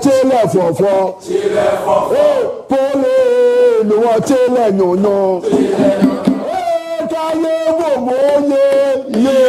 tẹ́lẹ̀ fọ̀fọ̀. Pólé ni wọ́n tẹ́lẹ̀ yànnà. Káyé gbogbo yé.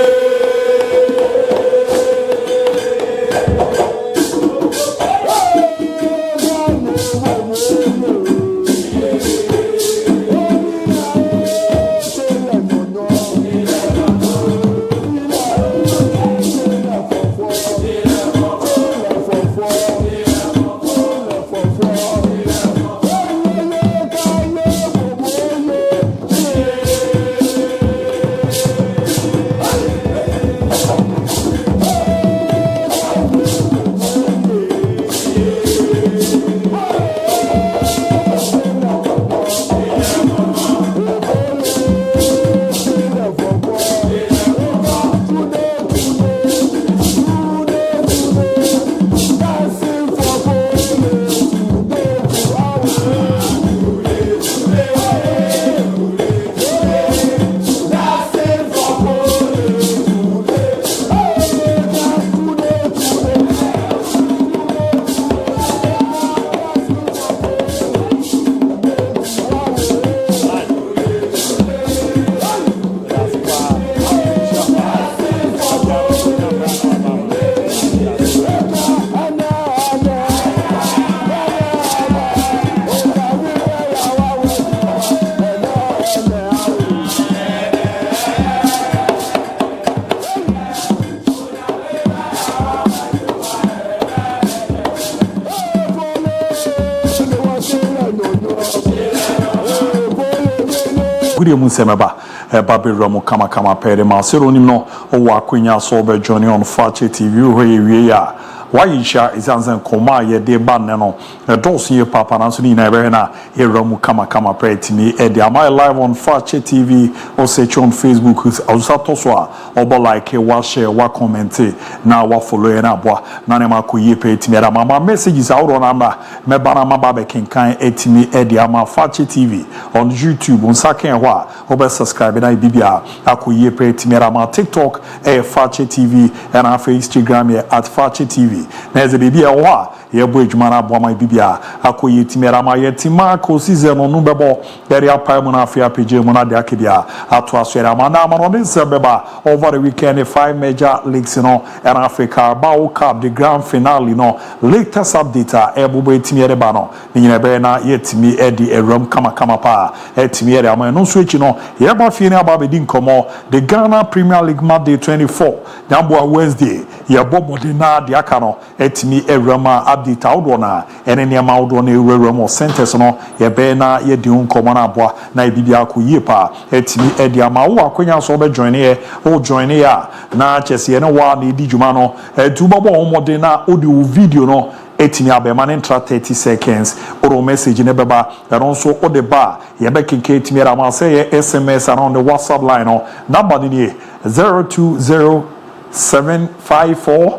Gudi Musemeba, Baby Ramu Kama Pere Marcelonim no, or Wakunya Sober Johnny on Fakye TV, where ya. Why Isha is answering Koma ye de banano, a dossier Papa Nansuni Naverna, a Ramu Kama Pere to me, Eddie. Am I live on Fakye TV or search on Facebook with Ausatoswa, or like a wa share, wa comment, now wa follow and abwa, Nanema Kuye pay to me. My message is out on Ama, Mebana Mababe Kinkai, Etimi Eddie Ama Fakye TV on YouTube, on Sakenwa, or subscribe and I Bibia, Akuye pay to me. My TikTok, Fakye TV, and our Instagram at Fakye TV. Neze bibi ewa ye bo adwuma na bo mai bibia akoye timera ma ye tima ko season no bebo ere apa mu na afia page mu na de akebia ato aswera ma na no ne se beba over the weekend 5 major leagues in Africa ABOU Cup the grand finale no latest update ebobo timere ba no nyina be na ye timi edi eram kama pa timere ama no so echi no ye ba fie na ba be di nkomo the Ghana Premier League match day 24 Jambo Wednesday ye bobo de na de aka no etimi erama update awdo na ene ne ma awdo na ewuram centers no ye be na ye di nkomo na aboa na bibia akoyie pa etimi edi ama wo akonya so be join ye o join ya na chese ne wa na edi djuma no etu bobo omode na odi video no etimi abema ne 30 seconds or message ne beba and also o de ba ye be kinke etimi erama say SMS around the WhatsApp line no number ni 020754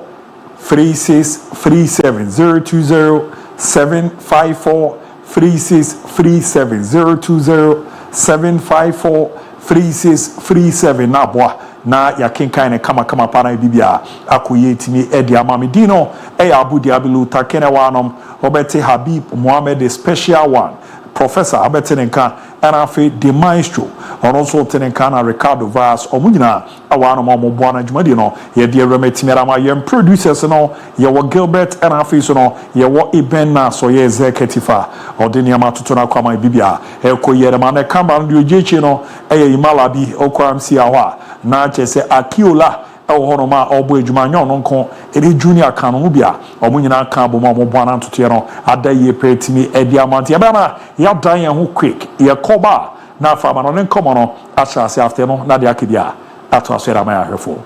3637 020754 3637 020754 3637 na boa na ya kinkan ne kama para bibia akoye timi edi amami dino ABOU DIABY takene wanom obete Habib Mohammed the special one Professor Abetenenka and Afe the Maestro and also Tenenkana Ricardo Vaz Omunina Awano Mobuana Jumadino ye dear Remetimera yem producers no ye wa Gilbert and Afe no ye wa Ibenna so ye Zeketifa or Deniama Tutuna Kwama Bibia Eko Yeremane Kamba Ndujechi no Imalabi Okwam Siawa na chese Akiola Honoma obo edwuma nyon nko eri junior kan no bia omunyina kan bo mo boana ntoto no adaye pretimi edi amante ya bana ya dan ye ho quick ye koba na fa ma no nkomo no asase after no na de akibia ato asera ma ya hwefo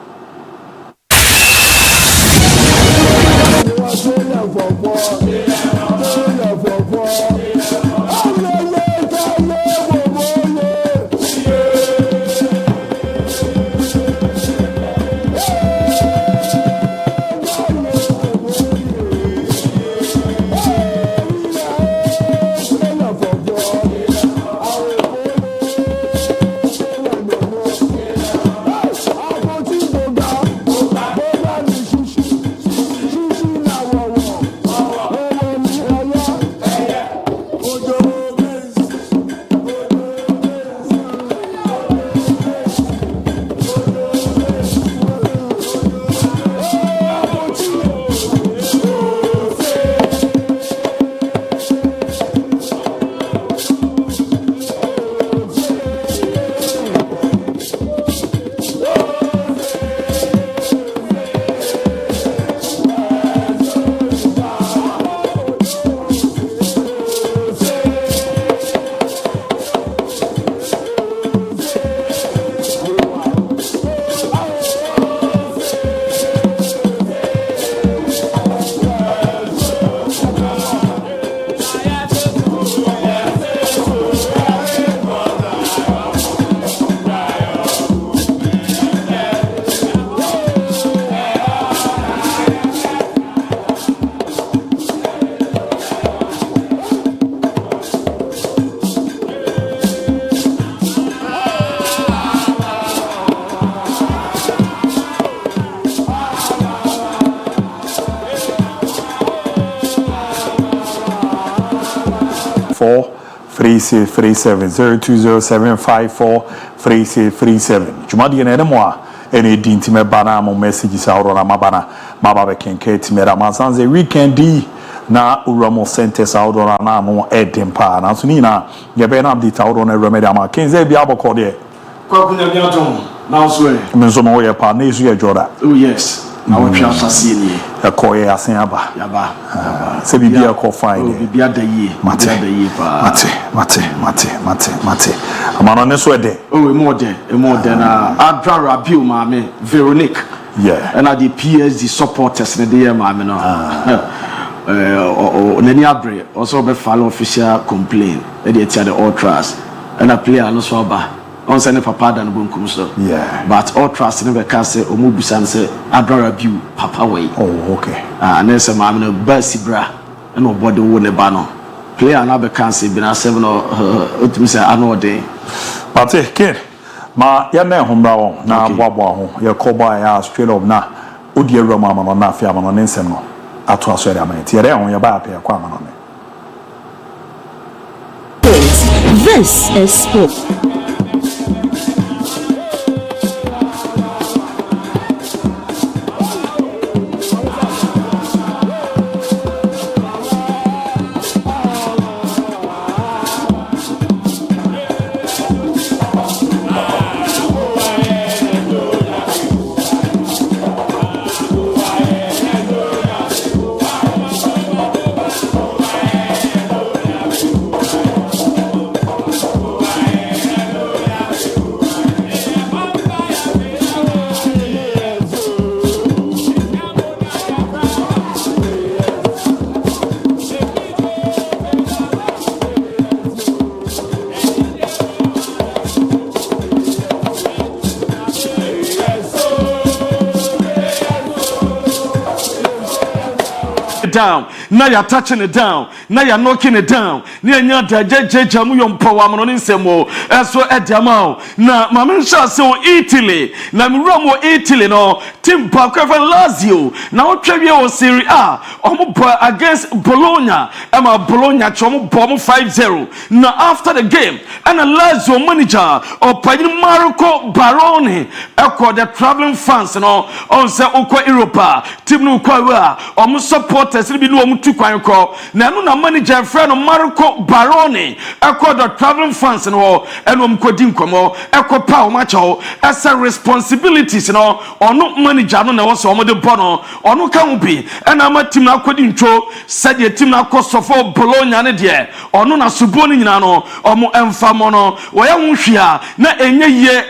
3637 0207543637 jumadi na mo a ene di ntime bana mo messages awro na mabana maba be kenke timera mansanze weekend na uramo centers awro na mo edempa na so ni na ye be na update awro na remedy ama kenze bia boko de kwa kunya bia tom na so e menzo no ye pa na isu ye joda oh yes na wo twa asase ni e ko ye asen aba yaba se bibia ko fine bibia da yi mate pa mate amano ne so de oh e mo de na adra rabiu maame Veronique yeah and the PSD supporters ne de maame no nani abre also be follow official complaint e dey tia the ultras and a player no so ba on say ne papa da no bonkum so yeah but ultras ne be ka say omo busa say adra rabiu papa way oh okay and say maame no basibra and nobody wo ne ba no player na be kan say bi na 7 otumi say anode but kid ma ya na homra won na aboabo ho ye koba ya straight up na odi awura ma no na afia ma no nsem no ato aso ya ma ti re ho ye ba apia kwa ma no This is sport. down now you're touching it down now you're knocking it down near jeje mu yom power mo nsemo eso ediamao na mama nsha se o Italy na mramo Italy no team pa kwa Lazio na otwawie o Serie A omo against Bologna ama Bologna chomo bom 5-0 na after the game and a Lazio manager or Padre Marco Baroni eko the traveling fans no on say okwa Europa team no kwa wa omo supporters bi no omo tu kwan ko na no na manager friend Marco Baroni eko the traveling fans no and omo kodi nkomo eko pa o macho as a responsibilities no ono manager no na wo so omo de bono ono kan bi and ama team na kodi ntwo said the team na kosofo Bologna ne de ono na subo ni nyina no omo emfamo no wo ya hwia na enye ye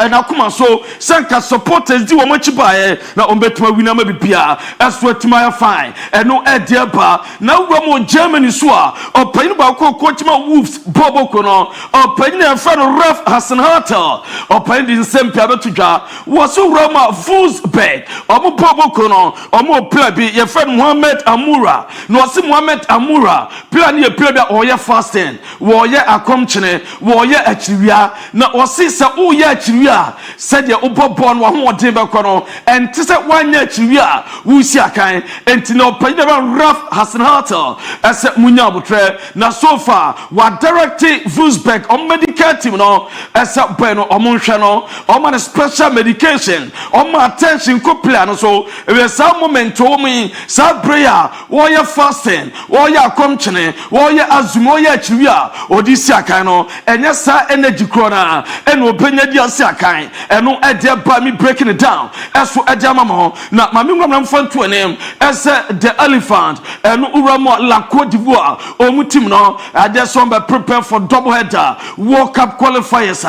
na kuma so sanka supporters di wo machi bae na ombetuma wina ma bibia eso tima ya fine eno edieba na wo mo Germany so a opanyin ba ko kochima Wolves boboko no opanyin e fa no Ralf Hasenhuttl opanyin din sempia betudwa wo so Roma Wolfsburg omo boboko no omo player bi ye friend Mohamed Amoura no si Mohamed Amoura player ni e player bi o ye fasting wo ye akomchene wo ye achiriwia na o si se o ye achiriwia said ye obobon wo ho odin be ko no enti se wanya achiriwia wo si akan enti na opanyin ba Ralf Hasenhuttl as munya botre na so far wa direct Wolfsburg on medical team no as bueno omonhwe no o man special medication o ma attention ko player no so we some moment o mi sa prayer wo ye fasting wo ye akomchene wo ye azum wo ye achiriwia odi si akan no enya sa energy krona eno obenya di asi akan eno ede ba mi breaking it down eso ede amamo na mami ngwam mfantu enem ese the elephant eno uramo la Côte d'Ivoire omu team no ade so be prepare for double header World Cup qualifiers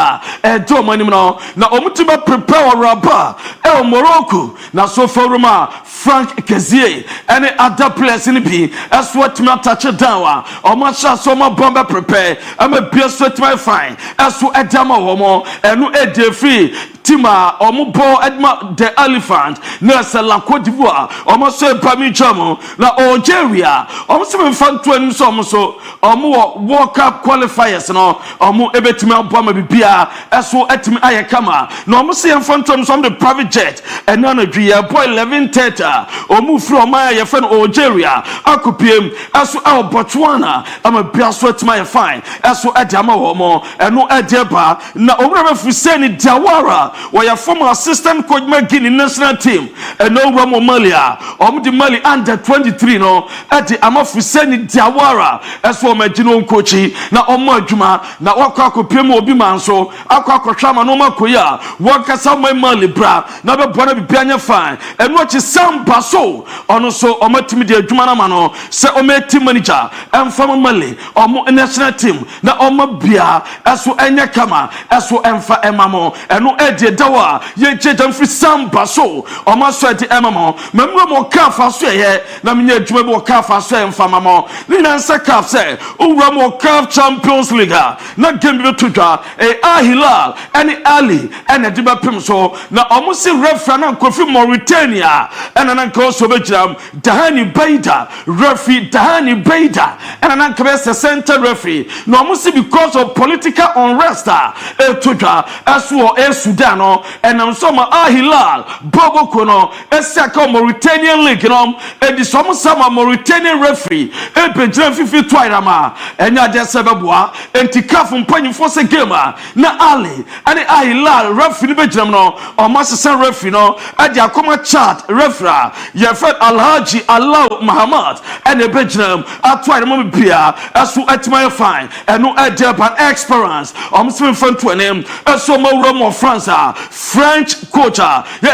do manim no na omu team be prepare raba Morocco na so for Roma Frank Kezie any other players in bi eso what me touch down omu sha so ma bomba prepare am be so to my fine eso ede amamo eno ede free Tima Omubo Edma the Elephant Nurse La Cote d'Ivoire Omoso Pami Chamo La Algeria Omo fan 20 so Omo World Cup qualifiers no Omo Ebetima Boma Bibia Eso Etimi Ayakama No Omo see fan 20 from the private jet and none of the boy 11 Teta Omo from my friend Algeria Akupiem Eso our Botswana I'm a Biaswet my fine Eso Edama Omo and no Edeba Na Omo Fuseni Diawara where your former assistant coach Magin in national team and no Ramo Malia Omo the Mali under 23 no at the Amafuseni Diawara as for my Gino coachy na Omo Juma na Wakako Pimo Bimanso Akako Chama no Makoya Waka my Mali bra na be bona bianya fine and watch some basso on so Omatimi Jumana Mano se Ome team manager and former Mali Omo national team na Omo Bia as for Enya Kama as for Emfa Emamo and no Eddie Dawa ye jetam fi some basso Omo so Eddie Emamo memro mo kafa so ye na menye djuma bo kafa so Emfa Mamo ni na nsa kaf say owura mo CAF Champions League na game bi todwa Al Hilal any Ali and Ediba Pim so na Omo si referee na Kofi Mauritania and na nka so be jiram Dahani Beida referee Dahani Beida and na nka be center referee na Omo si because of political unrest todwa aso Sudan no and am so ma Al Hilal Bobo Kono Esaka Mauritanian League no edi so sama Mauritanian referee pejira fifi twairama enya de sebeboa enti CAF mpanyifo se game na Ali and Al Hilal referee be jiram no o masesa referee no edi akoma chat referee ye fed Alhaji Allah Muhammad and e be jiram atwairama bia aso atima fine eno edi ban experience o msem fanto enem aso mawro France French coach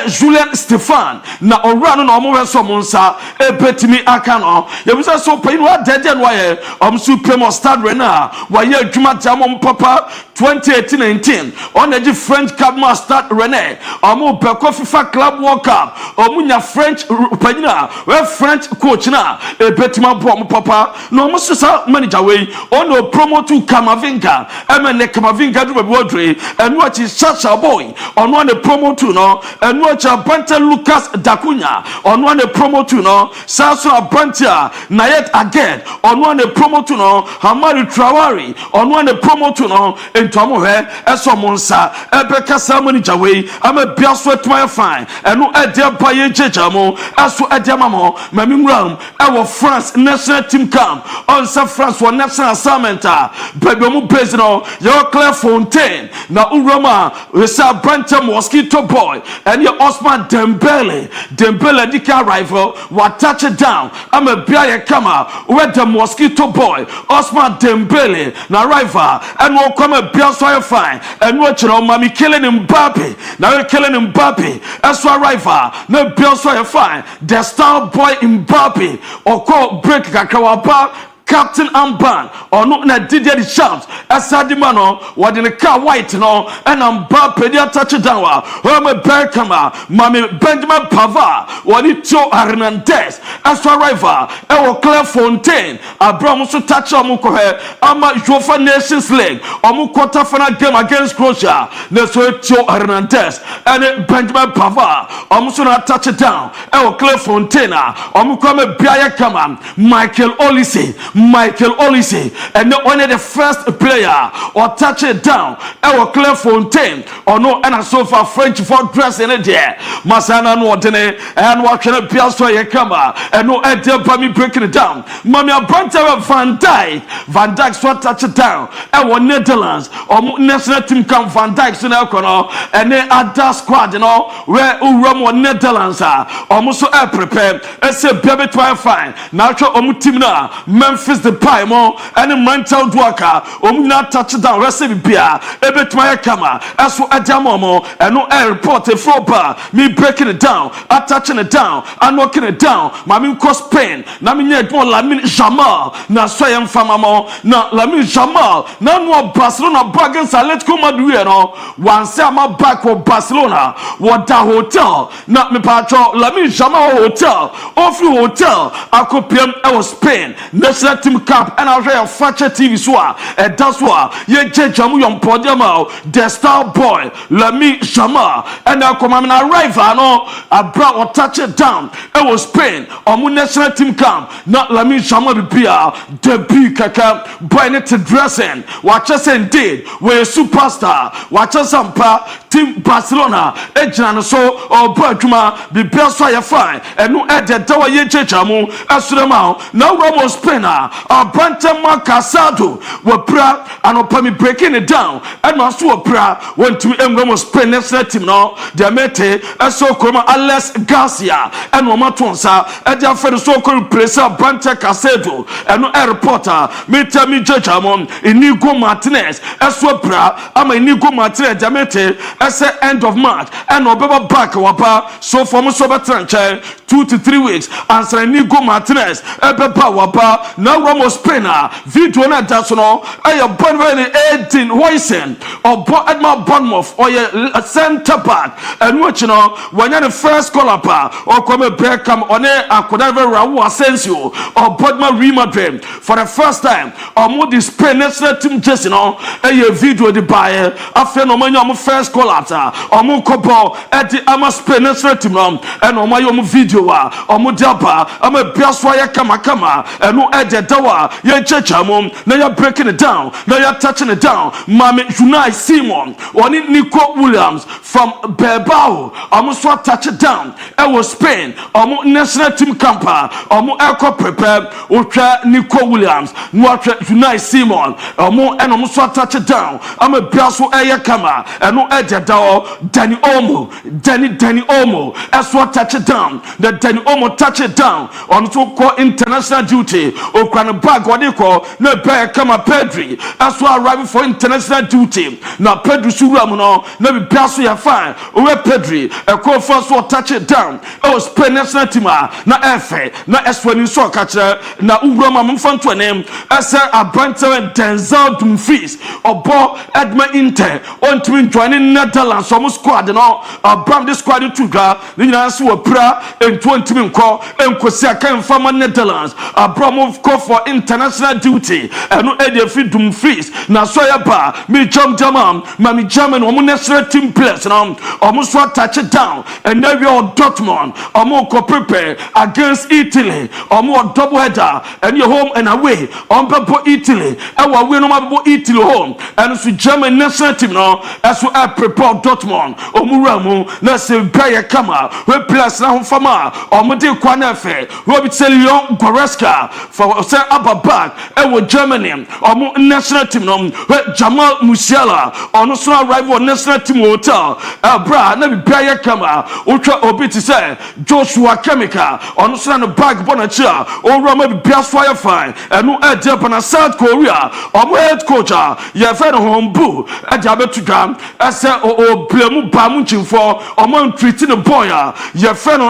Julien Stéphane na orano na omo weso monsa ebetimi aka no ye bisa so pain wa dede no ye supreme stade rena wa ye adwuma jamo papa 2018-19 on the French Cup Master René omo beko FIFA Club World Cup omunya French panyina we French coach na ebetima bo papa no omo so manager we on no promote to Kamavinga emene Kamavinga do be wodre enu achi Chacha boy on one promo to no enu achi Bante Lucas Dacunya on one promo to no Sasso Abantia Nayet again on one promo to no Hamari Traore on one promo to no entomo he eso monsa ebeka samani jawe am a biaswet my fine enu ede baye jejamo eso ede mamo mamimram e France national team camp on France for national assignment baby mu base no your Claire Fontaine na urama we say Bante Mosquito boy and your Osman Dembele dika rival what touch it down I'm a biaye kama where the Mosquito boy Osman Dembele na rival and we come a biaswet fine and watch it on mami killing Mbappe now we killing Mbappe as a rival no biaswet fine the star boy Mbappe or call break kakawapa Captain Amban or no na Didier Deschamps Asadimano what in the car white no and Mbappe dia touchdown wa me Berkama mami Benjamin Pavard what it Tio Hernandez as a rival e Claire Fontaine Abraham so touch am ko he ama UEFA Nations League omu quarter final game against Croatia na so Tio Hernandez and Benjamin Pavard omu so na touchdown e Claire Fontaine omu ko me biaye kama Michael Olise and not only the first player or touch it down our Claire Fontaine or no and so far French for dress in it there Masana no ordine and watching a piasso yakama and no idea by me breaking it down Mami Abranta Van Dijk so touch it down our Netherlands or national team come Van Dijk so now and then other squad you know where Uramo Netherlands are almost so prepare it's a baby to fine natural team na Memphis the pie mo and mental dwaka omuna touchdown receive bia ebetuma kama aso adamo and no airport a floor bar me breaking it down attaching it down and knocking it down mami cross pain na me nye don Lamine Jamal na soyem famamo na Lamine Jamal na no Barcelona against Atletico Madrid no one say am back for Barcelona what the hotel na me patro Lamine Jamal hotel off hotel akopiem e was Spain national team camp and I'll share Fakye TV so that's why ye jamu yon podium the star boy Lami Shama and I come and arrive no I brought or touch it down it was Spain on national team camp not Lami Shama be debut kaka boy net dressing watch us indeed we superstar watch us ampa team Barcelona ejana so or Bajuma be best fire fine and no at the tower ye jamu asurama now Ramos Pena our Bantama Casado were proud and upon breaking it down and must to a pra went to Ramos Pena national team now the mete so Koma Alex Garcia and Omatonsa and their friend so called Presa Banta Casado and no reporter Meta mi judgment Inigo Martinez as well pra I'm Inigo Martinez the mete as the end of March and Obama back wapa so from sober tranche 2 to 3 weeks answer Inigo Martinez Ebeba wapa now Ramos Pena video na dasono aye born 18 Hoysen or Edma Bournemouth or a center back and watch when you're the first call up or come a break on a Kodava Rawu Asensio or Bodma Real Madrid for the first time or more display national team just a video the buyer after no money on first call up or more couple at the Amas national team and on my own video or more dapa I'm a best wire kama and no at the tower you're churchamum now you're breaking it down now you're touching it down Mami Junai Simon or Nico Williams from Bilbao almost what touch it down it was Spain or national team camper or more echo prepare or Nico Williams what Junai Simon or more and almost what touch it down I'm a Brasso Aya Kama and no Edjadao Danny Omo Danny Omo as what touch it down the Danny Omo touch it down on so called international duty or Kwana bag what they call no bear Kama Pedri as well arriving for international duty now Pedri Suramuno no be Brasso ya fine or Pedri a call first what touch it down oh Spain national team na Efe na S1 so catcher na Uroma Mfanto name as a Brantwe Denzel Dumfries obo Edma Inter on to joining Netherlands some squad no Abram this squad to ga ni na so pra en 20 min ko en kosia kan fama Netherlands Abram call for international duty and no Edie Dumfries na so ya ba me jam jamam mami German o national team players no almost what touch it down and now we are Dortmund ko prepare against Italy more double header and your home and away on Babo Italy and we no Babo Italy home and so German national team no as we prepare Dortmund omuramu na se baya kama we plus na fama omode kwana fe we be tell Leon Goretzka for say ababak and Germany national team no Jamal Musiala on so arrival national team hotel bra na be baya kama ultra obiti say Joshua Chemical on so na bag bonachia or Roma be fire fine and no head up on South Korea head coach ya friend hombu ajabe to gam as o blemu bamunchim for man treating the boy ya friend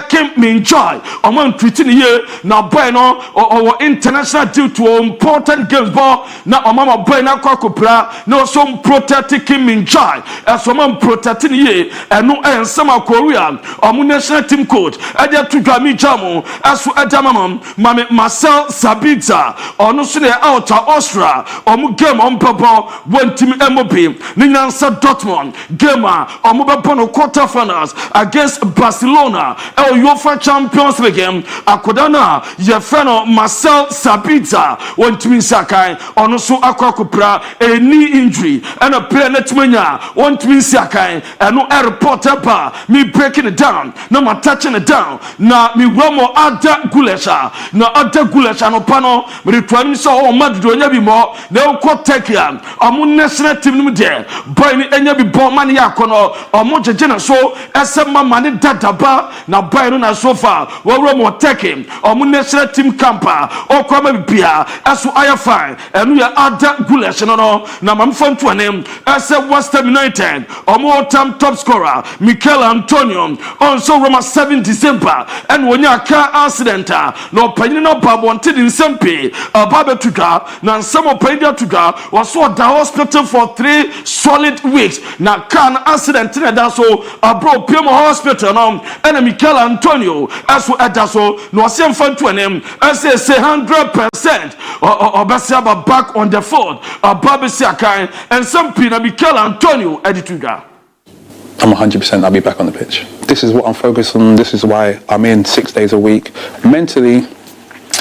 Kim Min Joy man treating ye na boy no or international due to important games ball na mama boy na kwakopra no some protecting Kim Min Joy as man protecting ye and no and some Korea national team coach aja to gami jamu as adamam mame Marcel Sabitzer ono so out Austria game on papa one team MOP Ninansa Dortmund game on no quarterfinals against Barcelona UEFA Champions League akodana ye friend Marcel Sabitzer one team Sakai ono so akwakopra a knee injury and a player netmanya one team Sakai and no reporter pa me breaking it down no ma touching it down na mi Romo Ada Gulesha na Ada Gulesha no pano me retwani so o madudo nya bi mo na ko tekia national team no de boy ni enya bi bon man ya kono jeje na so esema mane dadaba na boy no na so far wo Romo teki national team camper o kwa ma bia aso aya fine enu ya Ada Gulesha no na mamfanto anem ese West Ham United tam top scorer Mikel Antonio on so Roma 7 December and when you car accident no panyin no babonte din sempe babe tuga na some openda tuga was so the hospital for 3 solid weeks na car accident na da so abro pem hospital no and Mikel Antonio as so no sem fanto anem as say 100% Obesiaba back on the field. Babesi Akai and some Pina Mikel Antonio Edituga. I'm 100%. I'll be back on the pitch. This is what I'm focused on. This is why I'm in 6 days a week. Mentally,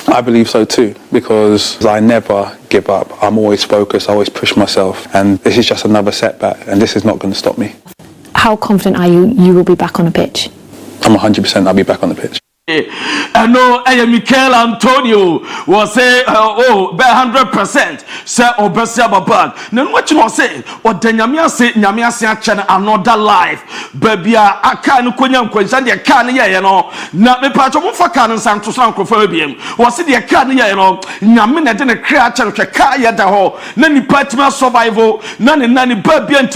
I believe so too, because I never give up. I'm always focused. I always push myself, and this is just another setback, and this is not going to stop me. How confident are you will be back on the pitch? I'm 100%. I'll be back on the pitch. I know Mikel Antonio was say 100% say Obesiaba back. Then what you say or Nyamia say channel another life baby I can't question the can you know na me patch of for can and to sound conformium was it the can you know Nyamina didn't create a car yet the whole nanny partner survival nanny baby and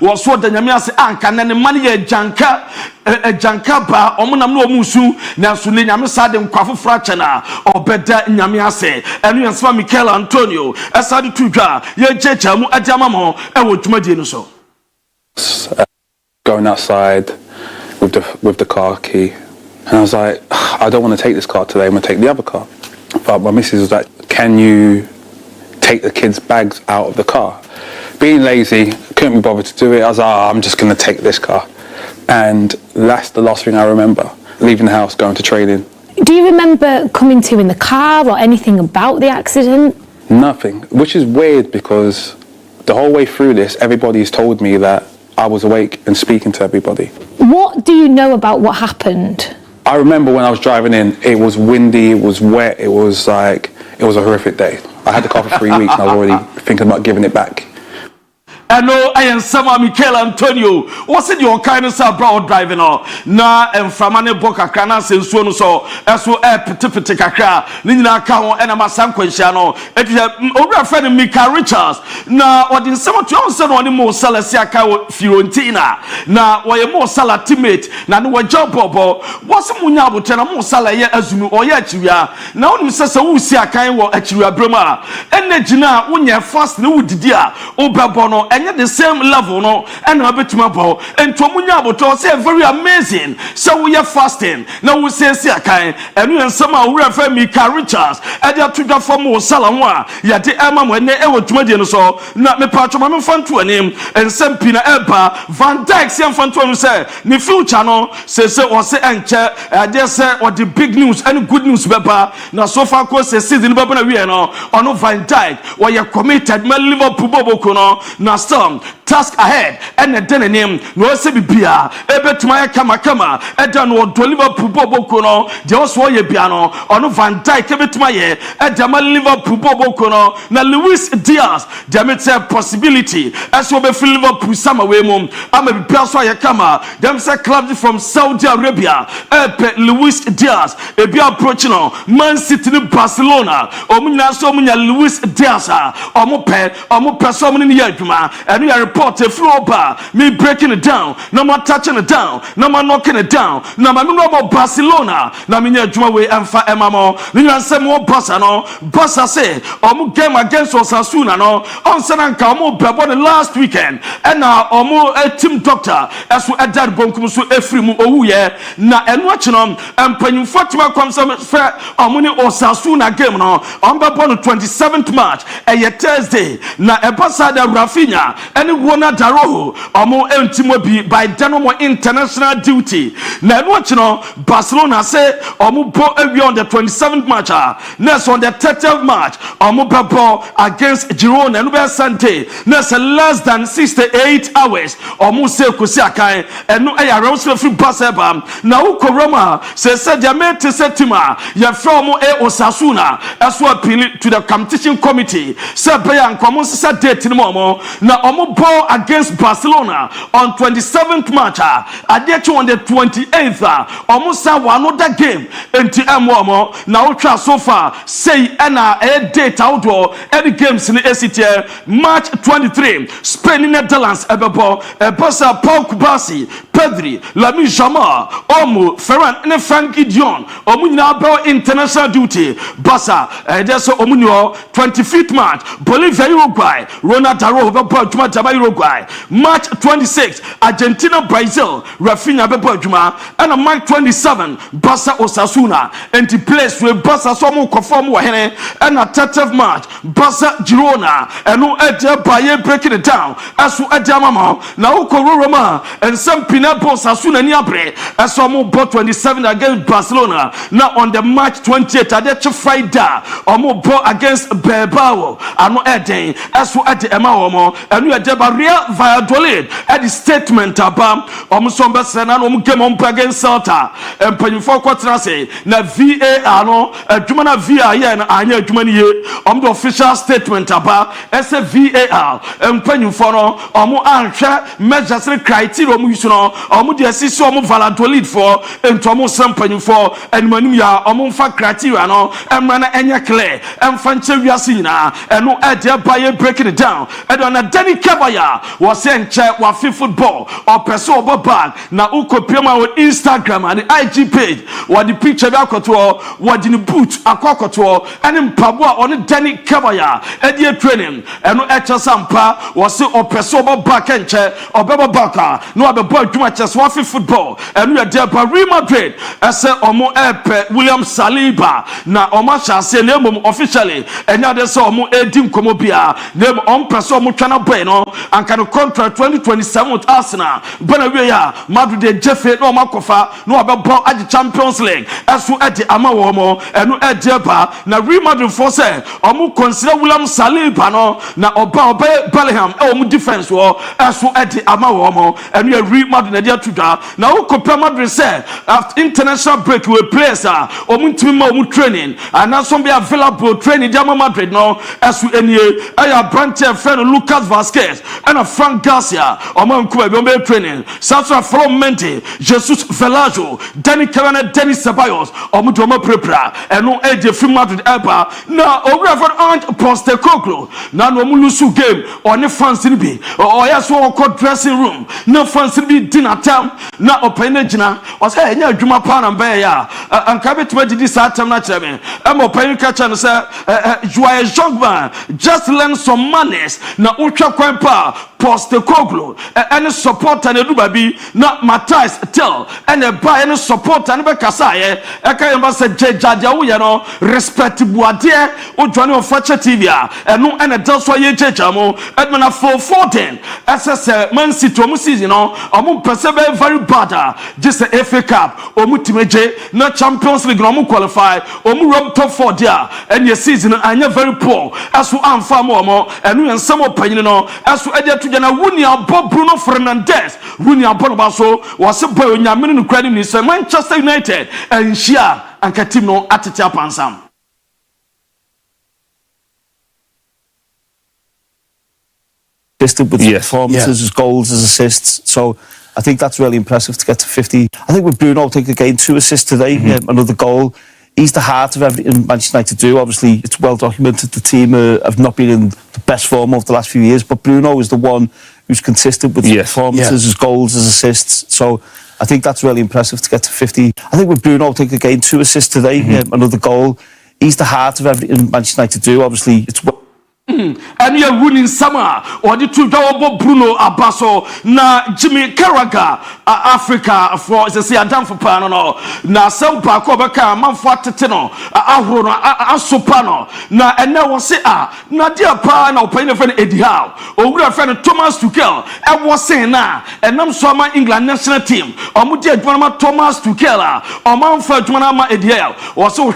was what the Nyamia say anka nanny money janka a jankaba omunam no musu na so le nyame sade nkwafo fracha na obeda nyame ase enu yansfa Mikel Antonio asade tudwa ye jeja mu adama mo e wo dwumadie no so going outside with the car key, and I was like, I don't want to take this car today, I'm going to take the other car. But my missus was like, can you take the kids' bags out of the car? Being lazy, couldn't be bothered to do it. I was like, I'm just going to take this car. And that's the last thing I remember, leaving the house, going to training. Do you remember coming to in the car or anything about the accident? Nothing, which is weird because the whole way through this, everybody's told me that I was awake and speaking to everybody. What do you know about what happened? I remember when I was driving in, it was windy, it was wet, it was a horrific day. I had the car for 3 weeks and I was already thinking about giving it back. I know I am Sama Mikel Antonio. What's it your kindness about driving on? Na and Framane Boka Kana Sensuno so so petite kakra. Nina Kao and Amasan Quenchano. It is a friend Mika Richards. Na what in some Johnson on the more Salasia Fiorentina. Na why more Sala teammate. Na no job bobo. What's Munyabo Tena more Sala ye Azumu or Yachia. Now Mrs. Usia Kain Achia Broma. And Nejina, when you're fast, no dia, Obabono, and the same level, no, and a bit more, and Tomunyabo say very amazing. So we are fasting. Now we say Siakai, and we and somehow we refer Mika Richards, and they are to the form of Salamwa. Yet the Emma when they ever to Median so, not me patch of fun to a name, and some Pina Eba, Van Dyke, Sam Fanton say, the future no, says so or say and chair, I dare say what the big news and good news, Pepper. Now so far, course, says in Babana Viano, or no Van Dyke, where you committed, my Liverpool Bobocono, now some task ahead, and a name, no Sebia, Ebet Maya Kama, Edan or Liverpool Bobocono, Josua Piano, or no Van Dyke, Ebet Maya, Edama Liverpool Bobocono, now Luis Diaz, Demet a possibility, as you be Liverpool summer way mum, I'm a Piaswa Kama, them say club from Saudi Arabia, Luis Diaz, a be approaching Man City Barcelona, or Munya Luis Diaz, or Mope, so many Yajuma, and we are reporting floor bar, me breaking it down, no more touching it down, no more knocking it down, no more about Barcelona, no minya Jumaway and Fa Emamo, Nina Samuel Bassano, Bassa say, game against Osasuna, no, on Sananka, Babo last weekend, and now a team doctor, as we at that Bonkusu Efrimu Ouye, na and watching them, and when Fatima comes some fair, Omuni Osasuna game, no, on the 27th March, a Thursday, na a Bassada Rafinha, and Wana Daroho, Omo Entimobi by Danomo international duty. Now, watching Barcelona say, Omo Bo on the 27th March, next on the 30th March, Omo Babo against Girona and Ube Sante, next less than 68 hours, Omo Se Kusiakai, and no air also free Baseba. Now, Koroma says, Yame Tesetima, Yafromo E Osasuna, as well appeal to the competition committee, Sabayan Commons date in Momo, now Omo Bo against Barcelona on 27th March, Adetu on the 28th, almost another game, and Momo, now try so far, say, Anna, a date outdoor, any games in the ACT, March 23, Spain, Netherlands, Ebebo, Bassa, Paul Kubasi, Pedri, Lami Jama, Omu, Ferran, and Frankie Dion, Omuna Bell international duty, Bassa, Deso Omunio, 25th March, Bolivia, Uruguay, Ronald Daro, Juma Uruguay. March 26, Argentina Brazil, Rafinha Bebo Juma, and on March 27, Barca Osasuna, and the place where Barca Somo conform Wahene, and a 30th March, Barca Girona, and no Edja Baye breaking it down, as to Edja Mama, now Roma, and some Pinabo Sasuna Niabre, as Somo bought 27 against Barcelona, now on the March 28th, Adeche Friday, or more bought against Bilbao, and no Eden, as to Edja Emma, and we are Debaria Valladolid, at the statement about Omsomba Senano Mukemon against Celta, and Penifo Quatrase, na VAR no, Jumana VAR, and Anya Jumani, the official statement about SVAR, and Penifo, Omo Ansha, measures criteria, Musuno, Omo de Assisio Valladolid for, and Tomo Sampany for, and Manua, Omonfa criteria, no, and Mana Enya Clay, and Fancheria Sina, and no idea by breaking it down, and on a Danny Cabaya was sent check Wafi football or Peso bag. Now, Uko Pima on Instagram and the IG page, what the picture of Akoto, what in the boot, a cocoto, and in Pabua on the Danny Cabaya, and the training, and no Echa Sampa was so or Peso back and check or Baba Baka, no other boy too much as Wafi football, and we are there by Real Madrid, as a Omo Epe, William Saliba, now Omasha say name officially, and now there's Omo Edim Komobia, name on Peso Muchana Bueno, and can contract 2027 with Arsenal. Benaweya, Madrid, Jeffrey, no Makofa, no about at the Champions League, as to at the Amawomo, and no at Jepa, na Real Madrid for say, Omu consider William Saliba, no, na Oba Bellingham, Omu defense war, as to at the Amawomo, and we are Real Madrid, Tuda. Now, Copa Madrid said, after international break, we play, sir, Omu training, and now some be available training, Jama Madrid, no, as we any, I have Brandt friend Lucas Vasquez, and a Frank Garcia, Oman Kuba training, Sasha from Mente, Jesus Velajo, Danny Kavana, Dennis Ceballos, Omudoma Prepra, and no Eddie from Madrid Eba, now, or Reverend Aunt Postecoglou, now no Mulusu game, or no fancy be, or yes, or court dressing room, no fancy be dinner time, now Openagina, was hey, yeah, Juma Pan and Beya, and Cabot to this item, naturally, I'm opening catch and say, you are a young man, just learn some manners, now Ultra Quempa, Postecoglou, and support and a baby, not Matthias tell, and a buy and support and a Kasaye, a Kayamba said Jadiano, respect Boadier, or Johnny of Fatcha TV, and no and a Delsoye Jamo, Edmund 414, SS Man City, you know, Amu Persebe very bad, just a FA Cup, or Mutimeje, not Champions League, no qualify, or Murab top 4 there, and your season, and you're very poor, as to Anfa Momo, and we and some opinion, as to Edia to Jana Wunia Bob Bruno Fernandez, Wunia Bonabaso, was a boy in your minute credit, Manchester United, and Shia, and Katino at the Tapansam. With performances, as goals, as assists. So I think that's really impressive to get to 50. I think with Bruno, I think again 2 assists today, another goal. He's the heart of everything Manchester United do. Obviously, it's well documented the team have not been in the best form over the last few years, but Bruno is the one who's consistent with performances, as goals, as assists. So I think that's really impressive to get to 50. I think with Bruno, I think again 2 assists today, another goal. He's the heart of everything Manchester United do. Obviously, it's well. And you're winning summer or the 2 Bruno Abaso na Jimmy Carragher Africa for say Adam for Pano na some Paco Baka man for Teteno Ahrono Asopano na and now was say na dear pa na opinion friend Eddie Howe or good friend Thomas Tuchel and was saying na and I'm so my England national team or Mudia Thomas Tuchel or man for Jmanama Eddie Howe or so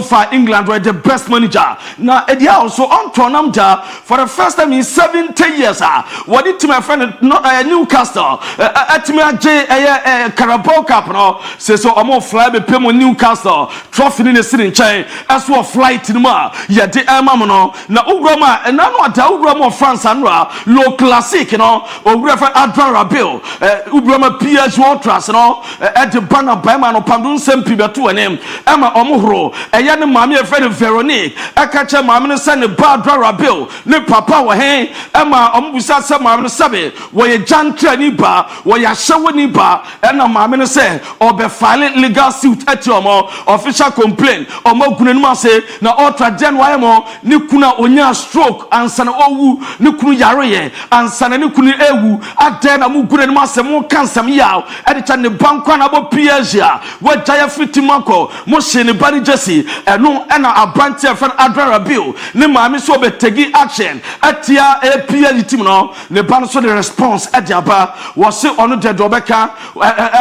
far England were the best manager na Eddie Howe so on for the first time in 70 years, what did to my friend Newcastle? At me a Carabao Cup, no? Say so I'm on fly be pay Newcastle trophy in the city chain as well flight in ma. Yeah, the Mamano na Ugrama and now what Ugrama France and low classic, you know, or Adran Rabil, Ugrama PS Watras, you know, at the banner Bama no Pandun Sempi to a name Emma Omuhro, a young mammy friend of Veronique, a catcher mammy send a bad Rabil ne papa wa hen ema ombusa se maame no sabe wo ye jantra ni ba wo ya hyewo ni ba ena maame no se obe file legal suit ati omo official complaint omo gunanum ase na ultra den wa mo ne kuna onya stroke ansana owu ne kunu yare ye ansana ne kunu ewu aden na mu gunanum ase mo kansam yaw e de ne bankwa na bo piagia wo jaya fitimako mo hye ne bari jesi eno ena abranche fan adra bill ne maame so betegi action atia APL team no ne ban so the response adiaba was say ono de dobeka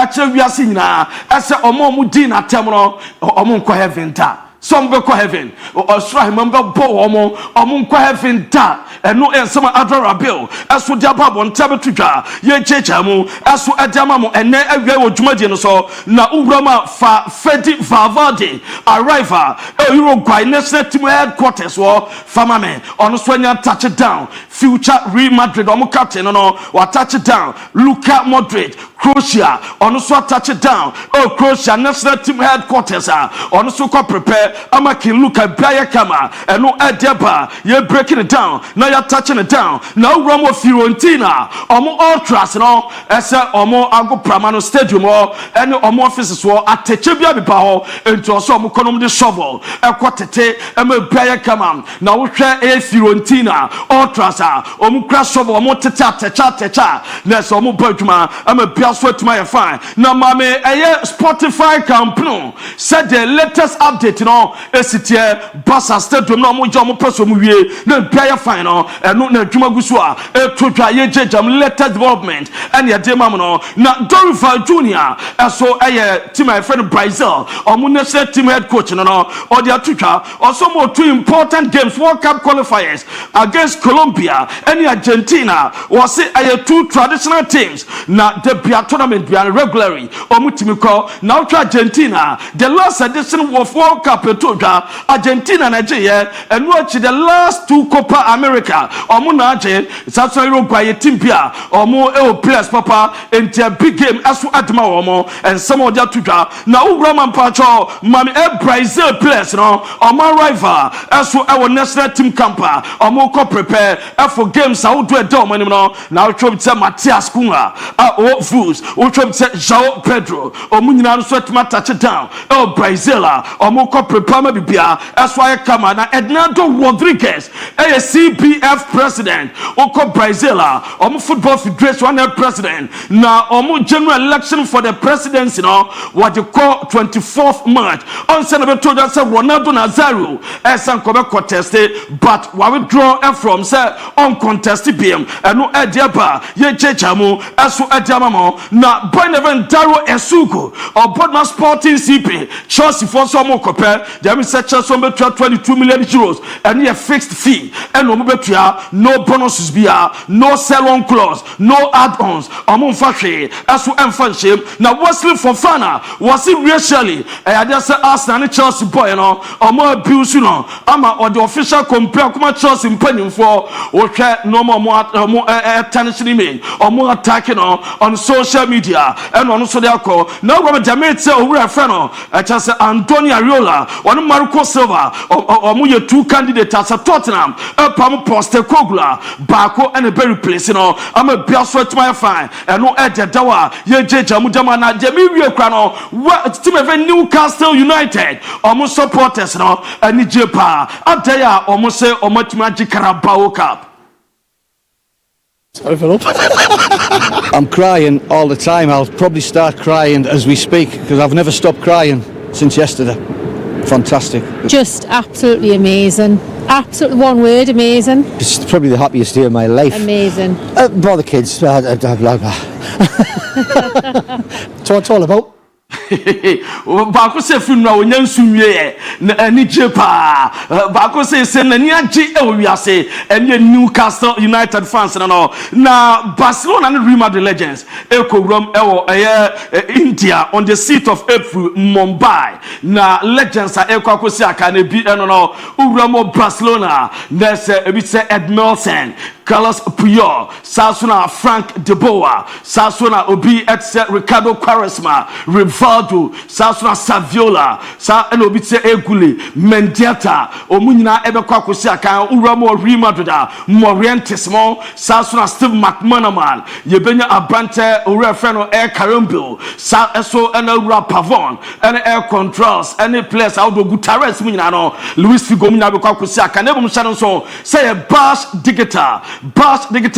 ache wiase nyina ese omo din atem no omo nko heaven ta some be heaven or strike member bo omo nko heaven ta eno ensema adra bill eso diaba bon tabetwa ye checha mu eso adiama mu ene awie wo dwumadie no so na ubrama fa fedi vavade arrival Uruguay national team headquarters wo famame ono so nya touchdown future Real Madrid omo captain no touchdown Luka Modric Croatia ono so touchdown Croatia national team headquarters ono so ko prepare amaki Luka Baya Kama eno edeba ye breaking it down now you're touching it down now Ramo Fiorentina omo ultras no ese omo ago Pramano stadium or any omo offices wo atechebia bipa ho ento so omo konom de shovel ekwotete eme Baya Kama na wo hwe Fiorentina ultras omo kra shovel omo tete atecha na so omo badwuma eme bia so atuma ye fine na mame eye Spotify campaign said the latest update no esitie Barca stadium no omo je omo preso mu wie na bia ye fine no eno na adwuma gusu a etotwa ye jejam latest development and ye dem no na Dorival Junior eso eye team my friend Brazil omo national team head coach no or the atotwa also more two important games World Cup qualifiers against Colombia and Argentina was say eye two traditional teams na the bia tournament bia regularly omo team call now to Argentina the last edition of World Cup etotwa Argentina Nigeria and watch the last two Copa America omo na aje satso Uruguay team bia omo players papa into a big game aso adma omo and some of that tuja na ubrama mpacho mami Brazil players no omo rival aso our national team camper omo ko prepare for games how do do omo no na utrom tse Matias Cunha o Fus utrom tse João Pedro omo nyina so touch down Brazil omo ko prepare ma bibia aso ay kama na Ednardo Rodriguez CBF president oko Brazil omo football federation one president na omo general election for the presidency no what they call 24th March on say na be told us Ronaldo Nazario esan ko be contest but we withdraw from say uncontested BM eno ediaba ye chechamu aso ediama mo na Bonaventura Esugo or Bodman Sporting CP Chelsea for some more copper dem say Chelsea be 22 million euros and a fixed fee and omo betua no bonuses bia no sell-on clause no add-ons MON-FRI aso emfanshim na Wesley Fofana was it racially I just say Arsenal and Chelsea boy no omo abuse no ama or the official compare kuma Chelsea mpanim for o hwe no mo tension email omo attacking on social media and on so dey call now go Jamaica say owura friend no I just say Antonio Ariola on Marco Silva omo ye two candidates as Tottenham pam poste kogula bako and be replace no am a bia so my fine and no e dawa ye jeja mu dama na je mi wie kra no team of Newcastle United omo supporters no ani je pa adaya omo say omo tima ji Carabao Cup. I'm crying all the time. I'll probably start crying as we speak because I've never stopped crying since yesterday. Fantastic. Just absolutely amazing. Absolutely, one word, amazing. It's probably the happiest day of my life. Amazing. Bother kids. Blah, blah, blah. That's what it's all about. Bako se finna onya nsumwie na ani jepa bako se na ni age e wiase ene Newcastle United fans na Barcelona and Real Madrid legends ekowram ewo India on the 6th of April Mumbai na legends ekwakosi aka na bi eno no uwram Barcelona na se ebi se Edmilson Carlos Puyol Sasuna Frank Deboa Sasuna Obi Etze Ricardo Quaresma Rivaldo Sasuna Saviola Sa and Obi Tse Eguli Mendieta Omunyina Ebekwa Kosi Akan Uramo Rima Doda Morientismo Sasuna Steve McManaman Yebenya Abante Urefeno Air Carambil Sa Eso and Ura Pavon and Air Controls any place out of Gutares Minano Luis Figo Mina Bekwa Kosi Akan Ebum Shadow so say a Bash Digital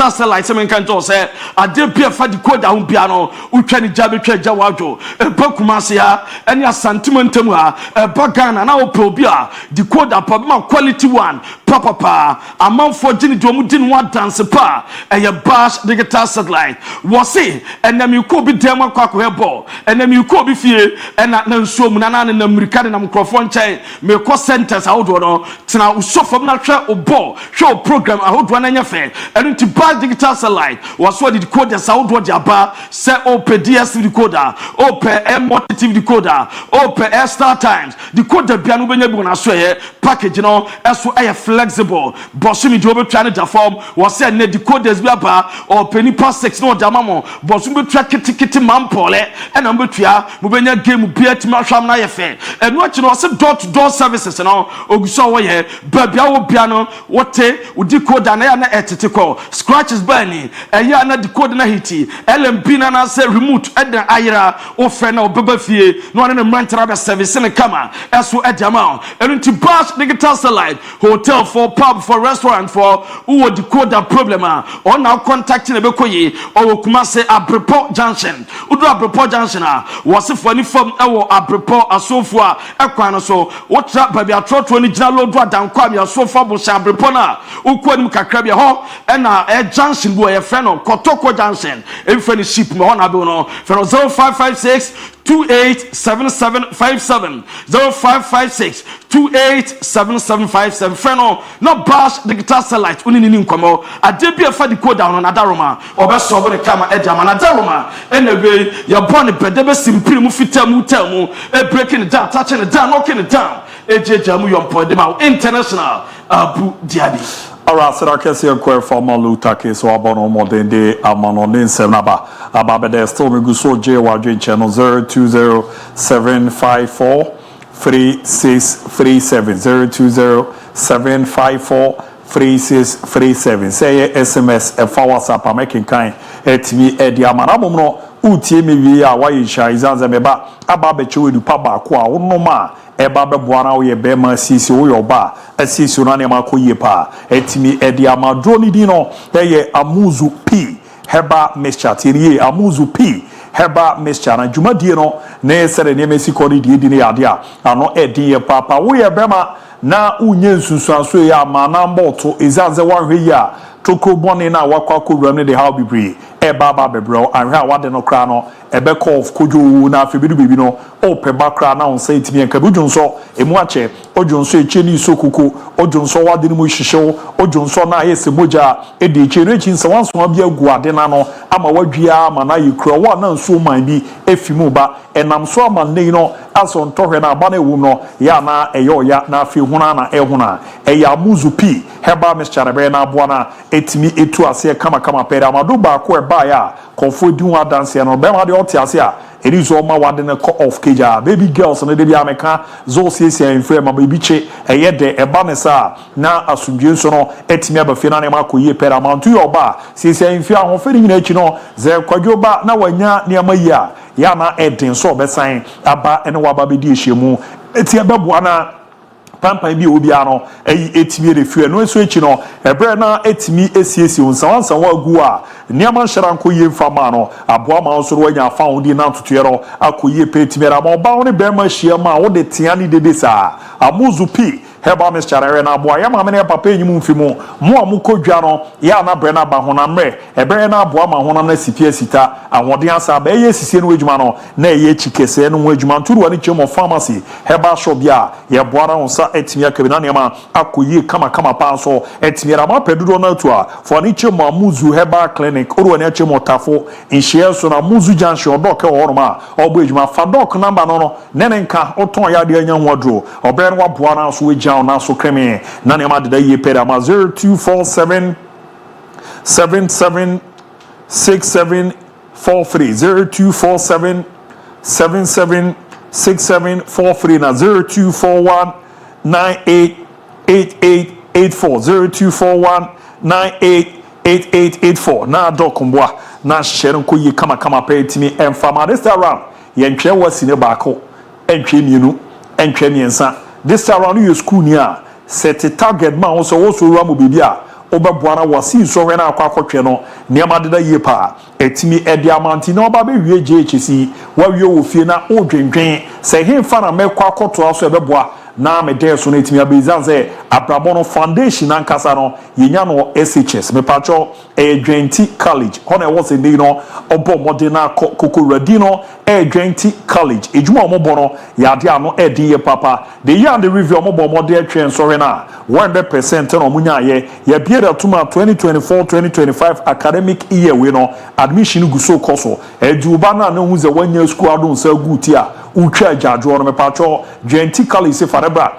satellite semen kanto say ade bia fa decoder ho bia no utwa ni jabe twa jawajo ba kumase ha ene asantiment ha ba Ghana na opo bia decoder pa ma quality one papa amanfo gini domu din wa dance pa eye Bash Digital satellite wo se enami ko bi dem akwa hebo enami ko bi fie ena na nsuo mu na na America na microphone nche me ko centers ahodo no tena usofom na hwe obo hwe program ahodo na nya fe enu ti Bash Digital satellite was what the decoder ahodo dia ba se open DSTV decoder open MON-FRI decoder open Star Times decoder bia no benya bi na so ye package no eso eye flexible bosu mi di obetwa ne da form was say na decoders bi aba open ni pass 6 no da mamo bosu betwa kitikiti mampole ena betwa mo benya game bia ti ma hwam na ye fe enu achi no se door to door services no oguso wo ye ba bia wo bia no wote wo decoder na ya na etete ko scratches burning eya na decoder na hiti LMP na say remote eden ayira o fe na obeba fie no na mrantra be service ne kama eso ediama enu ti Bash Digital satellite hotel for pub for restaurant for who decoder problem on now contacting e bekoyi o Kumase Abrepo Junction udu Abrepo Junction was for any form ewo Abrepo asofo a ekwan no so wotra baby atroto ni gina lodo adankwa mi asofo bo sha Abrepo na ukwanim kakra bi ho na junction bo ye friend no Kotoko Junction e friend ship me ho na be no for 0556 287757 0556 287757 friend no Bash Digital satellite uni ni nkomo ade bia fa decoder no na daroma obeso bo ne kama ediama na daroma anyway ya born bedebe simpiri mu fitamu tamu e breaking it down touching it down knocking it down ejejamu yompo de ma international ABOU DIABY. Alright, so I can see a query for Maluta case or about more than the Amanon Senaba. About the stormy Guso J. Wajin channel 0207543637 0207543637. Say SMS and for WhatsApp. I'm making kind at me at the Amanabno. Uti me via why Shazan Meba Ababechu du Paba Qua Unoma. Eba be buana wo ye be ma sisi wo yo ba asisi no na ma koye pa etimi edi amadroni dino ye amuzu p heba mixture tirie amuzu p heba mixture na dwumadie no na esere ne mesi kodi die ne ade a ano edi ye papa wo ye be ma na unye nsusuanso ye ama na mboto ezanze wanhwe ya toko boni na wakwa kowura ne de how bibri eba ba bebro anhwa wade no kra no ebe call kojo na afibidu bibi no ope bakra na on say timi enka budwonso emu ache odwonso echeni sokuku odwonso wade no mu hihyew odwonso na ayese moja edi echeni echi nsa wanso abia gu ade na no ama wadwia ama na yekura wa na nso man bi efimu ba enam so ama nei no aso ntohwe na aba na ewu no ya na eyo ya na afi huna na ehuna eya muzu pi heba mixture be na aboa na etimi etu ase kama pere amado ba ko eba ya konfo di ho dance no be ma de otiase a eri zo ma wade na call off keja baby girls na de bia meka zo siesia enfre ma baby che eye de eba ne sa na asundwe nso no etimi abafi na ne ma koye pere amantu yo ba siesia enfre ahoferi nyina echi no ze kwadwo ba na wanya ne amayi a ya na edin so besan aba ene wa ba be di ehyemu eti ebeboa na pampan bi obi ano etimi refu no so echi no ebre na etimi esiesi onsanwansan wa gu a niama nhara nko ye mfama no aboa ma nso wanya afa wodi na ntotoyero akoye petimi ra ma oba woni be ma hia ma wo de tia ni dede sa amuzu pi heba mixture na aboa ya ma me ne papa enyim mfimu mo amukodwa no ya na bre na ba honamre ebre na aboa ma honam na sipia sita awode asa ba ye sisie no adwuma no na ye chikese no adwuma nturu ani chemo pharmacy heba shop bia ye boara onsa etimi akabina ne ma akoye kama pa so etimi ra ma pedudo na tu a for ani chemo amuzu heba clinic oru ani chemo tafo inhie so na muzu junction doke horoma obo adwuma fa dok number no nene nka oton ya de anya ho adro obre no wa boara so na so kreme na ne ma de ye pere ama 0247 776743 0247 776743 na 0241 988884 0241 988884 na dokombwa na share nko yi kama petimi emfama this round yentwe wasi ne baako entwe mienu entwe miensa this round you school ni a set target ma wo so ramu bibia obeboana wasi so hwe na akwakotwe no niam deda yie pa etimi edi amanti na oba be wie GHC wa wie wo fie na odwendwen se hemfa na mekwa akoto aso ebeboa na me dey so na etimi abezanze abrabono foundation ankasa no yenya no SHS me pacho Edwenti College hona e was dey no obo modena koko radino Edwenti College ejuma omobo no yade ano edi ye papa the year and the review omobo model twen so na 100% no munya ye ye biere tuma 2024-2025 academic year we no admission guso koso eduba na hu ze wanya school adon sa guti a utwa jajo no me pacho Edwenti College se faneba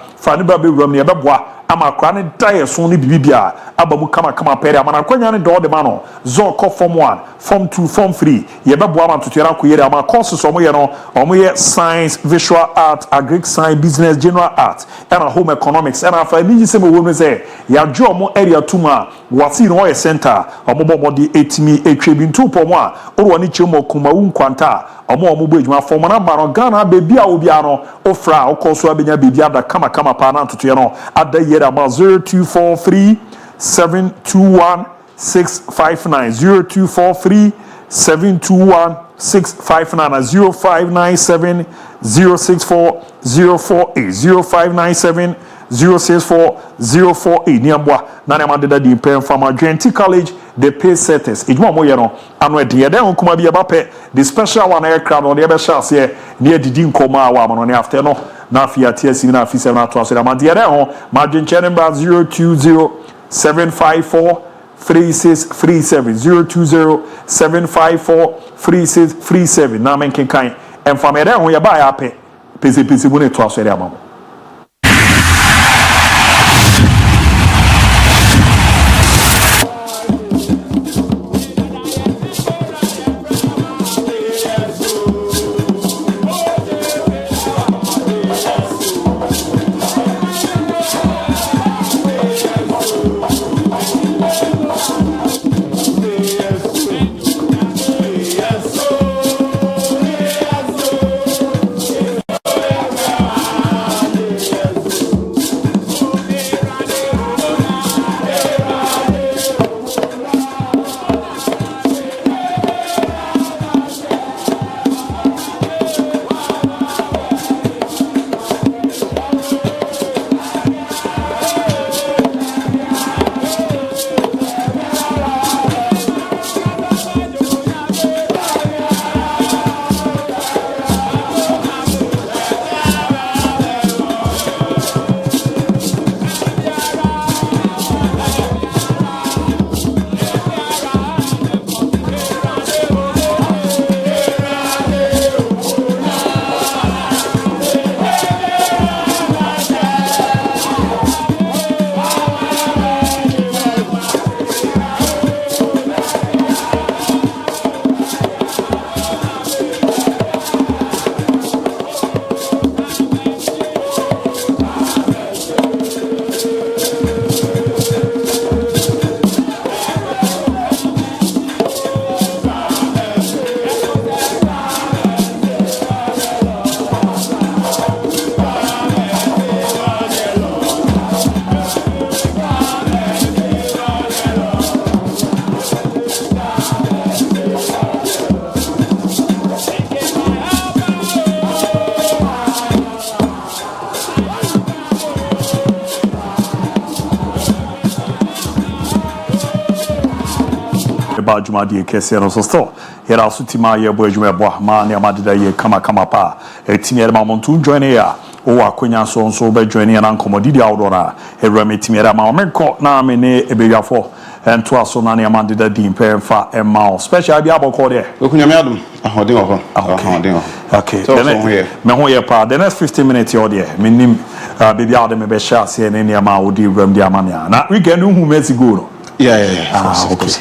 be wram ne ebeboa ama kwa ne daye so ne bibibia abamu kama pere ama kwanya ne do de ma no zo ko form 1 form 2 form 3 ye beboa ma tutera ko yere ama courses omo ye no omo ye science visual art agric science business general art and home economics and afa ni se mo wo me say ya jo omo area tuma wasi no ye center omo bo di etimi etwebi ntupo mo a oro ni chemo kuma unkwanta omo bo ejuma form na ma no Ghana bebi a obi ano ofra okoso abenya bebi ada kama pa na tutu ye no ada ye about 0243 721 659 0243 721 659 0597 064 048 0597 064 048 niambwa nane mandeda di pen from Edwenti College the pay setters ejuma mo ye no anu de yede nkoma bi eba the special one aircraft on the ebe chance here near didi nkoma wa mo no after no na afia TSC na afia 7 ato so ma de yede ho ma dwenche number 020 754 3637 020 754 3637 na menken kan enfamede ho ye ba ya pe pese bu ne to aso ere amamo adwuma de kese no so still here also tima ye bo adwuma bo ma ne amadeda ye kama pa etimi ere ma montu join ya o akonya so be join ya na nkomodidi awdora ewra metimi ere ma menko na me ne ebewiafo ento aso na ne amadeda di mpa emma special bia boko de okunyame adum ahoden ho ahoden ho okay so me ho ye pa the next 15 minutes your there menim baby out me be share se ne ne ma odi ewram di amamia na weekend hu mesi go no Of course.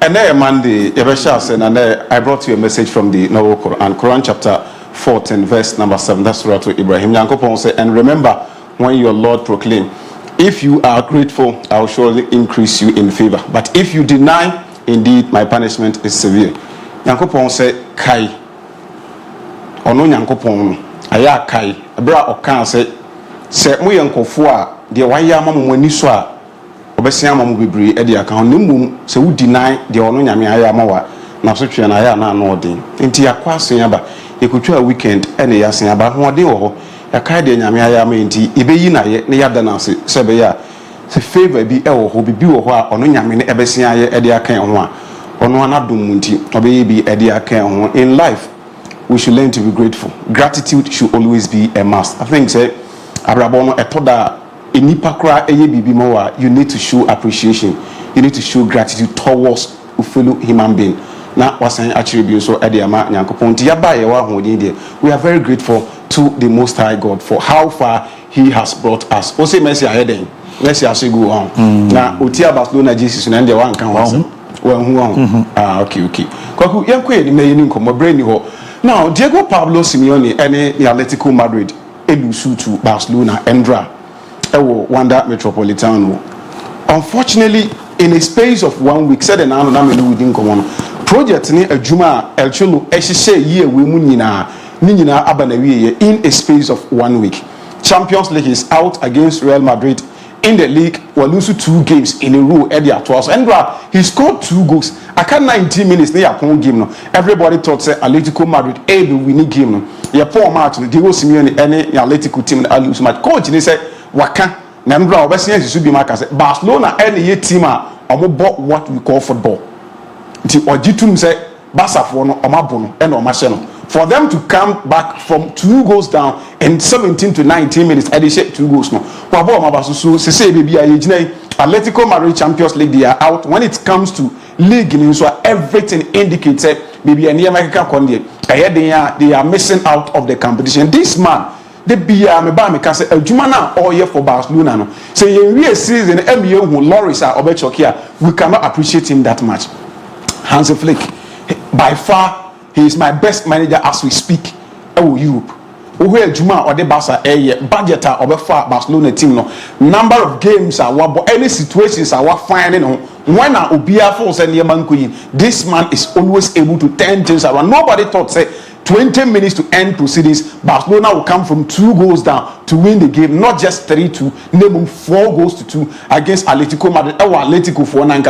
And then Monday, I brought you a message from the Novel Quran, Quran chapter 14, verse number 7. That's Surah to Ibrahim. Yankopon said, and remember when your Lord proclaimed, if you are grateful, I will surely increase you in favor. But if you deny, indeed, my punishment is severe. Yankopon said, Kai. Ono Yankopon, Aya Kai. Abra Okan said, Se mu yankofo de waya mamu ani so a obesia mamu bebre e de aka no mum se wo deny de ono nyame aya mawa na so twe na aya na na odin enti yakwa asen aba ekotwa weekend e ne yasen aba ho odin wo ho yakai de nyame aya ma enti ebeyi na ye ne yada na se be ya se favor bi e wo ho bibi wo ho a ono nyame ne ebesia ye e de aka ho a ono anadom munti obeyi bi e de aka ho. In life we should learn to be grateful. Gratitude should always be a must. I think say Abrabono etoda enipa kra eye bibi mo you need to show appreciation. You need to show gratitude towards a fellow human being. Na wasan attribute so e de ama Nyankopon ti yaba ye wa hodin de. We are very grateful to the Most High God for how far He has brought us. O say mercy ahead. Mercy as we go on. Na otia Barcelona Jesus na de wan kan ho. Okay. Kwaku yanko ye ni meyi ni nkomo brain ho. Now Diego Pablo Simeone any the Atletico Madrid elusu to Barcelona Endra ewo Wanda Metropolitano. Unfortunately, in a space of 1 week, said na na me within common project ni adwuma El Cholo ehye ye we mu nyina ni nyina aba na wiye in a space of 1 week. Champions League is out against Real Madrid. In the league, we lose 2 games in a row at the Atwas. Endra, he scored 2 goals. I can't 19 minutes near a game. No. Everybody thought say Atletico Madrid able winning game. No. Yeah, poor match. Diego Simeone any Atletico team that lose match. Coach they say waka. Nambra obesian should be markers. Barcelona any team bought what we call football. The Ojitum say Barca for no Omabono and Omasheno. For them to come back from 2 goals down in 17 to 19 minutes, I shape 2 goals no. Atletico Madrid Champions League, they are out. When it comes to league, so everything indicates that maybe they are missing out of the competition. This man, the say Jumana all year for Barcelona. No. So in real season, MBA who Loris are Obechokia, we cannot appreciate him that much. Hansi Flick, by far. He is my best manager as we speak. Europe. Where Juma or the Barca budget or Barcelona team no number of games are what any situations are what finding when Obia falls and this man is always able to turn things around. Nobody thought say 20 minutes to end proceedings, Barcelona will come from 2 goals down to win the game, not just 3-2, name 4 goals to 2 against Atletico Madrid. Atletico for 9.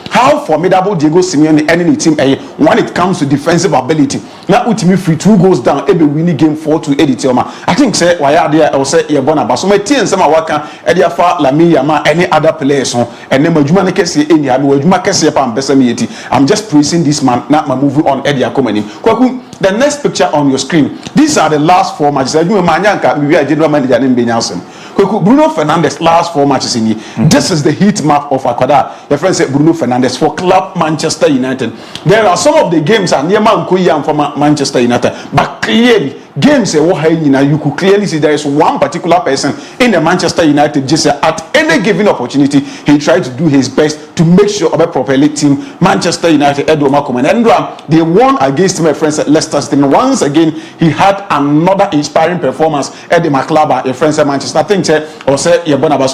How formidable Diego Simeone enemy team when it comes to defensive ability. Now ultimately free 2 goals down, every winning game 4-8. I think say why are there or say Yabona Basome T and some waka Ediafa Lami Yama any other players and then Majuma Kesi any Majuma Kesi Pam Besamieti. I'm just praising this man, not my movie on Edia Komani. The next picture on your screen. These are the last 4 matches. I do Manyanka, we are general manager in Benyasem. Bruno Fernandes last 4 matches in here. This is the heat map of Akwada. Your friend said Bruno Fernandes for club Manchester United. There are some of the games are near Mankuyan for Manchester United, but clearly games you could clearly see there is one particular person in the Manchester United just at any given opportunity he tried to do his best to make sure of a properly team Manchester United and they won against my friends at Leicester City. Once again he had another inspiring performance at the Maclaba, your friends at Manchester. I think or say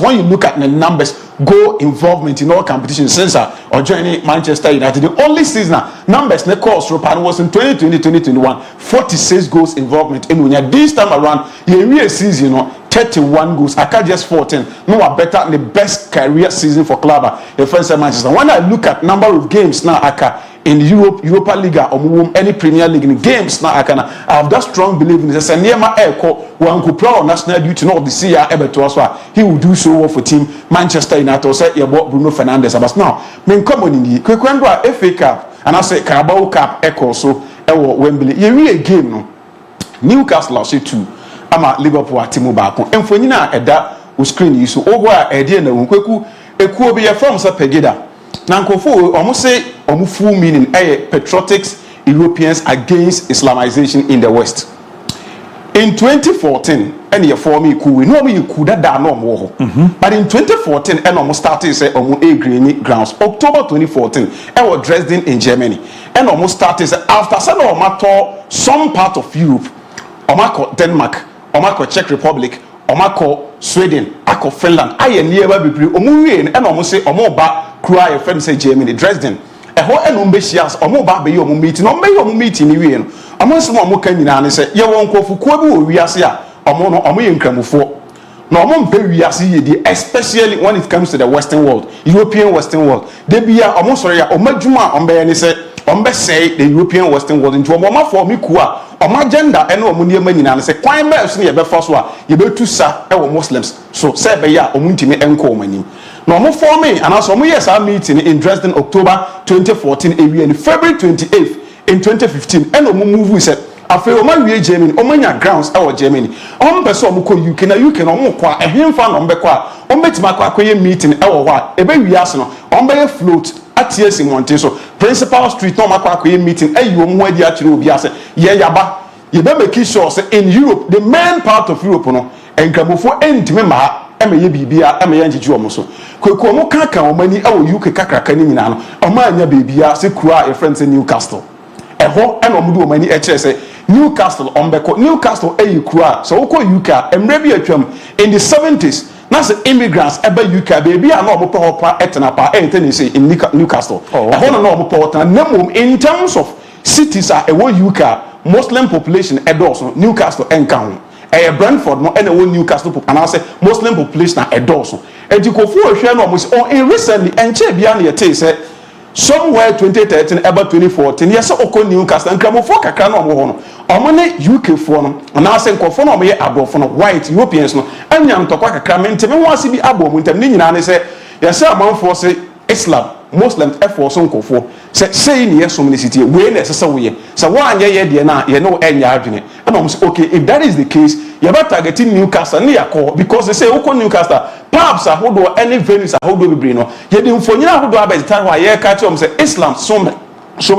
when you look at the numbers, goal involvement in all competitions since or joining Manchester United, the only season numbers the course was in 2020-2021 46 goals involvement in this time around the season 31 goals. I can't just 14. No, are better than the best career season for club. The first Manchester. When I look at number of games now, in Europe, Europa League or any Premier League in games now, I have that strong belief in this. And near my echo, one could proud national duty not the CR ever to us. He will do so well for team Manchester United. Say about Bruno Fernandes. But now, men come on in the Kwekwendu FA Cup and I say Carabao Cup echo so Wembley. You real game no. Newcastle say 2. Ama Liverpool atimu baako emfonyina eda o screen yi so ogo a ede na wonkwaku ekuo bi ye from sa pegida na nkofo omo say omo full meaning patriotic Europeans against Islamization in the West. In 2014, and you form you cool. No, you could have done no more. But in 2014, and almost started say on A green grounds. October 2014, I was Dresden in Germany, and almost started after some part of Europe, Denmark, Czech Republic, Sweden, Finland. I nearby be and almost say cry a friend say Germany, Dresden. A whole ambitious or more baby your meeting, or may your meeting in. Amongst some more can you say, you won't go for Quabu, we are here, or mono or me in Cramufo. No, I'm very especially when it comes to the Western world, European Western world. They be almost sorry, or Majuma on Bayani say, on best say the European Western world into a mama for me, Kua, or my gender, and no money and say, quite best near Befoswa, you be two sa, our Muslims. So say, Baya, or Muntimi and Comani. No more for me, and also we yes, our meeting in Dresden, October 2014, and February 28th in 2015, and no move we said. I feel my Germany, Omania grounds our Germany. Person you can almost a him fan on Bequa, on Betmaqua meeting our what, a baby Yasno, on by a float at TS in Monteso, Principal Street, no Macqua meeting, a you where the actual Biasa, Yaba. You better keep sure in Europe, the main part of Europe, and Gramofo and Timema. MABBA, MANG Jomoso. Quacomo Kaka, or many our UK Kaka Canina, or Mania Babia, Secua, a friend in Newcastle. A whole and Omudu many HSA, Newcastle, Ombeko, Newcastle, A Cra, so Oko UK, and maybe a term in the 70s. Now, the immigrants, Eba UK, baby, are normal power etanapa, and Tennessee in Newcastle. A whole normal power, and in terms of cities are a UK, Muslim population, Edorson, Newcastle, and County. A Brentford no and a Newcastle and I say Muslim population at Dawson. And you go for a share almost in recently and Chebiani say somewhere 2013 about 2014 yes Oko Newcastle and Cramofoka Cano Omane UK phone and I say Kofono me above from white Europeans no and Yam Toka Cramen to me once be above with them and say yes amount for say Islam Muslims effort so for say near so many city we necessary so one year na you know any argument and I'm okay if that is the case you better targeting Newcastle near call because they say Oko Newcastle pubs are hold or any venues are hold be no you didn't for you hold by the time why you catch them say Islam so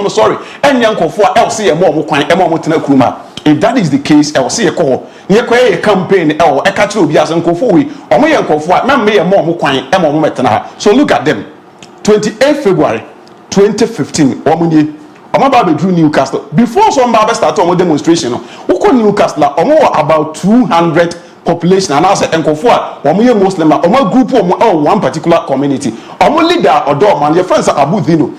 sorry and yanko for LC more kwan e more tena kuruma if that is the case LC call you a campaign or a catch will be as uncle for we or me yanko for me more kwan e more metena so look at them 28 February 2015 Omaba drew Newcastle before some Baba started on demonstration Oko Newcastle about 200 population and I said Nkofua omo Muslim omo group one particular community omo leader odo man your friends Abu Dino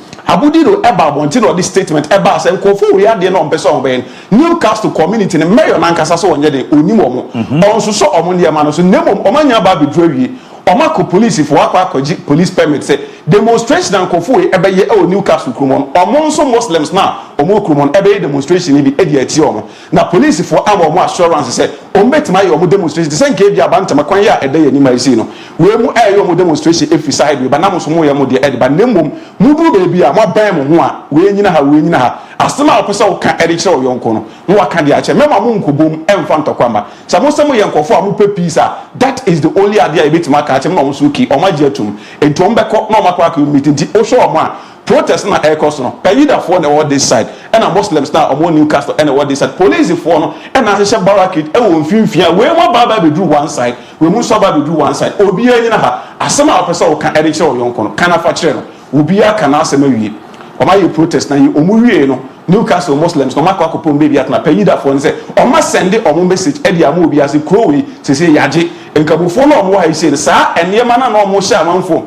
eba wanting or this statement eba say Nkofua we are there no person on Newcastle community ne mayor nankasa so onye de onim omo onso so omo ne ma no so nemo omo nya ba be draw wie Omako police for Aquaji police permit say demonstration and Kofu ebeye e Newcastle Krumon omonso Muslims now omo Krumon ebeye demonstration ni bi edi omo na police for am assurance say ombetima ye omo demonstration say nke bia banta makwan ya ede ni mai si no we mu ayo omo demonstration every side we ba na mo so mo ye mo de ede ba nemmom mudu be bia mo ban mo ho a we nyina ha asema opesa wo ka ede kire oyonko no mo waka de ache mema mo nkobom emfa ntokwamba samosemo ye nkofo a mo pe peace that is the only idea ebitima ka ache mo mo suki omaje atum entom beko no makwa ka meeting di o show omo a protest na air cost no payida for the what this side and Muslims now omo Newcastle and what this side police for no and ahye barricade e wo mfimfia we mo baba be do one side we mu so baba be do one side obi anyina ha asema opesa wo ka ede kire oyonko no kana fa kire no obi aka na asema wie Oma you protest na you omuwie no Newcastle Muslims no makwa kopom baby at na payida for no say oma send omo message e dia ma obi ase krowe say yaje enkabufo no omo ha say sa enema na no omo sha amanfo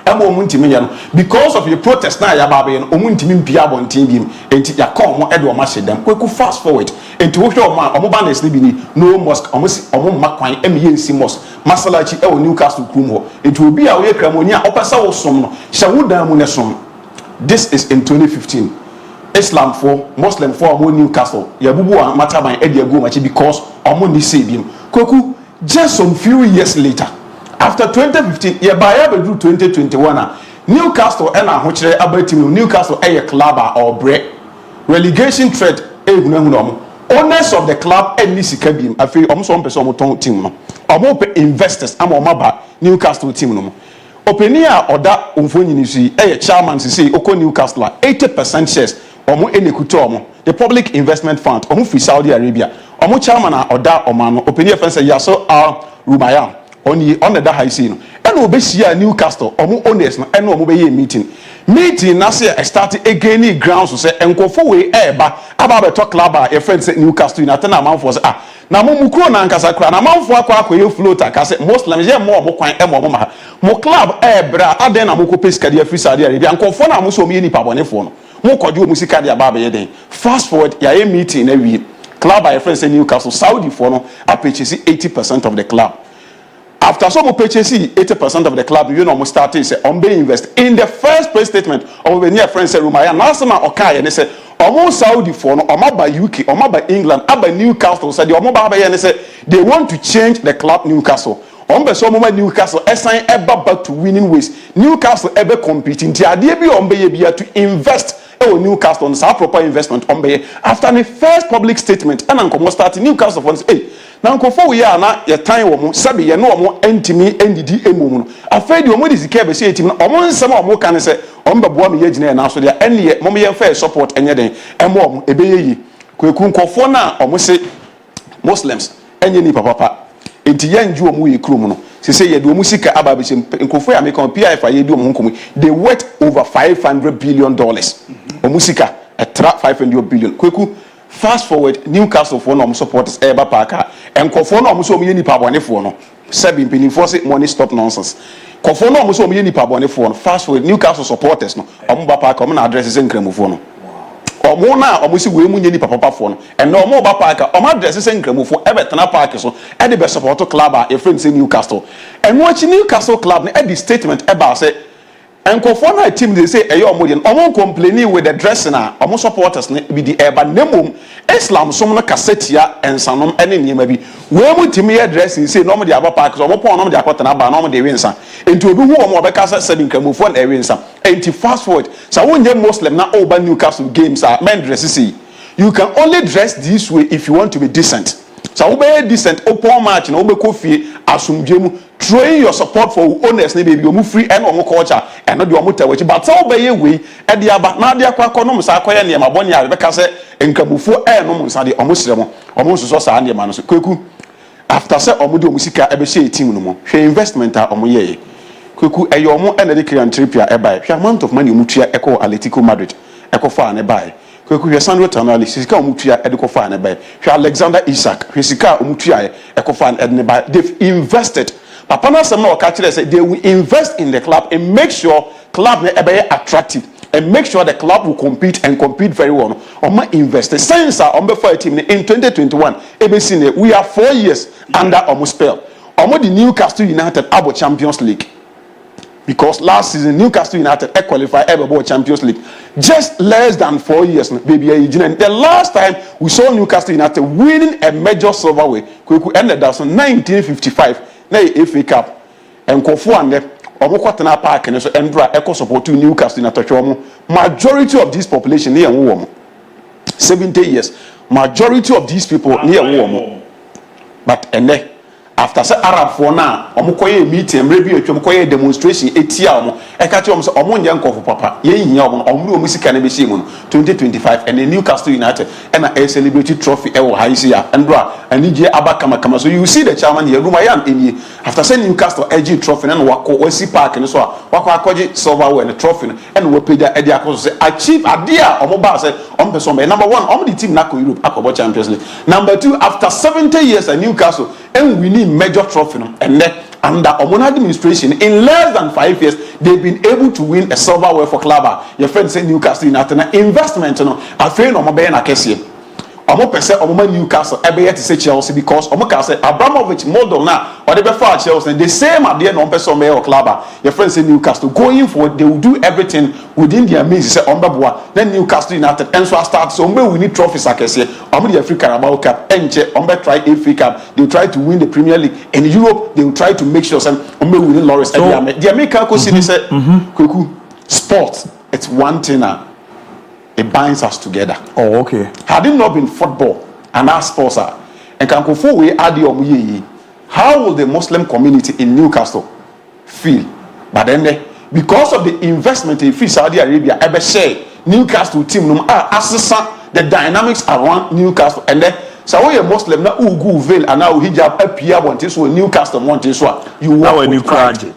emo omo ntimi ya no because of your protest na ya baba no omo ntimi mpia bontin bim enti ya come omo e do omo hyedam kweku fast forward enti wo hwe omo ba na sleep ni no mosque omo makwan emiye nsi mosque masalachi e o Newcastle krum ho enti obi a wo ye kramoni a opesa wo som no hye wo dan mu ne som. This is in 2015. Islam for Muslim for Omo Newcastle. Yabubu mataban edi go machi because Omo ni sebim. Kweku just some few years later, after 2015, ye baya be do 2021 Newcastle and ahochire abatim Newcastle a club or break relegation threat owners of the club any sika bim afi omo so person omo ton team no omo pe investors am omo ba Newcastle team no Openia oda umfonyini si chairman say Oko Newcastle 80% shares omo enekuto omo the Public Investment Fund omo fi Saudi Arabia omo chairman a oda omano opini friend say yaso Rumaya on the high scene and obeshia Newcastle omo owners no and omo be meeting na say start again grounds say enkofo we eba aba beto club a friend say Newcastle United na manfo say na mo mukro na nkasa kra na manfo akwa float aka say Muslims ye mo kwan e mo ma mo club ebra aden na mo ko pesika dia free Saudi Arabia enkofo na mo so mo ye nipa bonefo no mo kodwo mo sika dia ba be ye den fast forward ya meeting na wi club a friend say Newcastle Saudi for no purchase 80% of the club. After some purchase 80% of the club, you know, started say be invest in the first place statement of when your friend say Rumaya Nasama okay and they say almost Saudi for no by UK or by England by Newcastle said the say they want to change the club Newcastle. So Newcastle assign ever back to winning ways. Newcastle ever competing. The idea be to invest Newcastle on some proper investment after the first public statement and I'm starting Newcastle funds. Hey, now we are now your time woman sabi you know more entimi ndidi emu afraid you modi zike be say team omo nsem omo kan say omo beboa me yegina na so dia ene mo me fair support enye den emo ebe yeyi kweku nkofo na omo say Muslims enye ni papa enti yanju omo ye krom no say ye do omo sika aba be nkofo ya me kan PIF ye do omo nkomi they worth over $500 billion omo sika etra 500 billion kweku. Fast forward, Newcastle for no supporters eba parka and kofo no so me nipa bone for no 7 penny force money stop nonsense kofo no so me nipa bone for no fast forward Newcastle supporters no omo ba parka omo na address nkremofo no omo na omo si we mu nye nipa papa for no and no omo ba parka omo address nkremofo ebe tena park so e dey be support club a friend say Newcastle and watch Newcastle club na the statement eba say and Kofona team they say ayo omodian omo complaining with the dressing omo supporters with the eba nemum Islam som no kassetia ensanom ene niema bi we mu team here dressing say no mo de aba park so omo pon no mo de akota na ba no mo de wensa enti obi hu omo obeka sa 7 kramofo na wensa enti fast forward so wonye Muslim na over Newcastle games are men dress see you can only dress this way if you want to be decent. So we be decent open match na we be kofi asumdwemu train your support for owners na baby omu free and omu culture and no de omu tawachi but so be ye we e de aba na de akwa no msa akoye ne ma boni a be ka se nkramufo no msa de omu sire mo omu so sa ne ma no so kweku after say omu de omu sika e be share team no mo hwe investment a omu ye kweku e yo omu na de Kylian Trippier e buy hwe amount of money omu tua e ko Atletico Madrid e ko fa ne buy kweku Sandro Tonali sika omutua edikofa na buy hwe Alexander Isak hwe sika omutua ekofa na buy they've invested papa na some na okachire say they will invest in the club and make sure club na ebe attractive and make sure the club will compete and compete very well omo invest since omo for a team in 2021 ebesi we are 4 years under omo spell omo the Newcastle United ABOU Champions League. Because last season Newcastle United qualified ABOU Champions League just less than 4 years baby the last time we saw Newcastle United winning a major silverware ended that in 1955 na FA Cup and Kofu and omo kwatena park and so endra eco support to Newcastle United majority of this population near 70 years majority of these people near but and after say Arab for now omo koye meeting rebi atwam koye demonstration etia omo e ka che omo say omo nya nkofo papa ye yinya omo sika na be shi mu 2025 and the Newcastle United and a celebrity trophy e wo high here and anije abakama kama so you see the chairman here Rumaya eni after say Newcastle AG trophy na wako wasi park no so wako akoje silverware and trophy and we page e dia akoso say achieve adia omo ba say omo person number 1 omo the team na ko Europe ABOU Champions League number 2 after 70 years at Newcastle and we need major trophy and then under Omona administration in less than 5 years they've been able to win a silverware for club your friend say Newcastle United investment no afei no mo be na kese omo pese omo Newcastle ebe yet say Chelsea because omo ka say Abramovich model na or they be for Chelsea the same idea no pese omo club your friend say Newcastle going forward they will do everything within their means say ombeboa then Newcastle United and so start so we need trophies akese omo the African Carabao Cup enche omo try FA Cup they will try to win the Premier League in Europe they will try to make sure some omo win Lawrence the American coach say kweku sport it's one thing it binds us together. Oh, okay. Had it not been football and our sports and can go forward how will the Muslim community in Newcastle feel? But then because of the investment in Saudi Arabia, ever share Newcastle team assess the dynamics around Newcastle and then So when you're Muslim, now who go veil and now hijab appear want this one Newcastle want this one. You walk with pride.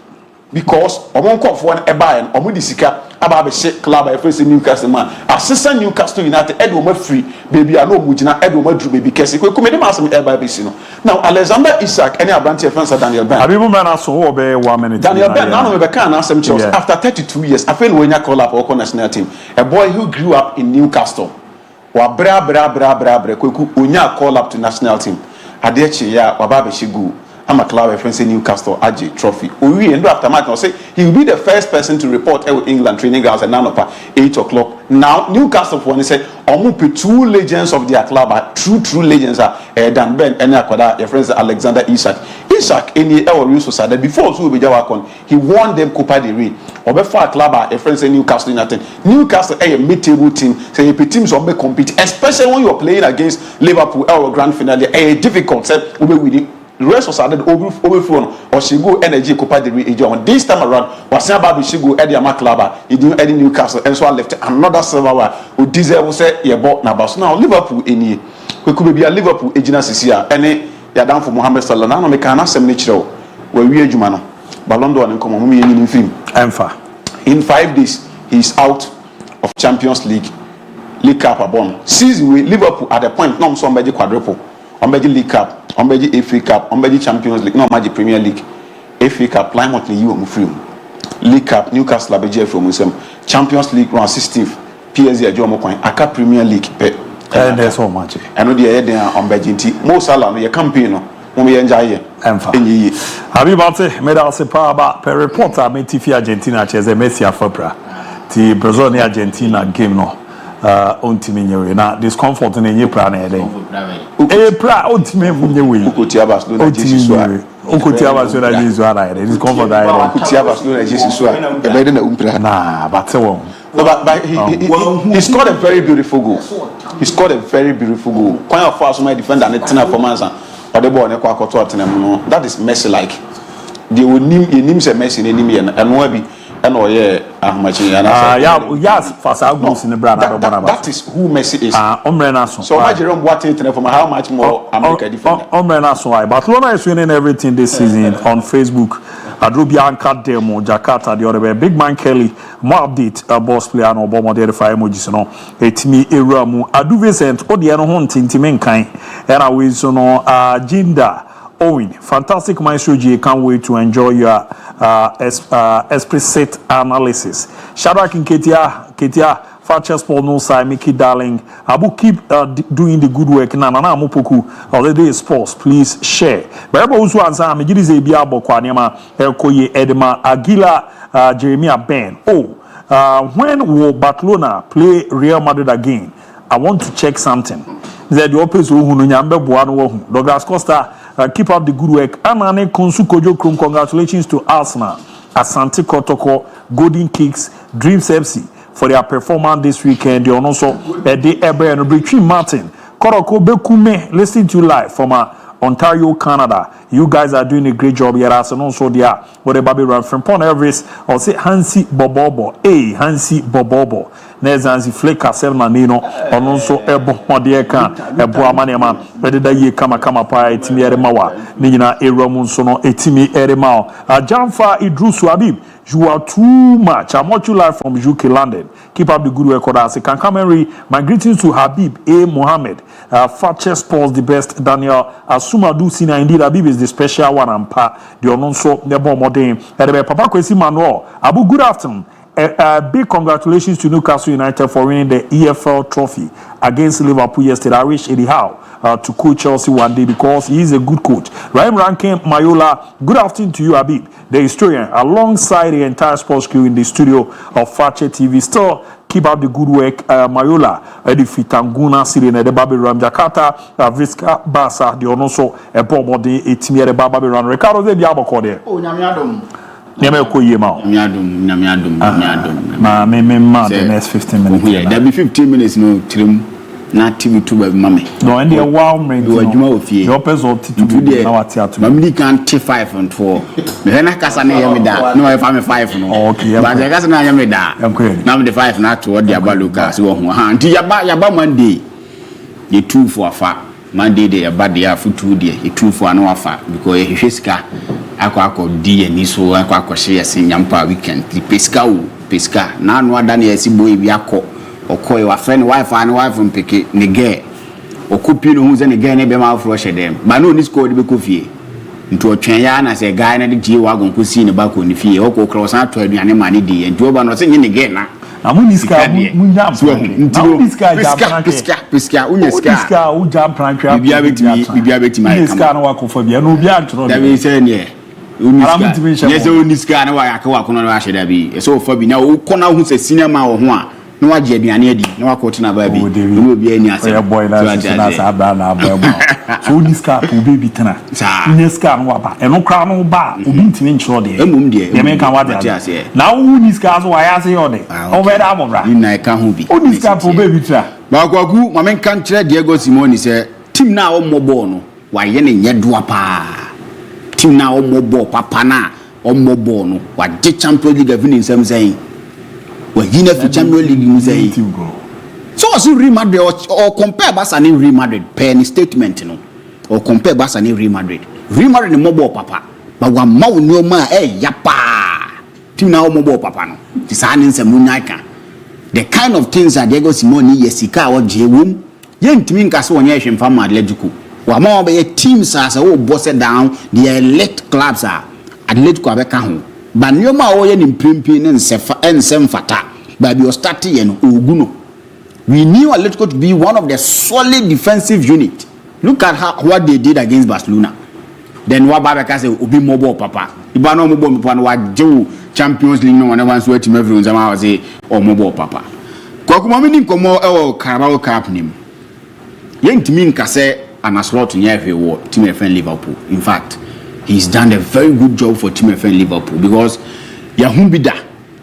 Because among for one ebayan, omudisika about the club I face Newcastle man. Assistant Newcastle United MON-FRI, baby I know Mujina MON-FRI baby Kessie. We come in massam now Alexander Isak any abranti fans Daniel Ben. Abibu man aso obe 1 minute. Daniel Ben now we can ask him after 32 years. I feel when you call up our national team. A boy who grew up in Newcastle. Wa bra kweku onya call up to national team. Adechi ya wababe shigu. I'm a club reference in Newcastle AJ trophy. We end after match now say he will be the first person to report England training grounds at 8 o'clock. Now Newcastle for one say omupe 2 legends of their club are true legends are Dan Ben and Akwada your friends Alexander Isak. Isak any our real society before so be Jawakon. He won them Copa del Rey. Obefa club a friends in Newcastle United. Newcastle a mid-table team. Say if teams will compete, especially when you're playing against Liverpool or grand finale. A difficult set will be with it. The rest was added over phone or she go energy Copa del Rey on this time around was about she go Eddie Amaklaba he didn't Eddie Newcastle and so I left another silverware who deserve say yeah but now Liverpool in here we could be a Liverpool agency here and ya down for Mohamed Salah now me can ask natural where we jumano Ballon d'Or and come in film in 5 days he's out of Champions League Cup abon season with Liverpool at the point no somebody quadruple on League Cup on FA Cup, on Champions League, no Magic Premier League, FA Cup, Plymouth you are free. League Cup, Newcastle ABOU from Muslim, Champions League round 16th, PSG Ajomo Coin, Aka Premier League, and there's so much. I know the idea on Beijing, Mo Salah, your campaign, when we enjoy it. Habibate, made us a power per reporter, made TV Argentina as a Messi Fopra, the Brazil Argentina game no. Ontiminyo na discomfort na enye pra na eden pra ontime munyewe ukutia Barcelona Jesus so ukutia Barcelona Jesus so na eden discomfort na eden ukutia Barcelona Jesus so e be na umpra na but he scored a very beautiful goal. He scored a very beautiful goal. Quite a fast my defender and tina for manza or the ball na kwa koto atenam no that is Messi like they will nim say Messi na nim ye and no be and oh yeah, yes, fast goals in the brand. That is who Messi is. So much Jerome Boateng from how much more America defender. Barcelona is winning everything this season on Facebook. Adrubia Anka Demo, Jakarta, the other big man Kelly, more update, boss player no Obama the fire emojis no. Etimi Eramu, Adu Vincent, Odiano Hunting, Timenkai, and I will so no Jinda. Owen, fantastic maestro G, can't wait to enjoy your explicit analysis. Shadrach and Ketia, Fatches Paul no side, Mickey Darling. Abu keep doing the good work. Nana Mopoku, already sports, please share. But also answer Megidis Abia Bokwanema, Elkoye Edema, Aguila, Jeremiah Ben. When will Barcelona play Real Madrid again? I want to check something. The opposite who Nyambe Buano, Douglas Costa. Keep up the good work. Amane Konsu Kojo Krum, congratulations to Arsenal, Asante Kotoko, Golden Kicks, Dreams FC for their performance this weekend. They also Eddie Eber and Richie Martin. Koroko Bekume, listening to you live from Ontario, Canada. You guys are doing a great job here. And also there, what a baby run from Pon Everest, or say Hansi Bobobo. Hansi Bobobo. Nezanzi Fleka Selma Nino, and also Ebo Modieka, Ebo Amanema, Redda Ye Kama Pa, Etimi Eremawa, Nina Eromun Sono, Etimi Eremao. Jamfa Idrusu Habib, you are too much. I'm watching you live from UK, London. Keep up the good record. As a Kankameri, my greetings to Habib A. Mohammed, Fatches Paul's the best, Daniel Asumadu Sina. Indeed, Habib is the special one and pa. The Ononso Nebo Modern, Papa Kwesi Manuel. Abu, good afternoon. Big congratulations to Newcastle United for winning the EFL trophy against Liverpool yesterday. I wish Eddie Howe to coach Chelsea one day because he is a good coach. Ryan Rankin Mayola, good afternoon to you, Habib, the historian, alongside the entire sports crew in the studio of Fakye TV. Still, keep up the good work, Mayola, Eddie Fitanguna, Sirene, the Baby Ram Jakarta, Viska Basa, the Onoso, a Bomode, Etimi, the Baby Ram, Ricardo, the Diabo there. Oh, Nyamiadum. Never call you out. Nyamiadum. The next 15 minutes. Yeah, there'll be 15 minutes, no, trim, not TV to mammy. No, and the wow, man, you are Juma of ye. Your person to do our theatre. Mammy can't take 5 and 4. Then I can't say that. No, if I'm a 5, no. Okay, but I guess I am a da. Now the 5 not to what the ABOU Lucas. Until Yaba Monday, the 2 for a fact. Monday day about the futu day e two for no afa because e hweska akwa di ani so akwa share sin yampa weekend the pesca na no ada na esi boy bi akọ okọ e wa friend wife and wife mpeke ne ge okupi no hu ze ne ge ne be ma afro shedem ba no ni score de be kofie nti otwen ya na se guy na de ji wagon kosi ne ba ko ni fie okọ kro san to aduane ma ne di nti oba no se nye ne ge na Amuniska munya piska unya uja pranchwa bibia beti mai piska no wakofo bia no bia antro da be se ne uniska yes uniska na wa yakwa kono na ahye bi so fa bi na wo kona hu se cinema wo ho a na wa je aduane adi na wa kote na ba bi no bia ni ase boy na sa ba na ba mo so uniska to baby tena uniska no wa ba eno kra no ba obi ntimi nchro de emum de ye me kan wa de na uniska so wa ya se yo de o be da mo bra ni na ka hu bi uniska to baby tena ba kwaku ma men kan kire Diego Simoni se team na o mo ball no wa ye ne nyedoa pa team na o mo ball papa na o mo ball no wa je Champions League avini nsam zain wa yina fi Champions League mu zain so as Real Madrid or compare Barca and Real Madrid pen statement no or compare Barca and Real Madrid ni mo ball papa ba wa ma wo ni o ma ya pa team na o mo ball papa no ti sa ni nsam nyaka the kind of things that Diego Simoni yesika o jewum yentimi nkase wonye hwemfa ma Atletico wa ma be teams as o boss down the elite clubs are Atletico abeka ho ba nyoma o ye ni mpimpi ne nsem fata ba bi o start ye no oguno we knew Atletico to be one of the solid defensive unit. Look at what they did against Barcelona. Then what Babeka say obi mobile papa iba no mobile papa no wa jew Champions League no whenever so team everyone zama wa say o mobile papa kwa kuma mini nkomo e Carabao Cup nim yentimi nkase anaslot nya hwe wo team FN Liverpool. In fact, he's done a very good job for team FN Liverpool because ya humbida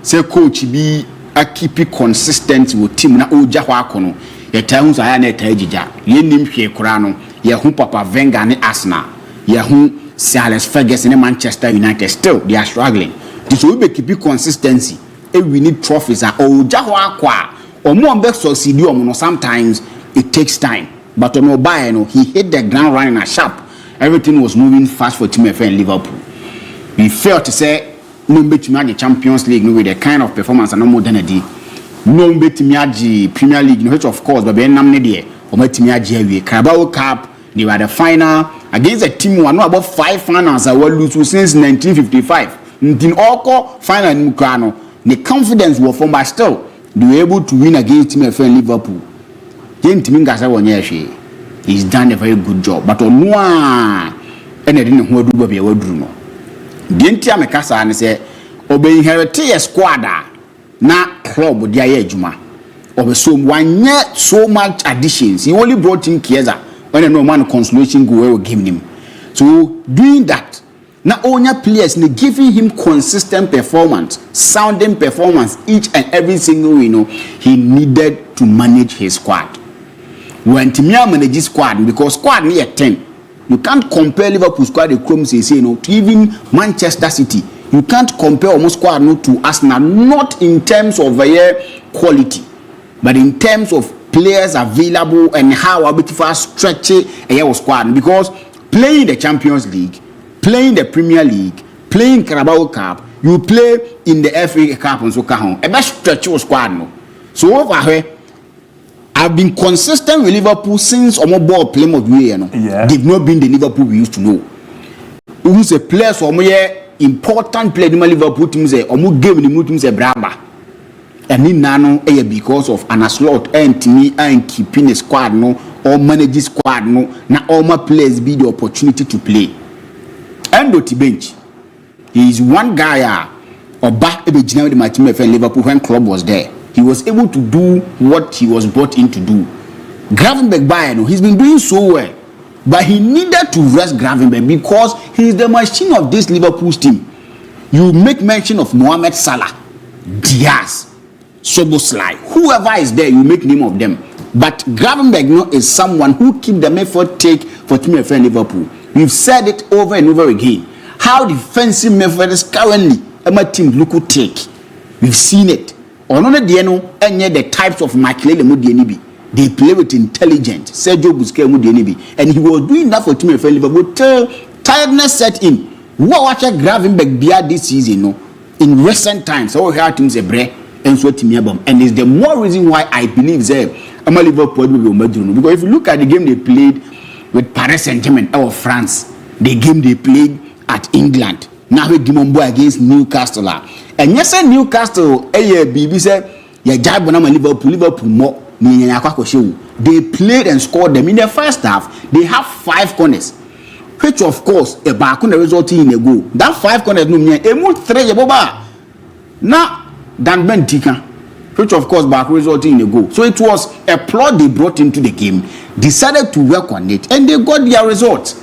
say coach bi a keep it consistent with team na oja hwa akono ya tahu sa ya na tajija yenim hwe kura no ya hu Papa Wenger ne Arsenal ya hu Sir Alex Ferguson and Manchester United still they are struggling. This will be keep consistency. If we need trophies or jahwa kwa or more best succeed no sometimes it takes time. But on Obayano he hit the ground running a sharp. Everything was moving fast for Team FN Liverpool. We failed to say no bet to the Champions League no with the kind of performance and no more than a day. No bet to the Premier League, which of course but ben namne there or bet to me Carabao Cup. They were the final against a team who are not about 5 finals that were lose since 1955. In all final in Mukano, the confidence was from but still they were able to win against Team FN Liverpool. He's done a very good job. But on one and I didn't know who be a word. The entire Mekasa and say, Obey inherited a squad na club with the Juma. Over so 1 year so much additions. He only brought in Chiesa. When a no man consolation go will give him. So doing that, now all your players giving him consistent performance, sounding performance each and every single he needed to manage his squad. When Timia manages squad because squad near 10, you can't compare Liverpool squad the Chrome say to even Manchester City. You can't compare almost squad to Arsenal, not in terms of quality, but in terms of players available and how a bit fast stretch a squad because playing the Champions League, playing the Premier League, playing Carabao Cup, you play in the FA Cup and so on. A best stretch your squad no. So over here, I've been consistent with Liverpool since almost ball playing of the year. They've not been the Liverpool we used to know. Who's a player so important player in Liverpool team say almost game in the team say braba. And in nano because of an slot and me and keeping a squad no or manage squad no na all my players be the opportunity to play. And the bench, he is one guy or back a bit with my team FN Liverpool when club was there. He was able to do what he was brought in to do. Gravenberch Bayern, he's been doing so well, but he needed to rest Gravenberch because he is the machine of this Liverpool team. You make mention of Mohamed Salah, Diaz, Soboslai, whoever is there, you make name of them. But Gravenberch is someone who keep the effort take for Team FN Liverpool. We've said it over and over again. How defensive methods currently my team look take. We've seen it. On the DNO and the types of Makelele Mudienibi. They play with intelligence. Sergio Busquets, and he was doing that for Team FA Liverpool till tiredness set in. What watch Gravenberg beer this season, no? In recent times, all her teams a break and so Team Yabam. And it's the more reason why I believe I'm a Liverpool will be because if you look at the game they played with Paris Saint-Germain or France, the game they played at England. Now we game on boy against Newcastle. And yes, Newcastle, BB said, yeah, Liverpool more. They played and scored them in the first half. They have 5 corners, which of course a back resulting in a goal. That 5 corners no mean a more 3 boba. Now Dan Ben Tika, which of course back resulting in a goal. So it was a plot they brought into the game, decided to work on it, and they got their results.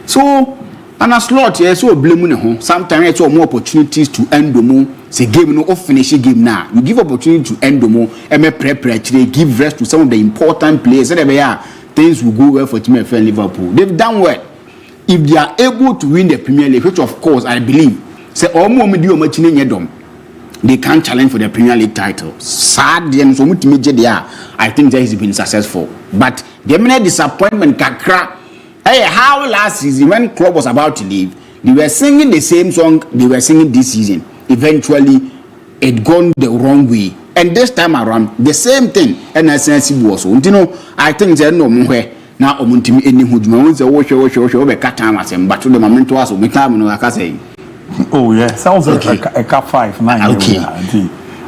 So and a slot here, so blame home. Sometimes it's more opportunities to end the more. Say game no finish game now. You give opportunity to end the more and they give rest to some of the important players. So things will go well for Team FA Liverpool. They've done well. If they are able to win the Premier League, which of course I believe, say all more they can challenge for the Premier League title. Sad and so much I think that has been successful. But the minute disappointment kakra. Hey, how last season when club was about to leave, they were singing the same song they were singing this season. Eventually, it gone the wrong way, and this time around, the same thing. And I say, was so. You know, I think there no more now. Omuntimi any who do say, "Wash, cut time as him." But to the moment to us, we time no, I can say. Oh yeah, sounds like a car 5-9. Okay,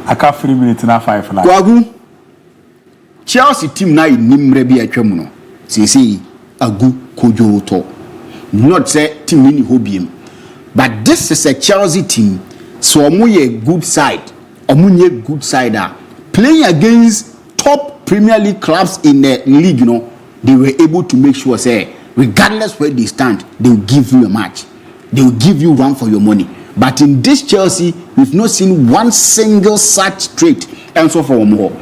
a car 3 minutes now 5-9. Kwagu Chelsea team na inimre bi atwamu no. See. Agu kojo to not say team ni hobiem, but this is a Chelsea team, so omuye good side, omunye good side playing against top Premier League clubs in the league. You know, they were able to make sure say regardless where they stand, they will give you a match, they will give you run for your money. But in this Chelsea, we've not seen one single such trait, and so for more.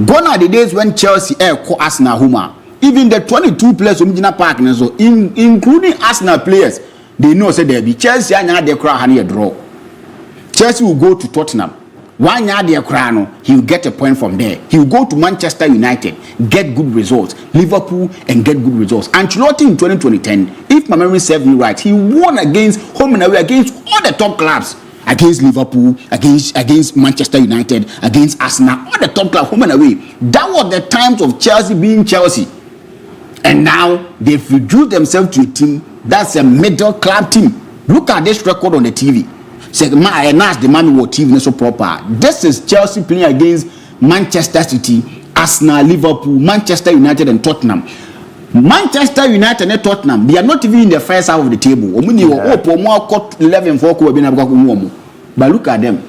Gone are the days when Chelsea call Arsenal home. Even the 22 players from Regina Park, so including Arsenal players, they know say there be Chelsea and they cry and draw. Chelsea will go to Tottenham. 1 year they cry, he will get a point from there. He will go to Manchester United, get good results. Liverpool and get good results. Ancelotti in 2010, if my memory serves me right, he won against home and away against all the top clubs. Against Liverpool, against Manchester United, against Arsenal, all the top clubs home and away. That was the times of Chelsea being Chelsea. And now they've reduced themselves to a team that's a middle club team. Look at this record on the TV. Say, I announced the man who TV so proper. This is Chelsea playing against Manchester City, Arsenal, Liverpool, Manchester United, and Tottenham. Manchester United and Tottenham, they are not even in the first half of the table. But look at them.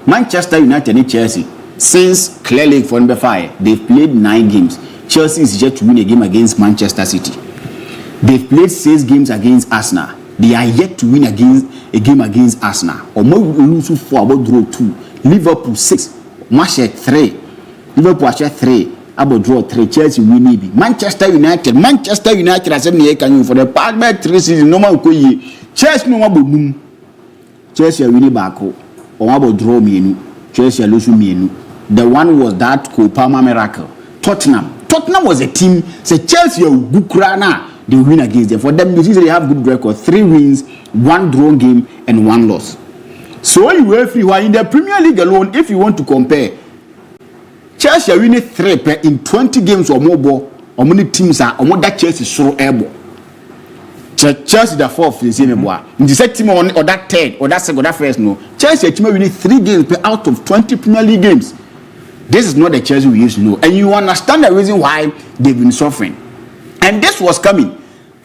Manchester United and Chelsea, since clearly for MON-FRI, they've played 9 games. Chelsea is yet to win a game against Manchester City. They've played 6 games against Arsenal. They are yet to win a game against Arsenal. Or more lose 4, about draw 2. Liverpool 6, Marshall 3. Liverpool 3, about draw 3. Chelsea win maybe. Manchester United has can for the past 3 seasons. No man ko ye. Chelsea no one bonum. Chelsea win back or about draw me. Chelsea lose me. The one was that Kopama miracle. Tottenham was a team. Say Chelsea Bukrana, they win against them. For them, you see they have good record: 3 wins, 1 drawn game, and 1 loss. So you everywhere in the Premier League alone, if you want to compare, Chelsea are winning 3 in 20 games or more. Or many teams are or more that Chelsea so able. Chelsea the 4th in same boy. In the second team or that 3rd or that 2nd or that 1st no. Chelsea team winning 3 games out of 20 Premier League games. This is not the Chelsea we used to know. And you understand the reason why they've been suffering. And this was coming.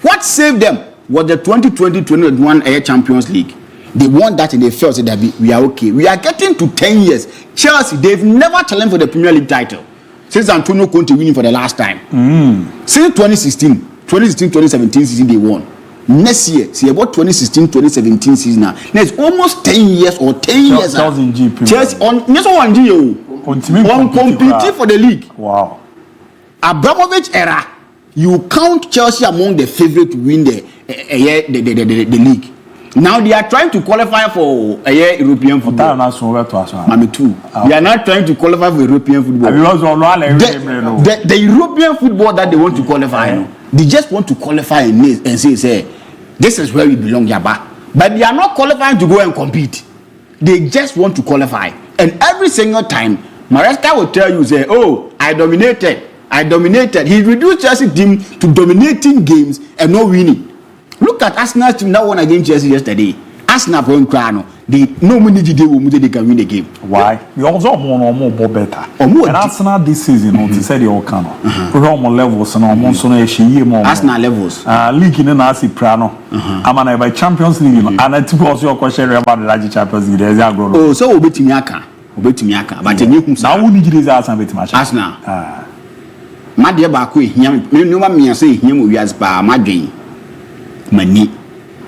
What saved them was the 2020-2021 Champions League. They won that and they felt that we are okay. We are getting to 10 years. Chelsea, they've never challenged for the Premier League title. Since Antonio Conte winning for the last time. Since 2016-2017 season they won. Next year, see about 2016-2017 season now. It's almost 10 years or 10 years. Chelsea on yes one year. On competing for the league. Wow. Abramovich era, you count Chelsea among the favorite to win the league. Now they are trying to qualify for a European football. Mami too. They are not trying to qualify for European football. The European football that they want to qualify, they just want to qualify and say, this is where we belong, Yaba. But they are not qualifying to go and compete. They just want to qualify. And every single time, Maresca will tell you, say, oh, I dominated. He reduced Chelsea team to dominating games and not winning. Look at Arsenal's team that won against Chelsea yesterday. Arsenal won crown. They no money they can win the game. Why? You also more better. And Arsenal this season, they said they all can. Roman levels and almost so Arsenal levels. League in Nasi Prano. I'm an by Champions League. And I took also your question about the large Champions League. Oh, so Obetimiaka. But now who need this Arsenal? My dear Bakwe, no one say him we as by my Mani.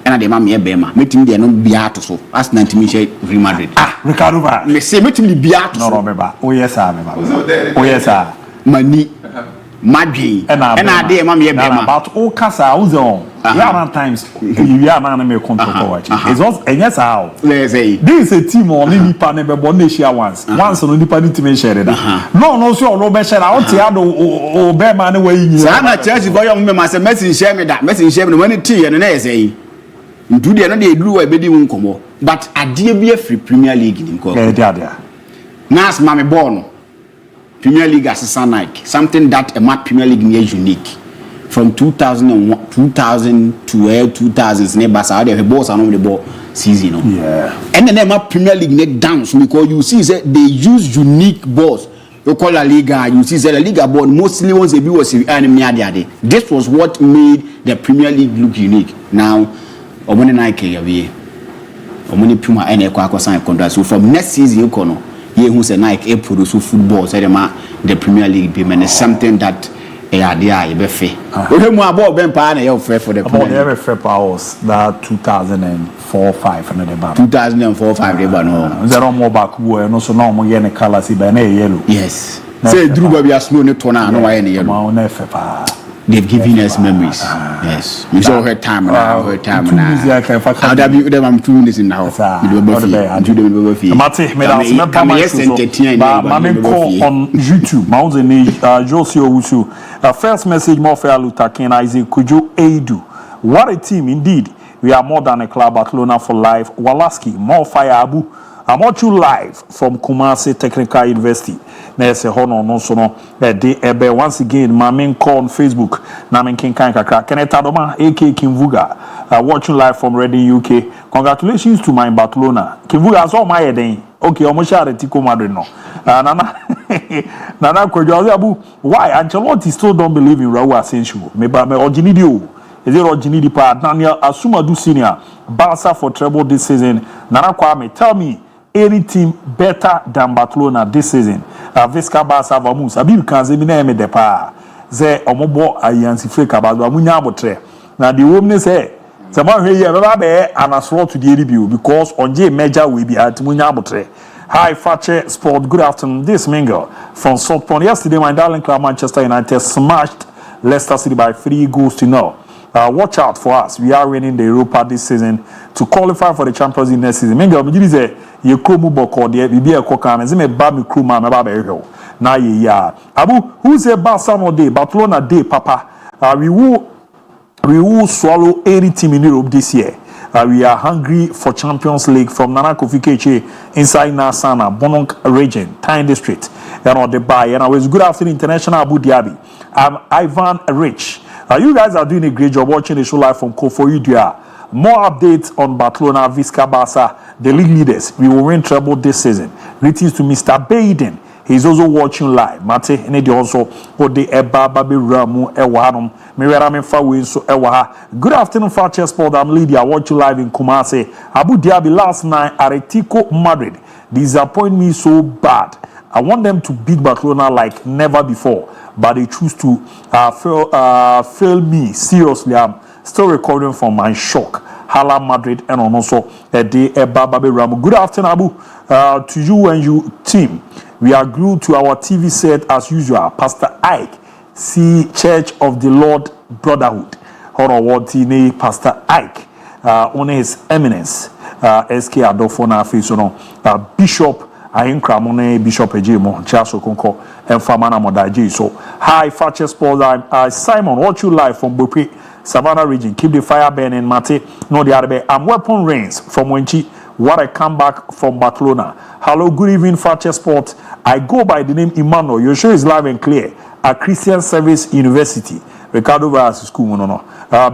And the mammy Bema, meeting the no beato so. As 90 Real Madrid. Ricardo, me say meeting the beato. No, remember. Oh, yes, sir. Oh, yes, sir. Mani. Madrid. And I dear mammy Bema. About all Casa, who's on. Times you are man me control it's also and yes how let's say this is a team on any panel be born share once on the panel team share that no so no be share out here o be man way yin say na church boy on me ma say message share me that message share me when tea and na say do there no dey do e be di won komo but ade bi free Premier League ni ko nas ma me ball no Premier League as Nike something that a match Premier League is unique. From 2001, 2000 to 2000s, neighbors are the balls are on the ball season. Yeah. And then they Premier League net dance because you see that they use unique balls. You call La Liga, you see that La Liga ball mostly once a was enemy. This was what made the Premier League look unique. Now, Omoni Nike away. Omoni Puma and Equaco sign contract. So from next season, you know, who say Nike produce football, say the Premier League be man is something that. Yeah, you be fair. We more about Ben Pan and fair for the about every fair powers that 2004-5 and the band. 2004-5 the band. There are more back who no so no more yen color see by yellow. Yes. Say Drew Baby as no tona no any yellow. They've given us memories. Yes. We saw her time now. How that be them I'm 2 minutes in the house. You do be Mate, me on YouTube. Mauze Josie Owusu. First message MON-FRI Luther King Isaac Kujo Eidu. What a team indeed. We are more than a club. Barcelona for life. Walaski MON-FRI ABOU. I'm watching live from Kumasi Technical University. There's a honor no so no day once again my main call on Facebook. Na men king kan kakra. Keneta Doma AK Kimvuga watching live from Reading UK. Congratulations to my Barcelona. Kimvuga as all my heading. Okay, almost share the Tico Madrid no. Nana Abu. Why Ancelotti still don't believe in Raul Asensio? Maybe me Oginidio. Is it Oginidi pa Daniel Asumadu Senior Barca for treble this season? Nana Kwame, tell me any team better than Barcelona this season. Visca Barca Vamus. Abi kanze mi na me depa. Ze omobo ayansi freka ba amunya abotre. Na the woman say sama hwe ye baba be anasro to the debut because onje major we be at munya abotre. Hi Fakye Sport, good afternoon. This Mingle from South Point. Yesterday my darling club Manchester United smashed Leicester City by 3-0. Watch out for us. We are winning the Europa this season to qualify for the Champions League next season. Mingle, me say ye kromu boko de bibi e koka me me ba me kruma me ba be hwe. Na ye ya. Abu, who say Barca no day, Barcelona day, Papa. We will swallow any team in Europe this year. We are hungry for Champions League from Nana Kofi Keche inside Nasana, Bononk region, Tyne district. And on the bay. And I was good afternoon, International Abu Dhabi. I'm Ivan Rich. You guys are doing a great job watching the show live from Koforidua. More updates on Barcelona, Visca Barca, the league leaders. We will win treble this season. Greetings to Mr. Baden. He's also watching live. Mate, and also Ode Eba Babi Ramu Ewanum. Mirame Fawi so Ewaha. Good afternoon, Fakye Sport. I'm Lydia. Watching live in Kumasi. Abu Dhabi last night, Atletico Madrid disappoint me so bad. I want them to beat Barcelona like never before, but they choose to fail me seriously. I'm still recovering from my shock. Hala Madrid and also a day Babi Ramu. Good afternoon, Abu, to you and your team. We are glued to our TV set as usual. Pastor Ike, see Church of the Lord Brotherhood. Pastor Ike. on His Eminence SK Adolfo na face no Bishop Ayinkramone Bishop Ejimo Chaso Konko and Famana Modaji. So hi Fakye Sports, Simon, watch you live from Bopi Savannah region. Keep the fire burning, Mate. No the other I'm Weapon Reigns from Wenchi. What I come back from Barcelona. Hello, good evening, Fakye Sports. I go by the name Emmanuel. Your show is live and clear at Christian Service University. Ricardo Vaz School. No.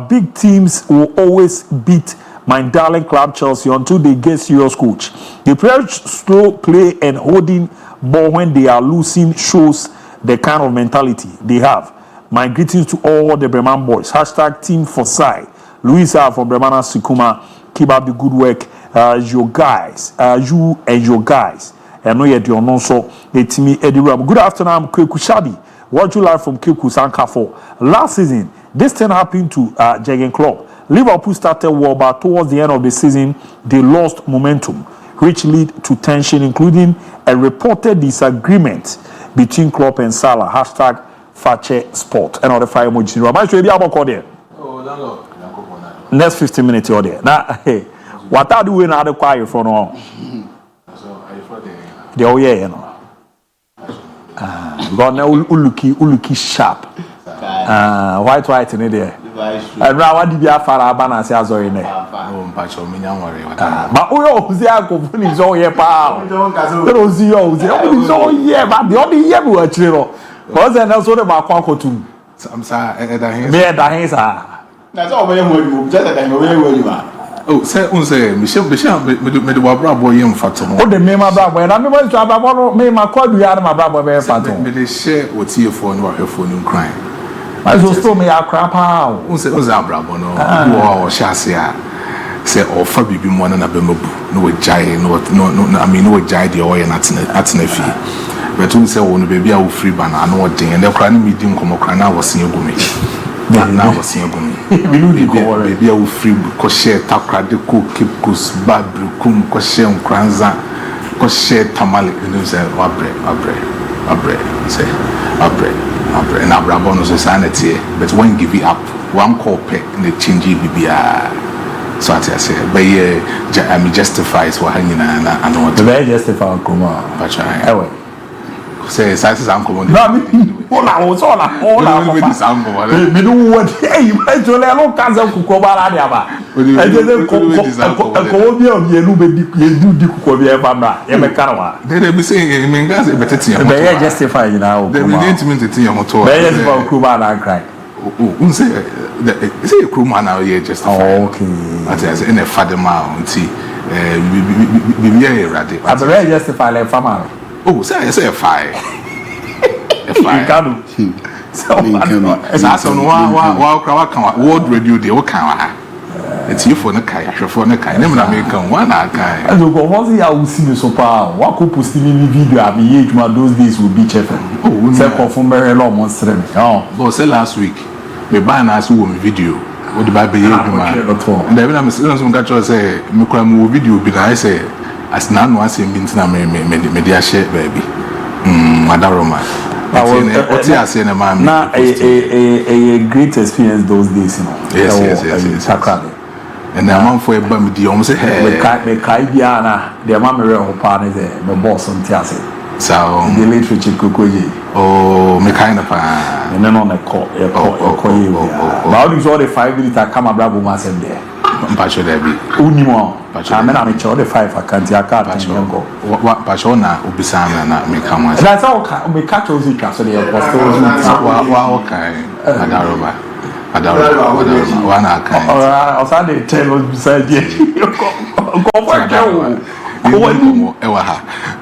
Big teams will always beat my darling club Chelsea until they get serious coach. The play slow play and holding ball when they are losing shows the kind of mentality they have. My greetings to all the Bremen boys. Hashtag Team Forsai. Louisa from Bremana Sikuma. Keep up the good work. Your guys. You and your guys. I know you're doing also. It's me, Eddie Ram. Good afternoon, I'm Kweku Shadi. Watch you live from Kweku Sankafo. Last season, this thing happened to Jegen Club. Liverpool started well, but towards the end of the season, they lost momentum, which led to tension, including a reported disagreement between Klopp and Salah. Hashtag Fakye Sport. And all the fire emojis. Am sure you have there? Next 15 minutes or there. Now, hey, what are you doing now? The quiet for now. The oh yeah, you know. God now uluki sharp. White in there. And now what did you have for a banana say as or in there? But oh, who's there? Company is all here, pal. There was you, oh yeah, but the only year we were children. What's that? Also the Makwako too. I'm sorry, that's all we are. Just that I know where you are. Oh, say, Michelle, me do brabo boy yam fatom. Oh, the me my brabo, and I me want to brabo me my call you are my brabo be fatom. Me dey share what your phone or her phone in crime. I so still me a crap how. Unse brabo no. Wo shasia. Say offer bibi mo na be mabu. No we jai no I mean no we jai the oil na atena fi. But unse wo no baby a wo free bana na wo den. And the kra na me di nkomo kra na wo sen egumi. Now was seeing baby, I will free Koshe, Takra, the cook, keep goose, Babru, Kum, Koshe, Kranza, Koshe, Tamale, and you say, Abre, say, Abre, and Abrabono society, but one give it up, one call pet, and the change BBR. So I say, but yeah, I mean, justifies what hanging and I know what to very justify, Kuma, but I say, size uncle. No, I was all with this uncle. Me do what? Hey, you might do a little cousin Kukobara. I didn't come Yamakawa. They be saying, Mengas, but it's very justify now. They need to mean the thing motor. Very about Kuba and cry. Say a crew man out here just okay. As in a father mount, see, be very radical. I'm very justify like farmer. Oh, say a fire. A fire. So, that's on one world radio, the Okawa. It's you for the Kaya, for the Kaya, never American one. I don't go, once I will see you so far. What could post in video? I mean, those days will be chef. Oh, second from very long monster. Oh, but say last week, we buy an ass woman video. What the Bible and then I'm some catcher say, Mukamu video because I say, as none was in Bintina media share, baby. Madaroma. I say, a great experience those days, you know. Yes. And the amount for a bum, the almost hey, Kaibiana, the Mamma partner, the boss on Tiasi. So, the literature Kukuyi. Oh, me kind of and then on a call, about these all the 5 minutes I come a bravo myself there. Pacho Debbie, Unimo, Pacho, I'm a child of 5 I can't take a Pacho. What Pachona, Ubisana, and me come. That's all. We catch those castle. Okay, Adaroma, one I can. I'll say, tell us beside you. Go for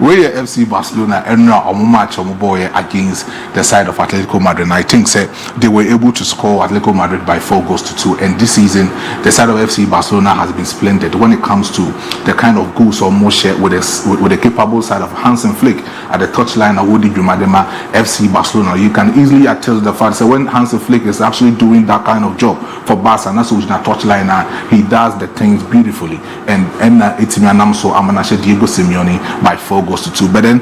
we FC Barcelona and now match on boy against the side of Atletico Madrid. And I think they were able to score Atletico Madrid by 4-2. And this season, the side of FC Barcelona has been splendid when it comes to the kind of goals or more share with the capable side of Hansen Flick at the touchline of Woody Jumadema FC Barcelona. You can easily attest the fact that when Hansen Flick is actually doing that kind of job for Barca, and that's which na touchline, he does the things beautifully. And it's me and I'm so Diego Simeone by 4-2. goals to 2. But then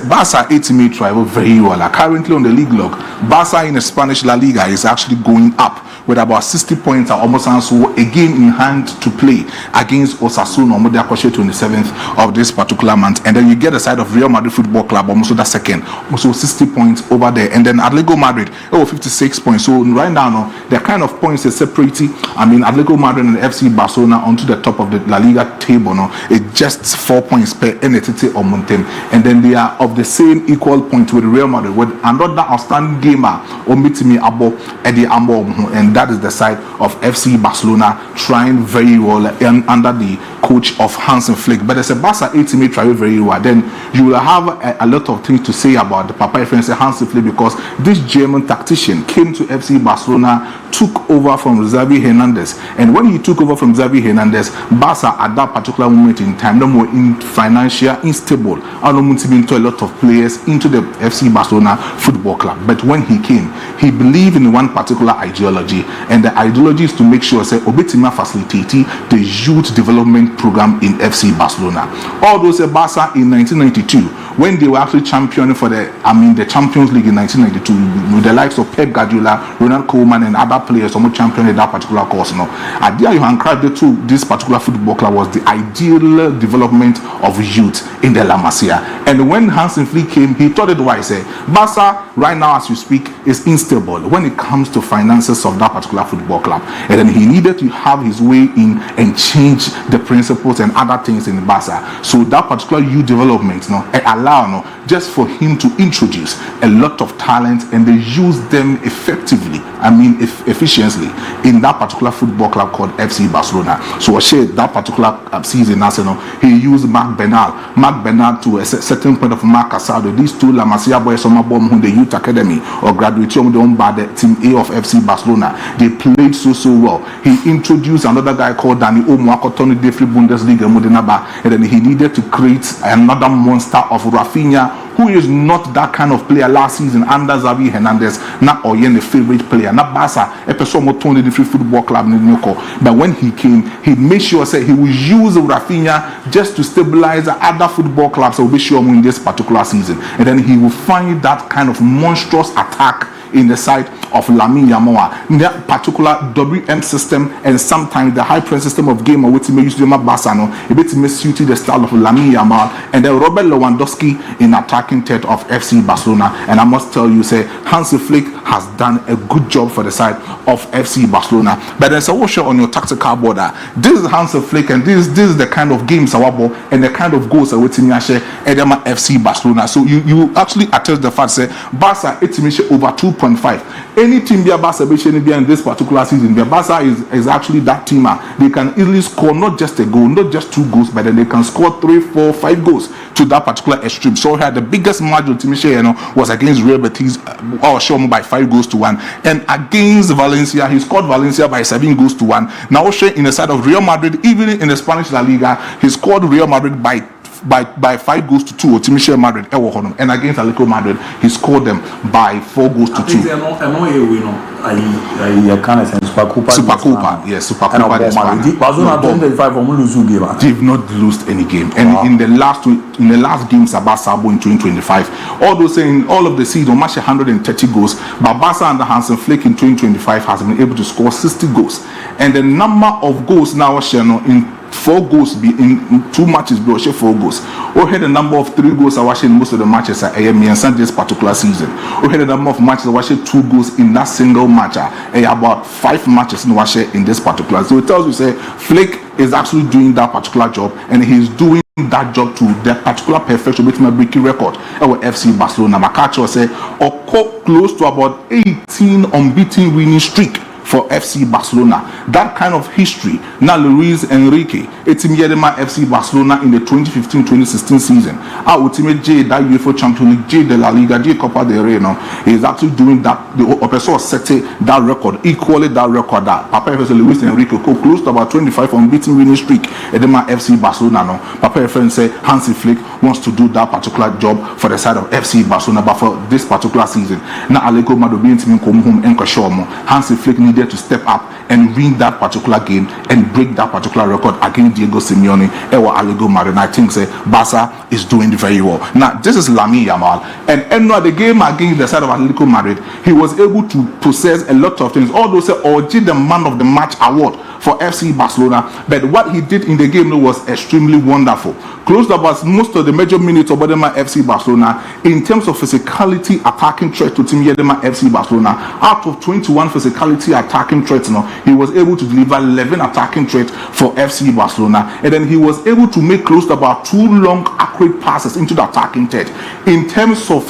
Barca ultimately travel very well. Currently on the league log, Barca in the Spanish La Liga is actually going up with about 60 points at almost a game in hand to play against Osasuna on the 27th of this particular month. And then you get the side of Real Madrid Football Club almost the second, also 60 points over there. And then Atletico Madrid, 56 points. So right now, the kind of points is separating, Atletico Madrid and FC Barcelona onto the top of the La Liga table. It's just 4 points per entity or Montem. And then they are of the same equal point with Real Madrid, with another outstanding gamer, Omitimi Abo, Eddie Ambo, and that is the side of FC Barcelona trying very well under the coach of Hansi Flick. But as a Barca ultimately try very well, then you will have a lot of things to say about the Papa friends Hansi Flick, because this German tactician came to FC Barcelona, took over from Xavi Hernandez, and when he took over from Xavi Hernandez, Barca at that particular moment in time, no more in financial unstable, and into a lot of players into the FC Barcelona Football Club. But when he came, he believed in one particular ideology, and the ideology is to make sure say Obetima facilitate the youth development program in FC Barcelona. Although Barca in 1992, when they were actually championing for the Champions League in 1992 with the likes of Pep Guardiola, Ronald Koeman, and other players, almost championing that particular course. Idea Johan Cruyff to this particular football club was the ideal development of youth in the La Masia. And when Hansi Flick came, he thought it wise. Barca right now, as you speak, is unstable when it comes to finances of that particular football club, and then he needed to have his way in and change the principles and other things in Barca. So that particular youth development, allow just for him to introduce a lot of talent, and they use them effectively, efficiently in that particular football club called FC Barcelona. So that particular season, he used Marc Bernal to a certain point of Marc Casado. These two La Masia boys from the youth academy or graduate by the team A of FC Barcelona. They played so well. He introduced another guy called Dani Olmo, Tony Defri Bundesliga Modenaba, and then he needed to create another monster of Rafinha, who is not that kind of player last season under Xavi Hernandez, not Oyen, the favorite player, not Barca, a person more Tony Defri Football Club in Nyoko. But when he came, he made sure that he would use Rafinha just to stabilize other football clubs that will be sure in this particular season. And then he will find that kind of monstrous attack in the side of Lamine Yamal, that particular WM system, and sometimes the high press system of game which may use Barcelona, a bit missuited the style of Lamine Yamal, and then Robert Lewandowski in attacking third of FC Barcelona. And I must tell you, Hansi Flick has done a good job for the side of FC Barcelona. But there's a watcher on your tactical border. This is Hansi Flick, and this is the kind of games and the kind of goals which Edema FC Barcelona. So you actually attest the fact that Barca over 2.5. Any team Barca in this particular season, Barca is actually that team. They can easily score not just a goal, not just 2 goals, but then they can score 3, 4, 5 goals to that particular extreme. So the biggest margin was against Real Betis, or shown by 5 goals to 1, and against Valencia, he scored Valencia by 7 goals to 1. Now in the side of Real Madrid, even in the Spanish La Liga, he scored Real Madrid by 5 goals to 2 Timisha Madrid, and against Atletico Madrid he scored them by 4 goals to 2. Super Coupa, yes, Super Coupa. They've not lost any game, and in the last games about Sabo in 2025, although saying all of the season match 130 goals, but Barca under Hansi Flick in 2025 has been able to score 60 goals, and the number of goals now in 4 goals in 2 matches, bro. 4 goals. We had a number of 3 goals. I watched in most of the matches at AME and this particular season. We had a number of matches. I watched 2 goals in that single match. About 5 matches in watch in this particular. So it tells you, Flick is actually doing that particular job, and he's doing that job to that particular perfection with my breaking record. Our FC Barcelona, Makacho said, or close to about 18 unbeaten winning streak for FC Barcelona. That kind of history. Now Luis Enrique, Etimiyedema FC Barcelona in the 2015-2016 season. Our ultimate J, that UEFA Champions League, J de la Liga, J Copa del Rey, is actually doing that. The Opeso set that record, equally that record. That Papa Luis Enrique close to about 25 unbeaten winning streak. Edema FC Barcelona. Papa say Hansi Flick wants to do that particular job for the side of FC Barcelona, but for this particular season. Now Atletico Madrid come home and Hansi Flick needed to step up and win that particular game and break that particular record against Diego Simeone or Atletico Madrid. And I think say Barca is doing very well. Now this is Lamine Yamal, and the game against the side of Atletico Madrid, he was able to possess a lot of things. Although say Orji the man of the match award for FC Barcelona, but what he did in the game was extremely wonderful. Closed about most of the major minutes of Yedema FC Barcelona in terms of physicality attacking threat to Team Yedema FC Barcelona. Out of 21 physicality attacking threats, he was able to deliver 11 attacking threats for FC Barcelona, and then he was able to make close to about 2 long accurate passes into the attacking threat. In terms of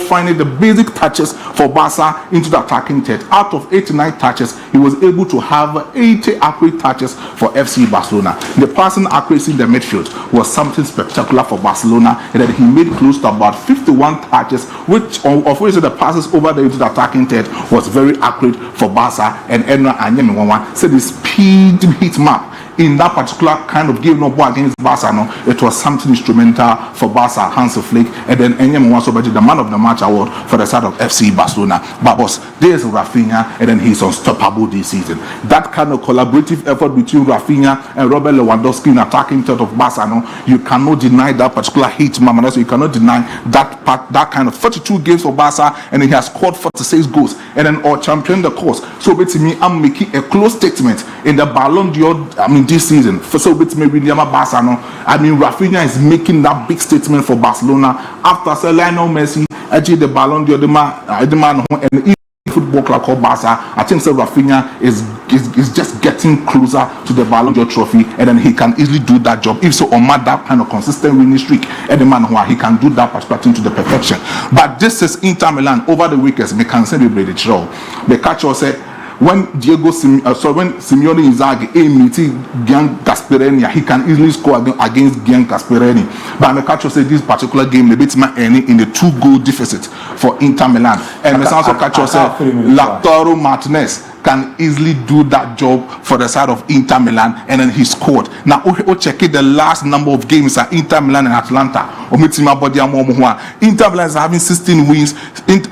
finding the basic touches for Barca into the attacking threat, out of 89 touches, he was able to have 80 accurate touches for FC Barcelona. The passing accuracy in the midfield was something spectacular for Barcelona, and then he made close to about 51 touches, which of which the passes over the into the attacking threat was very accurate for Barca. And Enra Anyemiwawa said the speed hit map in that particular kind of game against Barca, it was something instrumental for Barca, Hans Flick, and then Enyem was the man of the match award for the side of FC Barcelona. But boss, there's Rafinha, and then he's unstoppable this season. That kind of collaborative effort between Rafinha and Robert Lewandowski in attacking third of Barca, you cannot deny that particular hit, mama. So you cannot deny that kind of 42 games for Barca, and he has scored 46 goals, and then all champion the course. So basically, I'm making a close statement in the Ballon d'Or. This season, for so with me William Barcelona, Rafinha is making that big statement for Barcelona after Lionel Messi achieved the Ballon d'Or, the man and football club called Barca. I think Rafinha is just getting closer to the Ballon d'Or trophy, and then he can easily do that job. If so, on that kind of consistent winning streak, and the man he can do that particular thing to the perfection. But this is Inter Milan over the weekends. We can celebrate it. The catcher said, when when Simeone Inzaghi meeting Gian Gasperini, he can easily score against Gian Gasperini. But Mekacho said this particular game, the bit in the 2-goal deficit for Inter Milan. And Mesanso Kacho said Lautaro Martinez can easily do that job for the side of Inter Milan, and then he scored. Now, we check the last number of games at Inter Milan and Atlanta. Inter Milan is having 16 wins.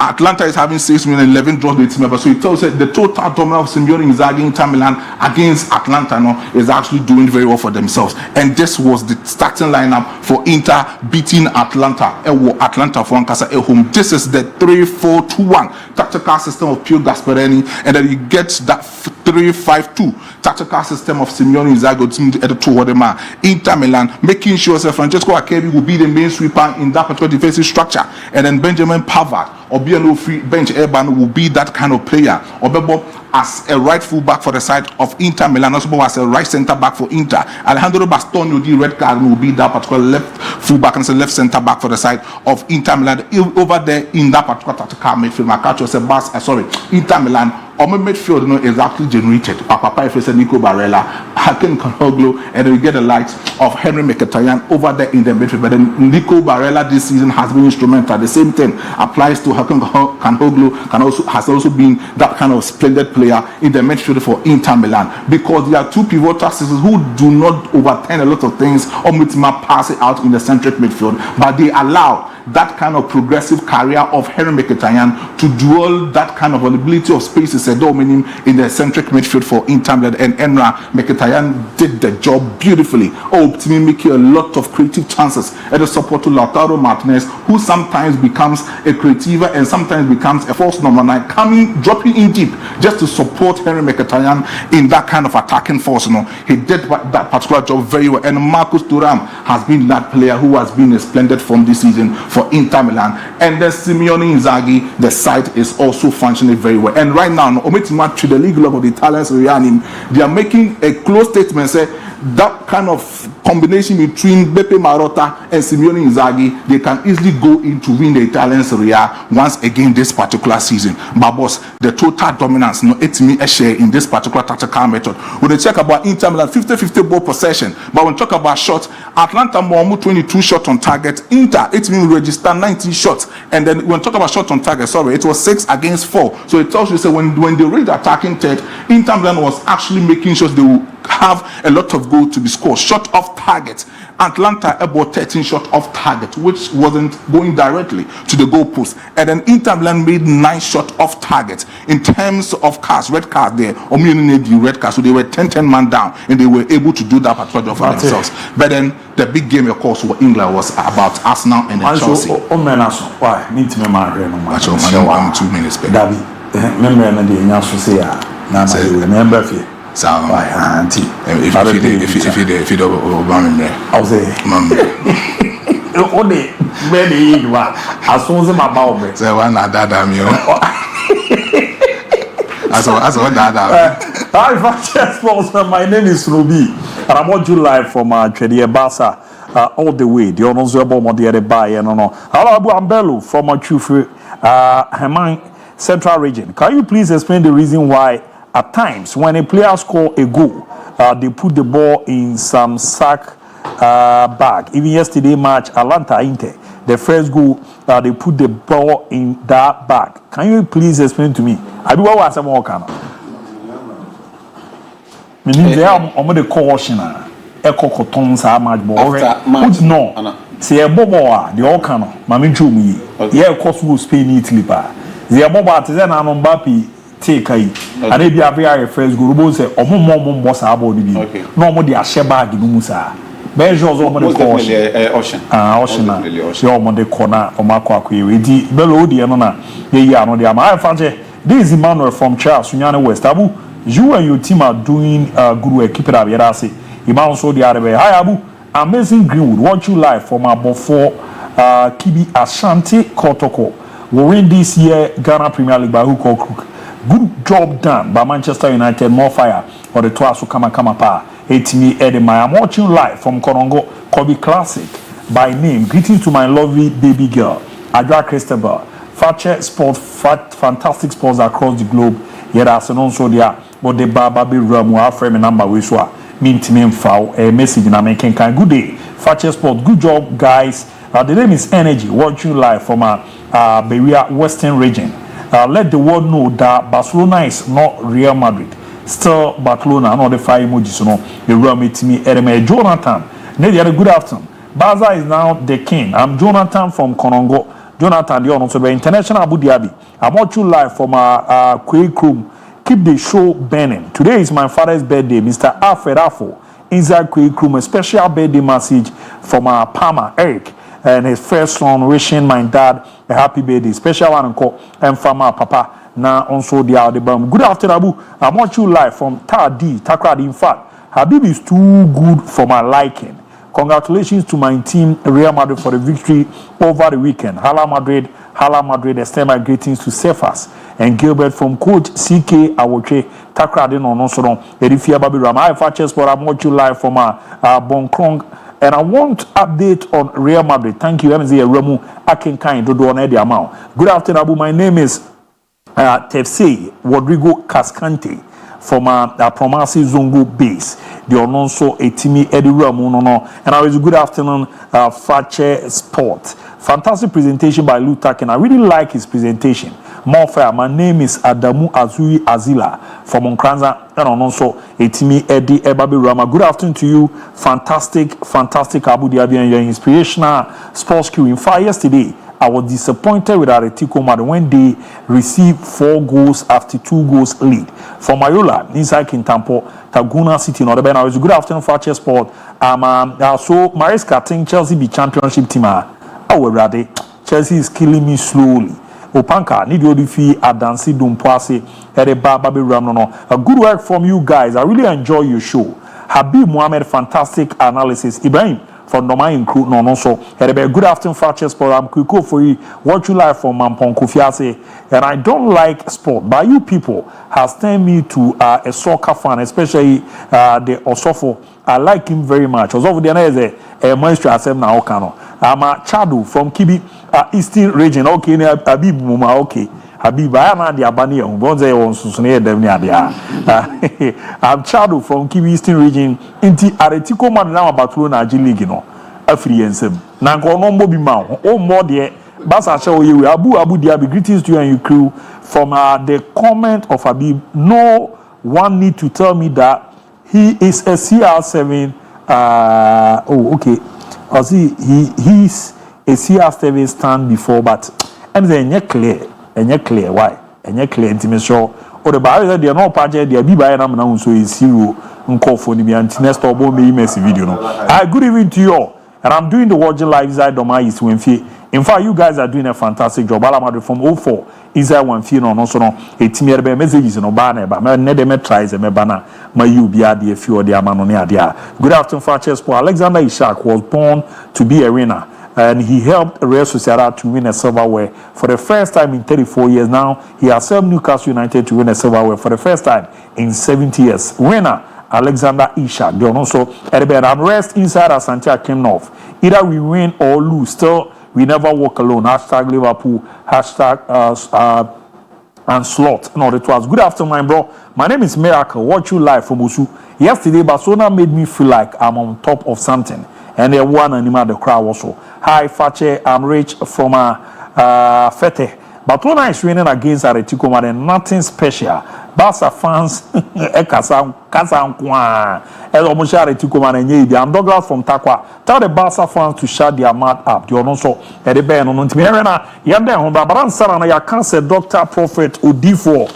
Atlanta is having 6 wins and 11 draws. So it tells you the total dominance of Simeone Inzaghi Inter Milan against Atlanta is actually doing very well for themselves. And this was the starting lineup for Inter beating Atlanta. Atlanta for Ankasa at home. This is the 3-4-2-1 tactical system of Pio Gasperini, and then you get that 3-5-2 tactical system of Simeone Inzaghi at the two of them. Inter Milan making sure that Francesco Akebi will be the main sweeper in that particular defensive structure, and then Benjamin Pavard or Biano free bench Urban will be that kind of player. Obebo as a right full back for the side of Inter Milan, also as a right centre back for Inter. Alejandro Bastoni, the red card, will be that particular left full back and left centre back for the side of Inter Milan. Over there in that particular tactical midfield, Makacho said, Inter Milan. Our midfield is actually generated. Papa if Nico Barella, Hakan Kanoglu, and we get the likes of Henry Mkhitaryan over there in the midfield. But then Nico Barella this season has been instrumental. The same thing applies to Hakan Kanoglu, has also been that kind of splendid player in the midfield for Inter Milan, because there are two pivotal systems who do not overturn a lot of things or pass it out in the centric midfield, but they allow that kind of progressive career of Henry Mkhitaryan to duel that kind of availability of spaces in the centric midfield for Inter Milan, and Enra Mkhitaryan did the job beautifully. To making a lot of creative chances at the support to Lautaro Martinez, who sometimes becomes a creativa and sometimes becomes a false number 9, dropping in deep just to support Henry Mkhitaryan in that kind of attacking force. He did that particular job very well, and Marcus Thuram has been that player who has been a splendid form this season for Inter Milan. And the Simeone Inzaghi, the side is also functioning very well. And right now, Ometima to the league level of the Italian Serie A, they are making a close statement, say that kind of combination between Beppe Marotta and Simeone Inzaghi, they can easily go in to win the Italian Serie A once again this particular season. But boss, the total dominance, it's me a share in this particular tactical method. When they check about Inter Milan, 50-50 ball possession. But when we talk about shots, Atlanta more 22 shots on target. Inter, it means register 19 shots. And then when we talk about shots on target, it was 6 against 4. So it tells you, say when they reach the attacking third, Inter Milan was actually making sure they will have a lot of goals to be scored. Shot off target. Atlanta about 13 shot off target, which wasn't going directly to the goal post. And then Inter Milan made 9 shot off target. In terms of cards, red cards there, the red cards, so they were 10 man down, and they were able to do that particular for themselves. But then the big game, of course, for England was about Arsenal and then Chelsea. Why? Need to I'm 2 minutes back. Remember, so if you don't I'll say only many you are as soon as my bow so one that as what that hi Fakye Sports, my name is Ruby and I'm on July from Trade Basa all the way the honorable model by no hello Abu Ambelu from Chufu Heman Central Region. Can you please explain the reason why at times when a player score a goal they put the ball in some sack bag? Even yesterday match Atlanta Inter, the first goal they put the ball in that bag. Can you please explain to me? I do what was some more kind. Meaning they are on the caution echo cotton sa match ball. No. See a bobo the all kind of mami chumi. Yeah, of course we Spain Italy pa. The bobo artisan and Mbappe take and they be a very first go robo say omo boss about the no mo dey ahye bag no musa measures omo dey ocean omo dey corner omo akwa edi belo odi no na ye ano dey am I Fakye. This is Emmanuel from Charles Sunyane West. Abu, you and your team are doing good work. Keep it up. Yada say Emmanuel so the other way. Hi Abu, amazing Greenwood. Watch you live from about 4 Kibi Ashanti Kotoko. We win this year Ghana Premier League by hook or crook. Good job done by Manchester United. More fire or the Twasu Kama pa. It's me Eddie. I'm watching live from Korongo Kobe Classic by name. Greetings to my lovely baby girl Adra Christabel. Fakye Sports, fantastic sports across the globe. Yet so there, but the baby Ramu frame number we saw MON-FRI a message in American kind. Good day, Fakye Sports. Good job, guys. The name is Energy. Watching live from Berea Western region. Let the world know that Barcelona is not Real Madrid. Still Barcelona, not the 5 emojis. No, the Real meet me. Jonathan. Good afternoon. Baza is now the king. I'm Jonathan from Konongo. Jonathan, the also by International Abu Dhabi. I'm watching live from Quick Room. Keep the show burning. Today is my father's birthday, Mr. Alfred Afo. Inside Quick Room, a special birthday message from our Palmer Eric and his first son, wishing my dad a happy birthday. Special one and from our Papa. Now also the Aldebam. Good afternoon, Abu. I'm watching live from Takradi. In fact, Habib is too good for my liking. Congratulations to my team, Real Madrid, for the victory over the weekend. Hala Madrid, extend my greetings to Cephas and Gilbert from Coach CK Awoche, Takradi no Soron, Edifia Babi Rama. I Fakye Sports, I'm watching live from Bonkrong, and I want update on Real Madrid. Thank you, MZ Remu Akinkan, Dodo on Eddie Amau. Good afternoon, Abu. My name is Tefse Rodrigo Cascante from Promasi Zongo base. The Ononso Etimi Eddie Ramuno. And I was good afternoon, Fakye Sport. Fantastic presentation by Lutak, and I really like his presentation. MON-FRI. My name is Adamu Azui Azila from Onkranza and Ononso Etimi Eddie Ebabi Rama. Good afternoon to you. Fantastic Abu Dhabi and your inspirational sports Q. In fact, yesterday I was disappointed with Atletico Madrid when they received 4 goals after 2 goals lead. For Mayola, inside Kintampo, Taguna City, no, I was good afternoon, Fakye Sport. So Maresca think Chelsea be championship team. Rather, Chelsea is killing me slowly. Opanka, need you fee Adansi Dumpoase, Babi Ramno. A good work from you guys. I really enjoy your show. Habib Mohammed, fantastic analysis. Ibrahim from Domain Crew, no, so good afternoon, Fakye Sport. I'm quick for you. Watch you live from Mampon Kofiase. And I don't like sport, but you people has turned me to a soccer fan, especially the Osofo. I like him very much. Osofo, the other is a maestro. I'm a Chadu from Kibi Eastern region. Okay, Habib Muma. Okay, Habib, I am the Abani. I'm Chadu from Kibi Eastern region. Inti Atletico Madrid now Barcelona League, Afriensem. Nanko no mo bi ma. Oh more there. Basa show you Abu Dhabi. Greetings to you and your crew. From the comment of Habib, no one need to tell me that he is a CR7. Okay. I see he's a CR7 stand before, but and then clear. Why? Clear intimation. Or the barrier they are not project. They are be by them now. So is zero. Uncall for the next or me messy video. No. Good evening to you all. And I'm doing the watching live inside Doma is when fee. In fact, you guys are doing a fantastic job. I'm from 04 inside one fee no so no. It's me be messages no banner, but me ne dem tries me banner. My you be a few of the amanoni adia. Good afternoon, Fakye Sport. Alexander Ishak was born to be a winner, and he helped Real Sociedad to win a silverware for the first time in 34 years. Now he has helped Newcastle United to win a silverware for the first time in 70 years. Winner Alexander Ishak. They also rest inside Asante Akim North. Either we win or lose, still we never walk alone. Hashtag Liverpool. Hashtag and slot. No, it was good afternoon, my bro. My name is Miracle. Watch you live from Usu. Yesterday, Barcelona made me feel like I'm on top of something, and they won and the crowd also. Hi, Fakye. I'm Rich from Fete. Barcelona is winning against Atletico Madrid. Nothing special. Barca fans, I'm Douglas from Takwa. Tell the Barca fans to shut their mouth up. You also at the band on Timirena. Yanda on Babaran Sarana, ya cancer doctor prophet Odifo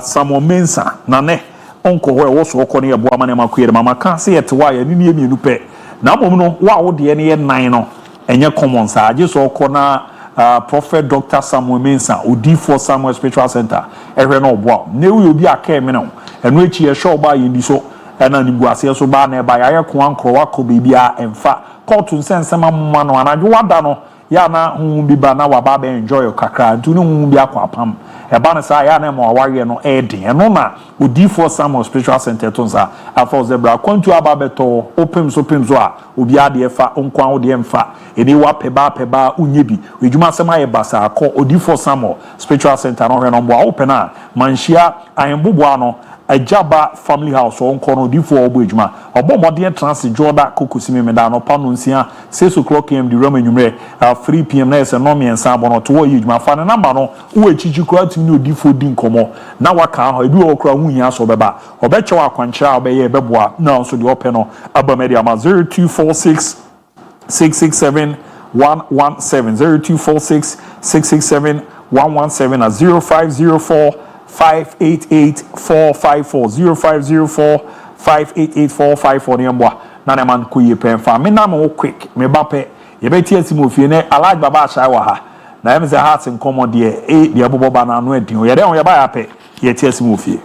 Samuel Mensa. Nane, Uncle, where was Okoni Abuamane Makuya, Mama can't say it why and you need pay. Now, wow, the NA 9 and your common side. I just saw corner. Prophet Dr. Samuel Mensa, Odifo Samuel Spiritual Center, no wow. Ne will be a camino, and which he show by in so, and an Iguasia so banner by Ayakuan Croaco Bibia and Fa, call to send some mano, and I do want dano, Yana, whom be bana wababe enjoy your kakra, and to no be a quapam, a banner sayana or warrior no aiding, and Nona, Odifo Samuel Spiritual Center Tonsa, after Zebra, come to Ababeto, open so pimzoa, Ubia de Fa, Unquan de Emfa. Anywa peba unyebi ejuma sema ye basa ko Odifo Samuel Spiritual Center no hwe no mbo open manhia ayembobo ano ajaba family house on kono Odifo obo ejuma obo modern transit joda kokosimi meda no pano nsia 6 o'clock am the room enumre 3 pm na ese no miensa abono to wo ejuma fa ne number no wo echichi kura timi Odifo di nkomo na waka ho ebi wo kura hunhia so beba obechewa akwanchira obeye beboa na so de open no abamedia ma 0246 667 117 0246 667 117 at 0504 588 454 0504 588 454 niambwa na na man kuye pen fa me na mo quick me bape ye beti asimofie ne alaj baba sha wa ha na em se heart nkomo de e de abobo na no adin ye de on ye ba ya pe ye ti asimofie.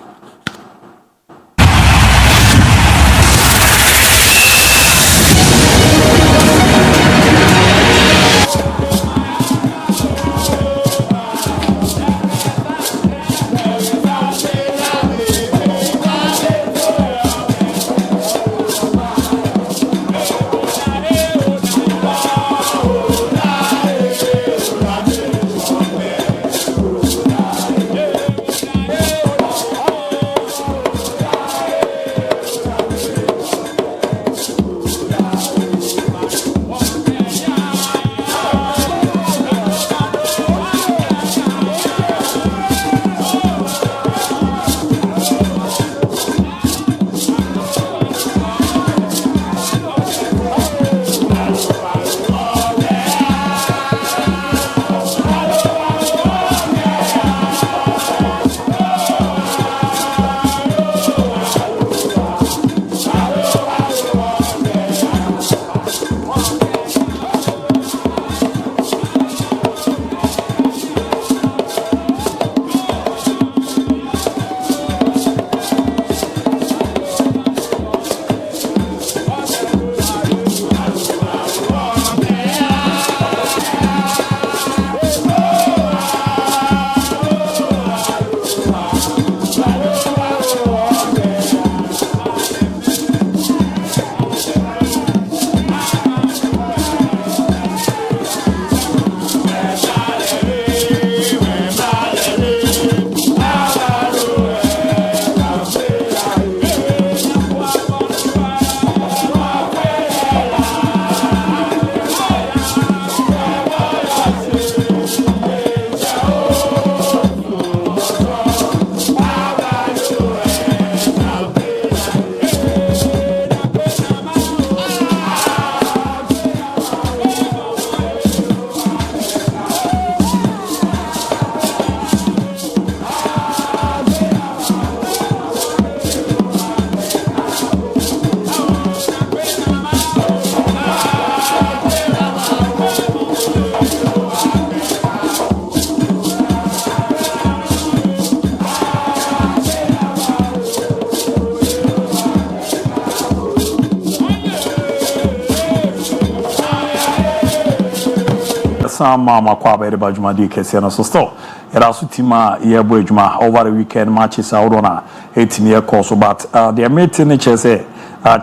some mama kwaba de bajumadi kese no so still era so tima ye bo adwuma over the weekend matches out on a etimi e course but the meeting ne chese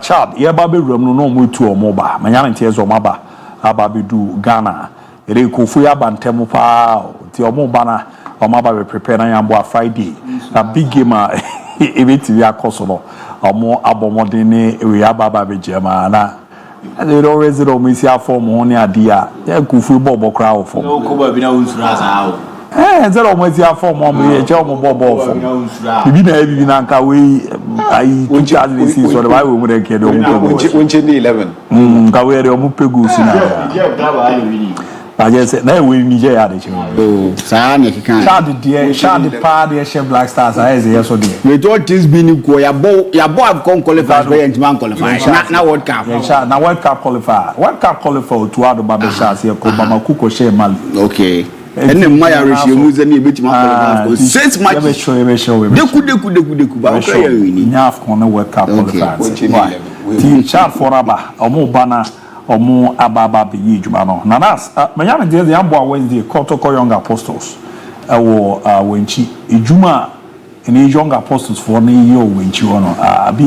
Chad ye ba be wram no mo tu o mo ba manya nte ezo mo ba aba be du Ghana ere kofu ya bantem pa ti o mo ba na o ma ba be prepare na yambo a Friday a big game ebeti ya course no omo abomode ne we aba be jema na they always do me see form on dia ya kofu bobo crowd form no ko ba bi na unsura sa zero almost ya form on me e mo bobo form bibi na nka we ai kucha de see so the why we mo dey kede o mo unche ni 11 nka we dey o mo pegu si na I just said na we Nigeria dey oh sa na kikan Shad pa dey share Black Stars I say yes so dey we thought this been go ya bo have come qualify for entman qualify na World Cup na World Cup qualify to ado ba be share say ko ba makuko share Mali okay and the Maya ratio muze ni betima qualify 6 matches deku ba okay win nya afcon na World Cup qualify team Chad foraba omo bana omo ababa be yidwuma no nanas manya me dey ambo Wednesday Kotoko Young Apostles wo wenchi ejuma ene Young Apostles for na ye wenchi wono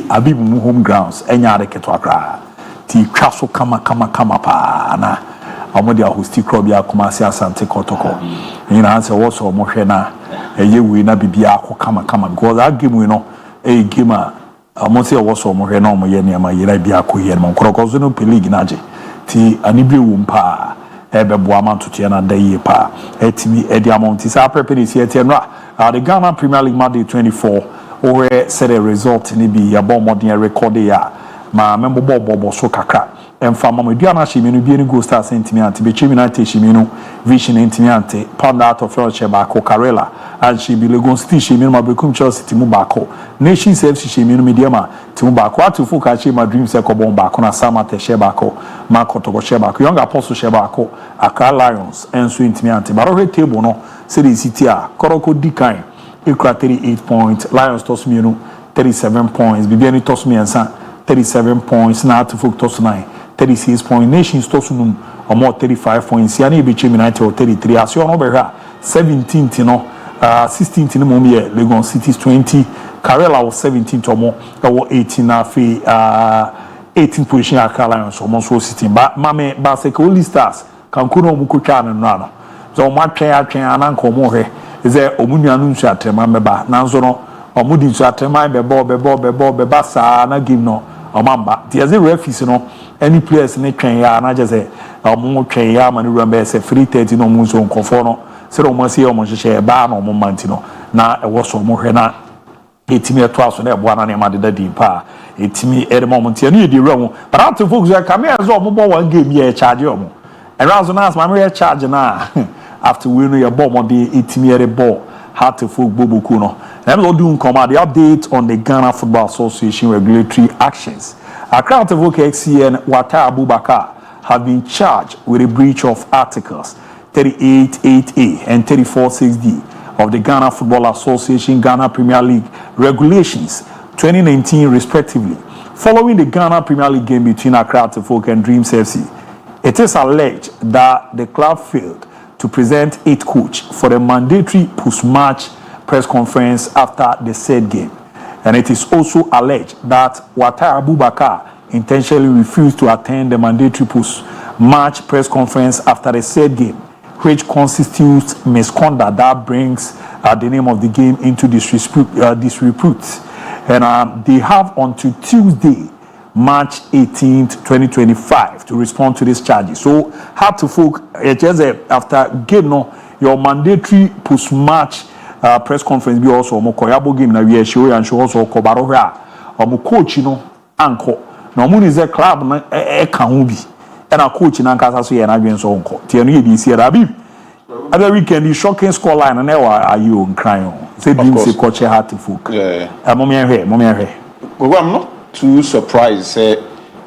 abi mu home grounds enya adeketo akra ti twa so kama pa na omo dia hosti crowd bia Kumasi Asante Kotoko ina answer wo so omo hwe na eye wi na bibia akọ kama because that game we no e game omo se wo so omo hwe na omo ye niam yira bia akọ ye no nkorokọzo no league na je ti anibre wo mpa ebebo amantote na daye pa etimi edi amonti sa prepare si etenra the Ghana Premier League Monday 24 where said a result ni bi ya bom modern record ya ma membo bobo so kakra emfa mama duana shiminu bi ni go star sentimi anti be chimi na te shiminu vision entimi anti pound out of your ba ko Karela and she be Legon City shiminu ma bekum Chelsea timu ba ko Nation FC shiminu mediama timu ba ko atu fuka chi ma dreams e ko bom ba ko na sama te she ba ko ma ko to ko she ba ko Young Apostle she ba ko Accra Lions enso entimi anti ba ro table no se the city a koroko dikan ekura 38 points Lions toss me 37 points bibiani toss me ansa 37 points na atu fuka toss 9 36 points Nations toss num omo 35 points yani be chimi United 33 asio no be ha 17th no 16th no mo me Legon Cities 20 Karela was 17th omo 18 na fe 18 position Accra Lions omo so sitting ba mame ba se ko All Stars kan kuno mu ko twa no no so mo atwen ananko mo hwe ze omunua no nsu atrema meba nanso no omu di nsu atrema be ba sa na game no omamba ti as a referee no any players ne twen ya na je say omu twen ya ma ne remember say 3:30 no mu so nkofo no se do mo se omu hyehyɛ ba na omu manti no na ewo so mo hwe na etimi eto aso na ebo ana ne ma de di pa etimi ere mo monti anu yedi ramu but out to folks come here so omu bo one game here charge omu and rounds on us my me charge na after we know your ball mo de etimi ere ball hard to folk boboku no let me do the update on the Ghana Football Association regulatory actions. Accra Folk XCN Wata Abubakar have been charged with a breach of articles 38.8a and 34.6d of the Ghana Football Association Ghana Premier League regulations 2019 respectively following the Ghana Premier League game between Accra Folk and Dreams FC. It is alleged that the club failed to present its coach for the mandatory post-match press conference after the said game. And it is also alleged that Wata Abubakar intentionally refused to attend the mandatory post-match press conference after the said game, which constitutes misconduct that brings the name of the game into disrepute. And they have until Tuesday, March 18th, 2025 to respond to these charges. So, hard to folk, after game, no, your mandatory post-match press conference be also mo koyabo game na we show and show also kobaro hwa omo coach no anko na omo ni ze club na ka ho bi e na coach na nkasa so ye na dwen so onko tie no ye di si abi other weekend the shocking score line na are you on crying say dim say coach hard to folk yeah mo me hwe well I'm not too surprised say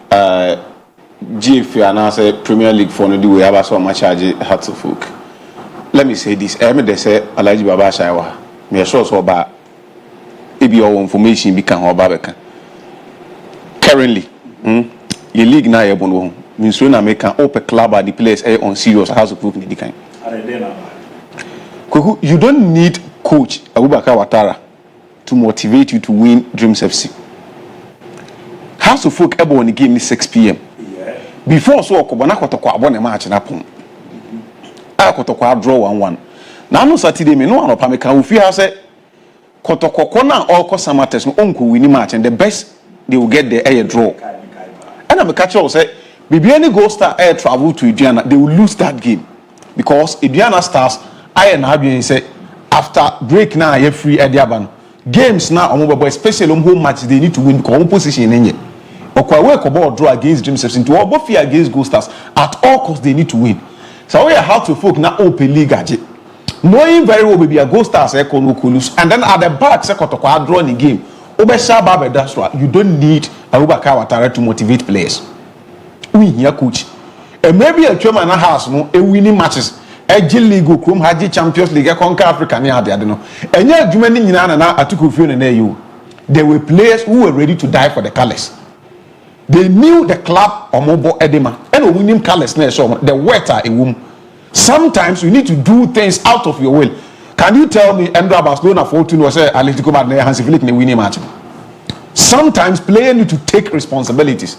GF and say Premier League for no do we have so much charge hard to folk. Let me say this. They say Alaji Baba Shaiwa. Me sure so ba. If your information be can beka. Currently, your league na yebon means when I make an open club at the players on serious House of Folk in the kind. You don't need coach Abubakar Watara to motivate you to win Dreams FC. House of Folk ever on the game is 6 p.m. Before so Okobana Kotokwa won a match in Apon. I Kotokwa draw 1-1. Now no Saturday me no one of Pameka who fear say Kotokwa na all Kosamates no uncle winning match and the best they will get the air draw. And I'm a catcher say maybe any Gold Star air travel to Indiana, they will lose that game. Because Indiana Stars I and Habian say after break now you're free at Diaban. Games now especially home match they need to win because home position in it. Or work about draw against Dreams FC to all fear against Gold Stars at all costs they need to win. So we have to folk now open league knowing very well maybe a Gold Stars and then at the back second draw in the game. That's right. You don't need Abubakar Watara to motivate players. We here coach. And maybe a chairman house no a winning matches. A G League Chrome Haji Champions League conquer Africa near the no. And yet Jumani Nana Atuku Fiona and you. There were players who were ready to die for the colours. They knew the club or mobile edema and a winning colours near so the wetter a womb. Sometimes you need to do things out of your will. Can you tell me Endra Barcelona 14 was a Atletico Madrid Hansi Flick in winning match? Sometimes players need to take responsibilities.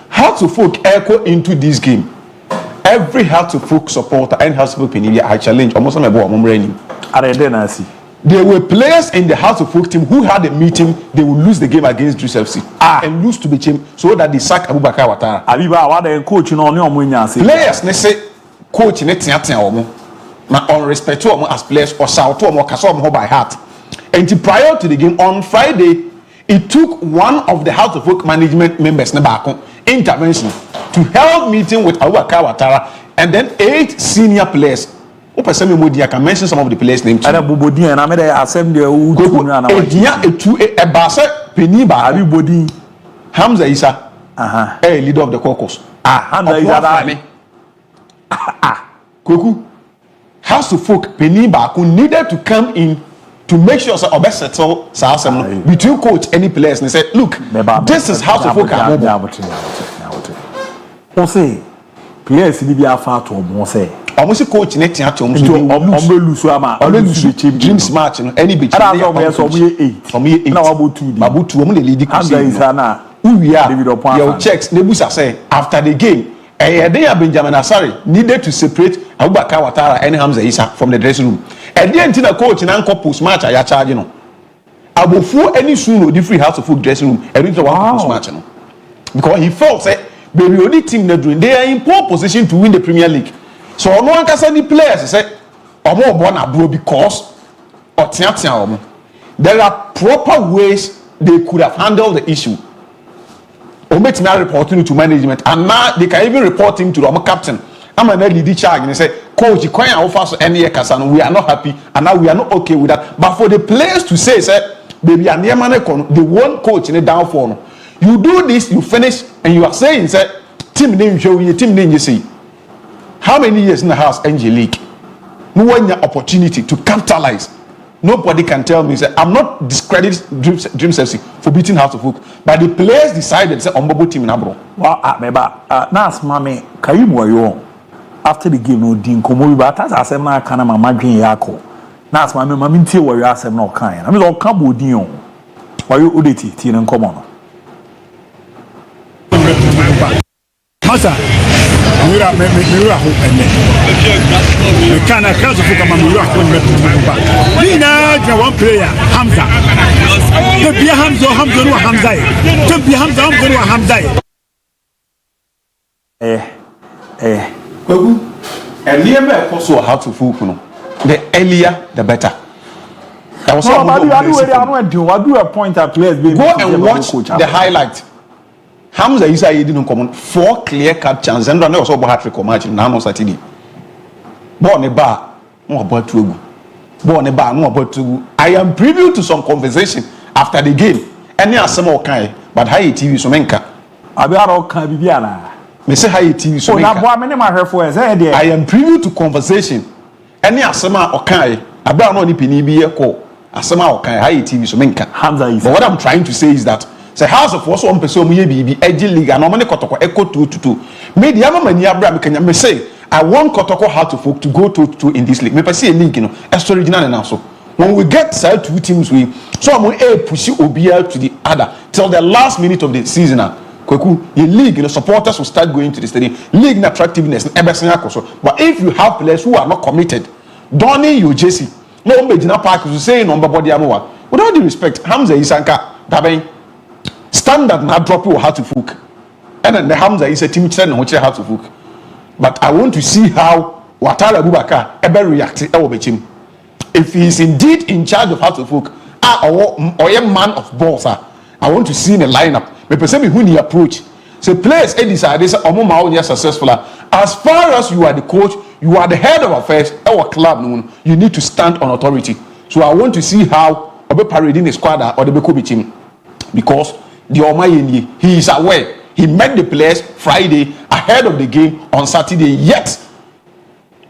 How to folk echo into this game. Every how to folk supporter and House of Folk Penibia I challenge almost on my board. There were players in the House of Folk team who had a meeting, they will lose the game against Dreams FC and lose to the team so that they sack Abubakar Watara. Abiba, what the coach players they say coach in now on respect to as players or shout to by heart. And prior to the game on Friday, it took one of the House of Folk management members intervention to help meeting with Abubakar Watara and then 8 senior players. I can mention some of the players' names. Hamza Isa, a leader of the caucus. Hamza Isa. Kuku. House of Folk Peniba who needed to come in to make sure so best settle between coach any players and they said, look, this is House of Folk. Say players be far to almost say almost coach next year to lose Dreams match any bit from me 8 now about 2 the leading we are your checks Nebusa say after the game Benjamin Asare needed to separate Abubakar Watara and Hamza Isa from the dressing room. And then the coach in Uncle post match I charge you know. Abu any soon the free House of Folk dressing room and into one post match no. Because he felt say baby only team they are in poor position to win the Premier League. So no one can say the players say omo born abroad because there are proper ways they could have handled the issue. Now reporting to management and now they can even report him to the captain. I'm an lead charge and they say, coach, you can't offer any and we are not happy and now we are not okay with that. But for the players to say, baby, and the one coach in the downfall. You do this, you finish, and you are saying, team name show you team name you see. How many years in the house NG League? No one opportunity to capitalize. Nobody can tell me, say, I'm not discrediting Dreams FC for beating House of Folk, but the players decided, say, Ombobo team in Abro. Well, Nas Mame, Karimu yo. After the game, no din komo but as I said, na kana mama dwen yako. Nas Mame, mami tie wo ya asem na okan. I mean, o kan bo din o. Wa yo odeti ti na nkomo no. Masa, mira ho ene. Me kana kazo fuka mamura ko mba. Nina ja one player Hamza. To be Hamza no Hamza. To be Hamza no Hamza. And near me also how to Folk no. The earlier the better. I was I do a point at players go and watch the highlight. Hamza Isa didn't come 4 clear-cut chances and there was also hat-trick match in Nano Saturday. Born a bar, no about 2. Born a bar, no about 2. I am privy to some conversation after the game. And there are some more kind, but high TV so menka. Me say high TV so menka. I am privy to conversation. And there are some more kind. About no ni penny be a call. Asama okay high TV so menka. Hamza Isa. But what I'm trying to say is that say house of force on person mu ye bibi egi league and omane kotoko echo 2-2 me the ama mani abra me kanya me say I want Kotoko how to folk to go 2-2 in this league me person league you know extra original now so when we get side two teams we so I'm push obia to the other till the last minute of the season kweku the league you know supporters will start going to the stadium league na attractiveness everything akoso but if you have players who are not committed donning you JC no Mbejina Park is saying on body amoa with all due respect Hamza Isanka daben standard na drop you how to folk and then the Hamza is a team trainer no how to folk but I want to see how Watara Abubakar ever react if he is indeed in charge of how to folk or a man of balls I want to see in a lineup me person who he approach so players decide this omoma successful as far as you are the coach you are the head of affairs our club you need to stand on authority so I want to see how obe parading the squad or the Bekobi team because the Omayeni he is aware he met the players Friday ahead of the game on Saturday yet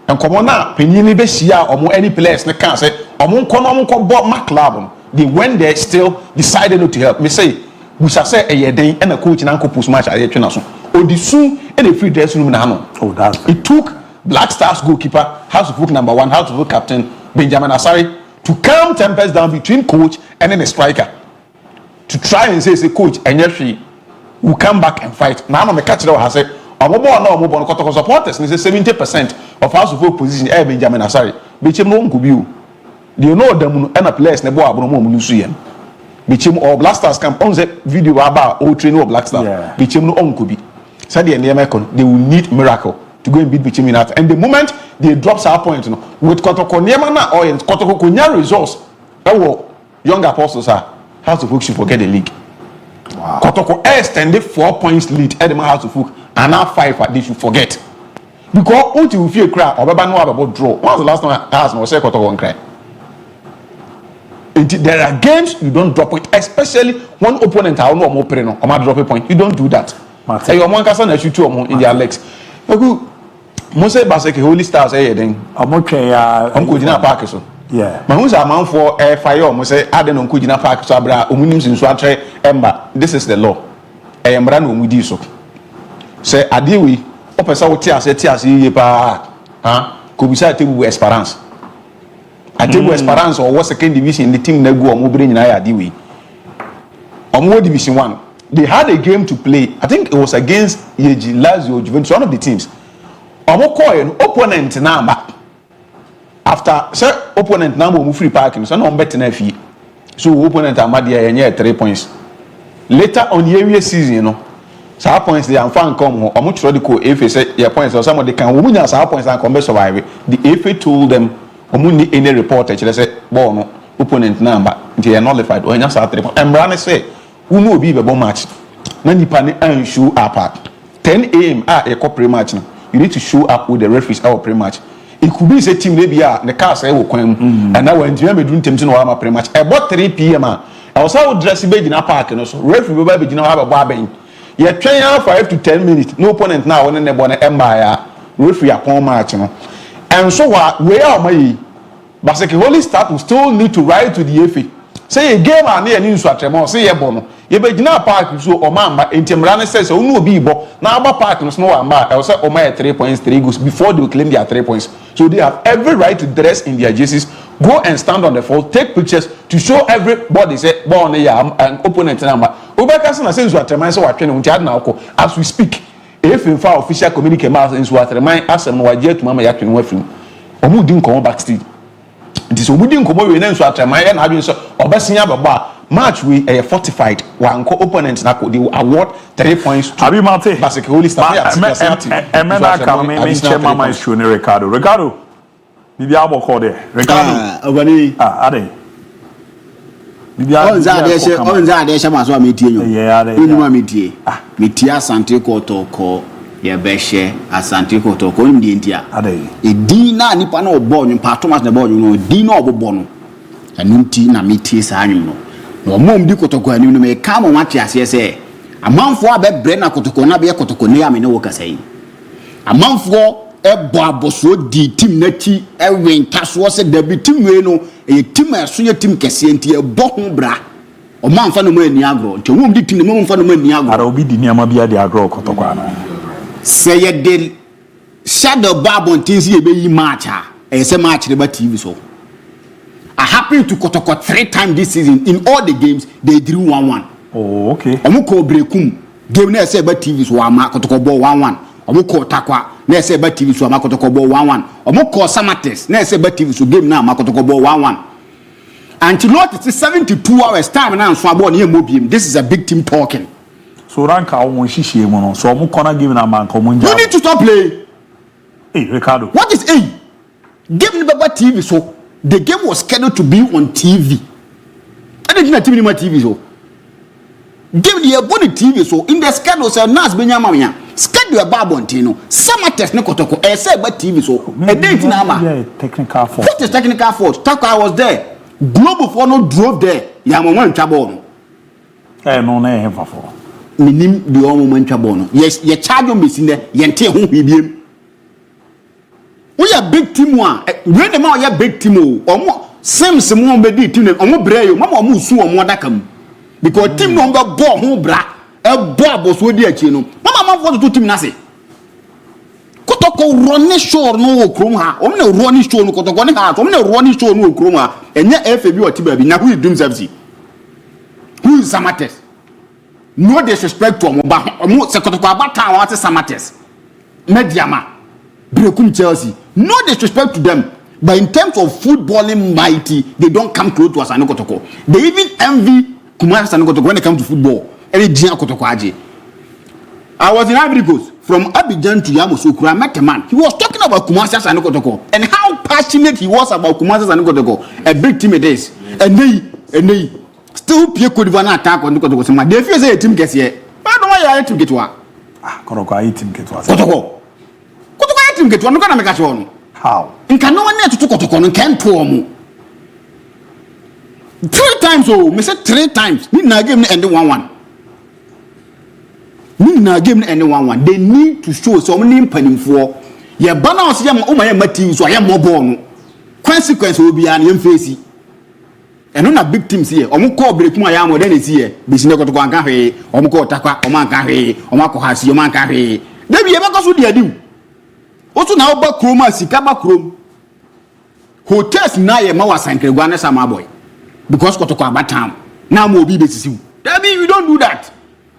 and come on now penini be shia omo any players ne can say omo nko bo ma club they went there still decided not to help me say we shall say a den and a coach na nko post match aye twena so odisu in the free dressing room na no oh that it took Black Stars goalkeeper House of Folk number 1 House of Folk captain Benjamin Asari to calm tempers down between coach and then the striker to try and say coach Enyeshi will come back and fight now I'm catch that has said omo Kotoko supporters ni say 70% of House of Folk position Benjamin Asari bechem no nkubi they know them and a players ne bo abono mo nusu yen bechem or Black Stars camp on the video about all train or Black Stars bechem no onkubi said the Nehemiah they will need miracle to go and beat Bichim in that and the moment they drop our point you know with Kotoko Niema na or Kotoko kunya results young apostles are House of Folk should forget the league. Wow. Kotoko extended 4 points lead at the House of Folk and now 5 they should forget because until you feel cry or baba know about draw when's the last time House no say Kotoko won't cry there are games you don't drop it especially one opponent I know more preno or drop a point you don't do that say your man can shoot you in their legs Mose Baseke Holy Stars then I'm okay Jina Park so yeah but who's a man for fire Mose aden on Jina Park so abra omunim sin so atre emba this is the law emra no mudi so say adewi opesa wo tiase ye pa ko bisa tebu Esperance atebu Esperance or what second division the team na go omo bre nyina ya adewi omo division 1 they had a game to play I think it was against Yeji Lazio Juventus one of the teams opponent number after say opponent number MON-FRI parking so no bet na fie so opponent amadi enye 3 points later on the season you know some points they am fan come omo tro the ko FA say your points or some of the can wo munya some points and come survive the FA told them omo ni any report actually say ball no opponent number they are nullified or nya sa 3 points embrane say who no be be match na nipa ni an show up at 10 am a corporate match no you need to show up with the referees our pre-match. It could be a team maybe the cars I will come and now when you doing teams no our pre-match. About 3 p.m. I was out dressing in a park and so referee will be have a barbing. You're training 5 to 10 minutes. No opponent now on the bonnet empire referee upon match. And so where are my Baseke Holy Stars will still need to ride to the FA. Say a game and near news at Tremor, say a bono. You be Gina Park so or mamba in Timrana says so no be bo now about park no amba I say my 3 points 3 goals before they will claim their 3 points. So they have every right to dress in their jerseys, go and stand on the field, take pictures to show everybody say born an opponent number. Obeka na says what Tremor so what now as we speak. If in far official communique mass in what remind us and what yet to mama yakin wefim. Omu din come backstage. It is within Komo and so after my and having so Obasinya Baba match we a fortified one opponent na they will award 3 points to Abi Mate Baseke Holy Stars. Emena come me chairman my show ni Ricardo bibi abo call there Ricardo ogani ade bibi on za de she ma so metie nyo onyuma metie Asante Kotoko ye behye Asante Kotoko nim die ntia ade edi na nipa na obo nyu pa Thomas na bo nyu di na obobo no anunti na metie sa anyu no no mom di Kotoko anim no me ka mo mate ase se amanfo abebre na Kotoko na be Kotoko ne ya me ne wo kasai amanfo ebo aboso di team na ti ewenta so se da bi team we no e team aso ye team kese nti ebo ho bra o man fa no mo ani agro nti wo di team no mo fa no mo ani agro ara obi di niama bia de agro kotokwa na say ye de shadow babon tin si e be yi match a say match the TV so I happen to kotoko 3 times this season in all the games they drew 1-1. Oh, okay. Omo ko brekum game na say ba TV so ama kotoko ball 1-1. Omo ko takwa na say ba TV so ama kotoko ball 1-1. Omo ko samates na say ba TV so game na ama kotoko ball 1-1. Until not it's 72 hours time na so ball na mobiem. This is a big team talking. So ranka won hihie mu no so omo corner game na man ko mo nja. You need to stop playing. Hey Ricardo. What is game na TV so the game was scheduled to be on TV. I didn't know TV so. Game the body TV so in the schedule say Nas Benyama schedule a Babontino. Summer test no kotoko. I say but TV so. A date na ma. Technical fault. What is technical fault? Tako I was there. Global for no drove there. Yamon Chabon. No na e fa for. Minim the moment Chabon. Yes, ye charge on missing there. Yente hu bibiem. We are big team one. When the man are big team o same one be di team omo breyo mama omo su omo adaka mu because team no be ball ho bra e ball boso di achi no mama for to team na se kotoko running show no okrom ha omo na running show no kotoko ne ha omo na running show no okrom ha enya FAB otiba bi na who doom service who is Samates no disrespect to omo ba omo se kotoko abata wa te Samates mediama brekum Chelsea no disrespect to them. But in terms of footballing mighty, they don't come close to us. They even envy Kumasi Sanokotoko when it comes to football. I was in Ivory Coast from Abidjan to Yamoussoukro. I met a man. He was talking about Kumasi Sanokotoko and how passionate he was about Kumasi Sanokotoko. A big team it is. And they still Pierre Kodivana attack on Kotoko. They feel say a team gets here. I don't know why I team get one. Kotoko I team get one. Kotoko I team get one. I'm going to make a show. How? In no one to talk on can pour 3 times me say 3 times. Me na game end 1-1. Me na game end 1-1. They need to show some name penning for your balance yam o my team so I am more born. Consequence will be an face. And on a big teams here. Omo call break my arm then is here. Bisine ko to kan ka hwe. Omo ko takwa o man ka hwe. Omo ko hasi o man ka hwe. Dey be because so dey do. Also now ba kroma sika ba krom hotels na ye ma wasankregwa na sama boy because kotoko abatam na ma obi besisiu that mean you don't do that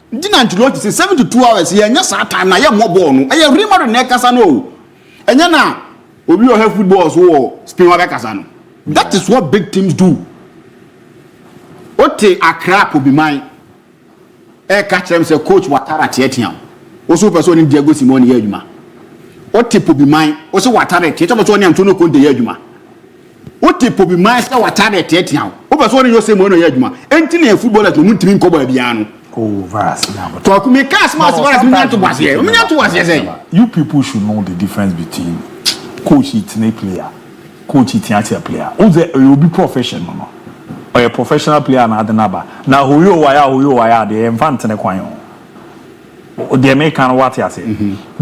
dina Ancelotti say 72 hours ye nya sa time na ye mo ball no e Real Madrid na kasa no enya na obi o have football so Spain wa be kasa no that is what big teams do ote Accra po bi man e ka kire say coach Watara tietiam also person ni Diego Simeone ye adwuma otipo bi man o se watare tie to so ni Antonio Conte ye adwuma otipo bi man se watare tie tie o be so ni Jose Mourinho ye adwuma enti na footballers no mutimi nkoba bia no oh vast to ku me cast mas me nya to wase say you people should know the difference between coach and player coach and player o say you be professional no or a professional player na adenaba na hoyo waya de infant ne kwan the American what you say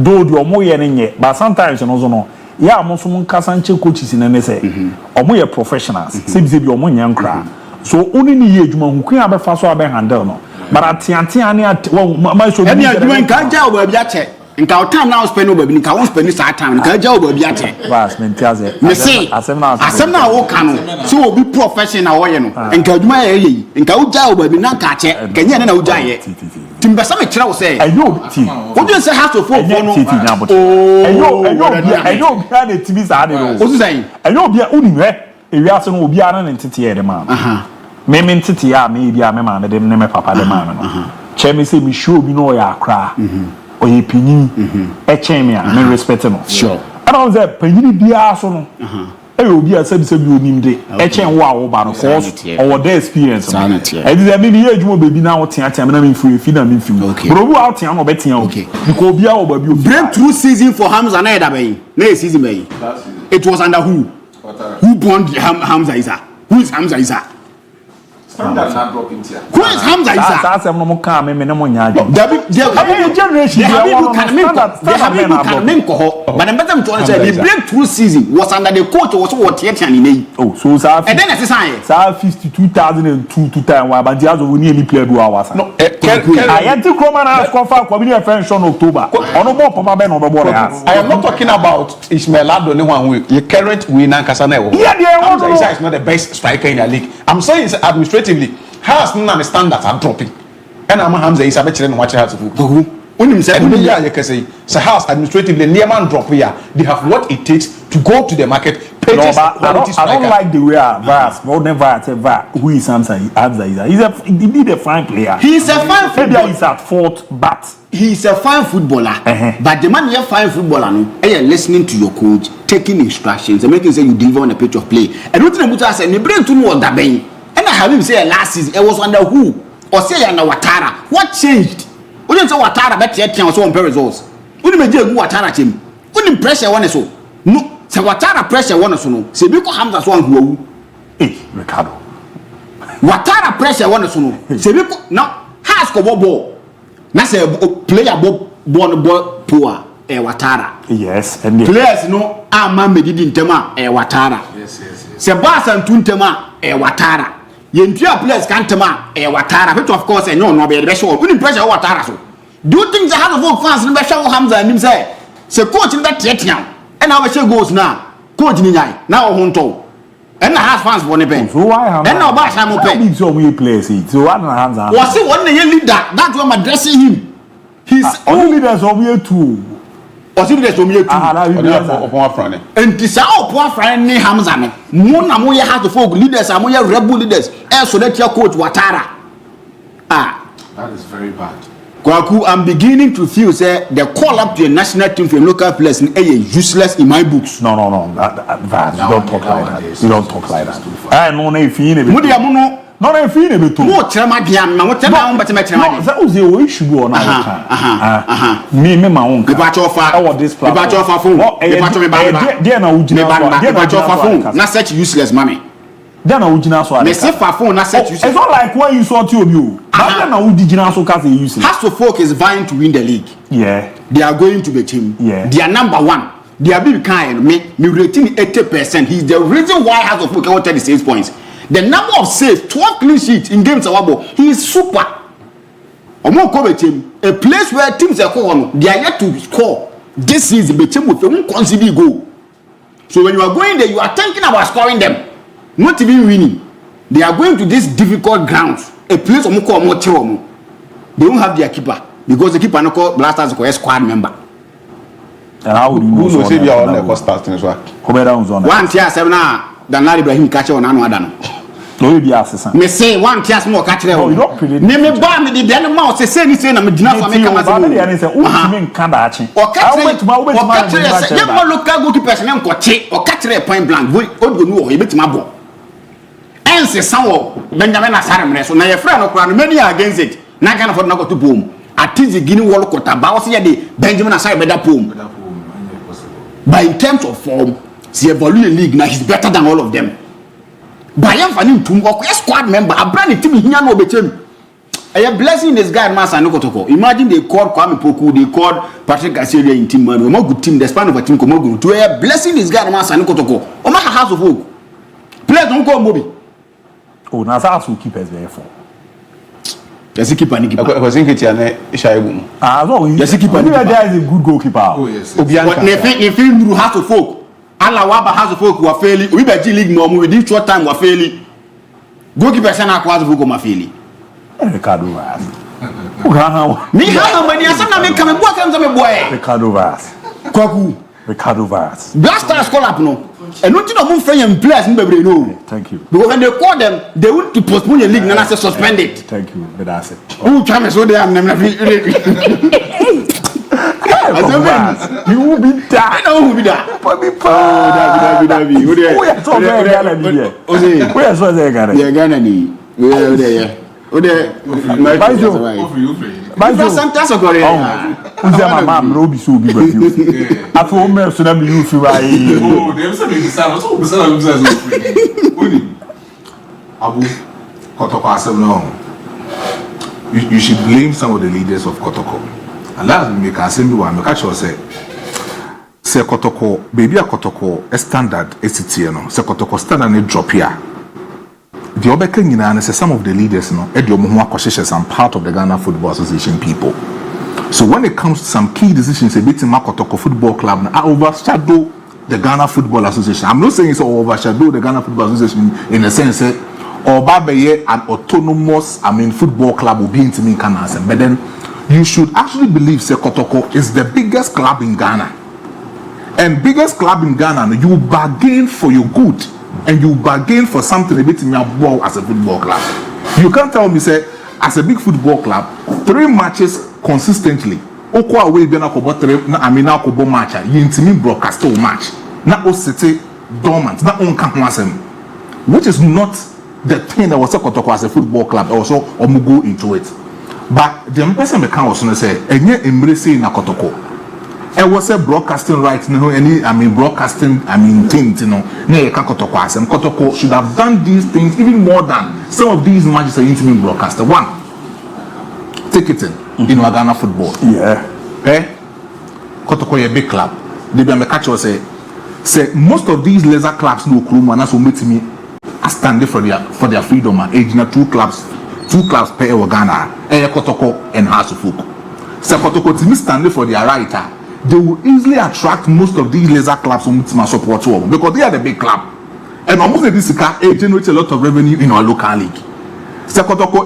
do the omo ye nye but sometimes no so no ya mo so mun kasanche coaches in ne say omo ye professionals se bi omo nya nkra so oni ni ye adwuma hu kwan abefa so abe handle no but atiantia ne ma so bi adwuma nka ja oba bi ache nka o time now spend oba bi nka won spend sa time nka ja oba bi ache vas mentiaze asem na wo kanu so obi professional wo ye no nka adwuma ye nka wo ja oba bi na nka ache kenya ne na wo ja ye timbasa me kira wo say ayo ti wo do say have to for no ayo bia na tibi sa de no wo say ayo bia unihwe ewiase no obi ara na ntete ye de ma me ntete ya me bia me ma me de me papa de ma no chemi say me show bi no ya akra oye pinyin e chemi a me respect no sure I don't say pinyin bia so no obi asabi onim de e chen wo a wo ba no cause or the experience e dey me ye adwuma bebi na wo tia na me fi na me fi bro bu out tia no be tia okay because obi a wo ba bi breakthrough season for Hamza na edabe na season be it was under who born Hamza Isa who is Hamza Isa Standard not dropping here. Who is Hamza Isa? That's a no come me no nya. The generation but the better to say the breakthrough season was under the coach was what theatre in. Oh, so sir. And then as I say 52,002 to time but the other we need play do hours. No. I had to come and ask for community friends on October. On no papa ben on the I am not talking about Ismail Ado anyone who current winner Casaneo. Hamza Isa is not the best striker in the league. I'm saying it's administratively has none the standards are dropping. And I'm Hamza Isa better than what you have to do. When you say you can say house administratively near man drop here, they have what it takes to go to the market. No, but I don't like the way Vaz, more than Vaz, who is Hamza Isa. He's a fine player. He's a fine footballer. He's at fault, but he's a fine footballer. But the man you're fine footballer, no, you're listening to your coach, taking instructions, and making sure you deliver on a pitch of play. And what I say, you bring to know that bay. And I have him say last season, it was under who? Or say under Ouattara. What changed? We didn't say Ouattara better yet so on results. We didn't make Ouattara team. We didn't pressure one so. No, say Ouattara pressure one so no. Say because Hamza one who. Hey, Ricardo. Ouattara pressure one so no. Say because now has go ball. Now say player ball poor. Ouattara. Yes, and players no man me didn't tema Ouattara. Yes. Se Basan tuntema Ouattara. Yentia players can't tema Ouattara, which of course no be the show. We pressure Ouattara so. Do you think the heart of all fans in the show Hamza and him say? Se coach in that Tietian. And our show goes now. Coach Ninyai. Now Honto. And I have fans for the pen. So why Hamza? And now Basan will pay. So we play it. So what Hamza? Was it one year leader? That's why I'm addressing him. He's only leaders of year 2. Possibly so me too. And this our poor friend ni Hamza me. Mo na mo ye have to folk leaders, mo ye rebel leaders. So that your coach Ouattara. That is very bad. Kwaku, I'm beginning to feel say the call up to a national team from local players is useless in my books. No. That you don't talk like that. You don't talk like that. I know if you need no, I feel it too. What trama diam, no, what trama, but my trama. That was the issue on me, my own. The batch of our this the batch of our phone. The batch of my phone. Not such useless money. Then I would not so. They say for phone, not such useless. It's not like when you saw you. Then I would not so cast useless. Has to focus vying to win the league. Yeah. They are going to the team. Yeah. They are number 1. They are being kind. Me rating 80%. He's the reason why House of Folk got 36 points. The number of saves, 12 clean sheets in games awabo, he is super. A place where teams are going, they are yet to score. This season, the team with them concede goal. So when you are going there, you are thinking about scoring them, not even winning. They are going to this difficult grounds, a place of more. They don't have their keeper because the keeper no call blasters for a squad member. And how would you know? Say you are on the starting as well. One tier 7 than Larry Ibrahim catch on another. No, be assassin. Me say one tiers more catch there. No, you don't predict. Me buy me the then mouse say ni say na me dina for me come say. And say, "Who me kan da achi?" O catch say, "You mo local goalkeeper na nkoche." O catch there point blank. O go nu o e betima ball. Ense sanwo Benjamin Asare mre so na ye friend no kura no many against it. Na kind of for na go to boom. Atizi gini wall kota ba o say the Benjamin Asare better boom. But in terms of form, the evaluation league now he's better than all of them. Bayern fanim tum ko squad member abrani team hinya no betem. A blessing this guy man Sanu Kotoko. Imagine they called Kwame Poku, they called Patrick Aseria in team man. Omo good team, the span of a team Komogu. To a blessing this guy man Sanu Kotoko. Omo House of Folk. Players don't call Mobi. Oh, na sa asu keepers therefore. Yes, keeper ni keeper. I think it's an Ishaibu. So yes, keeper. There is a good goalkeeper. Oh yes. But if you House of Folk. Allah waba House of Folk were failing. We be G League no within short time were failing. Goalkeeper sana House of Folk were failing. Ricardo Vaz. Me how many asana me come boy come some boy. Ricardo Vaz. Kwaku. Ricardo Vaz. Blasters call up no. And not no move friend players in no. Thank you. Because when they call them, they want to postpone the league and I say suspend it. Thank you. But that's it. Who come so they am you will be that. I know who be that. David. We are so very Ghana. We are so very Ghana. Yeah, Ghana ni. We are there. Ode. Bajo. Santa Sokore. Uze mama mrobi so bi ba fi. Afi o me so na mi you fi wa yi. Oh, dem say me bisa, so bisa na bisa so free. Oni. Abu. Kotoko asem no. You should blame some of the leaders of Kotoko. And last week I said one, I catch you say Kotoko, baby a Kotoko a standard STT no. Say Kotoko standard ne drop here. The Obeke nyina say some of the leaders no, Edio Muhwa Kosheshe some part of the Ghana Football Association people. So when it comes to some key decisions, a bit in Kotoko Football Club, I overshadow the Ghana Football Association. I'm not saying it's overshadow the Ghana Football Association in the sense that or Babaye an autonomous, football club will be into me Ghana. But then you should actually believe say Kotoko is the biggest club in Ghana. And biggest club in Ghana, you bargain for your good and you bargain for something a bit in your ball as a football club. You can't tell me say as a big football club, 3 matches consistently. Oko away be na kobo 3 na na kobo match. You intimi broadcast match. Na o city dormant. Na on camp wasem. Which is not the thing that was Kotoko as a football club. Also, go into it. But the person can also say, enye embrace na Kotoko. It was a broadcasting rights, broadcasting, things, Kotoko should have done these things even more than some of these matches are intimate broadcaster. One, ticketing in Ghana football. Yeah. Kotoko is a big club. They be catch say most of these lesser clubs no crew and that's what makes me stand for their freedom. Age na two clubs per Ghana. Kotoko and Hasufuk. So Kotoko to me stand for their right. They will easily attract most of these lesser clubs who support them because they are the big club. And almost this generates a lot of revenue in our local league. So Kotoko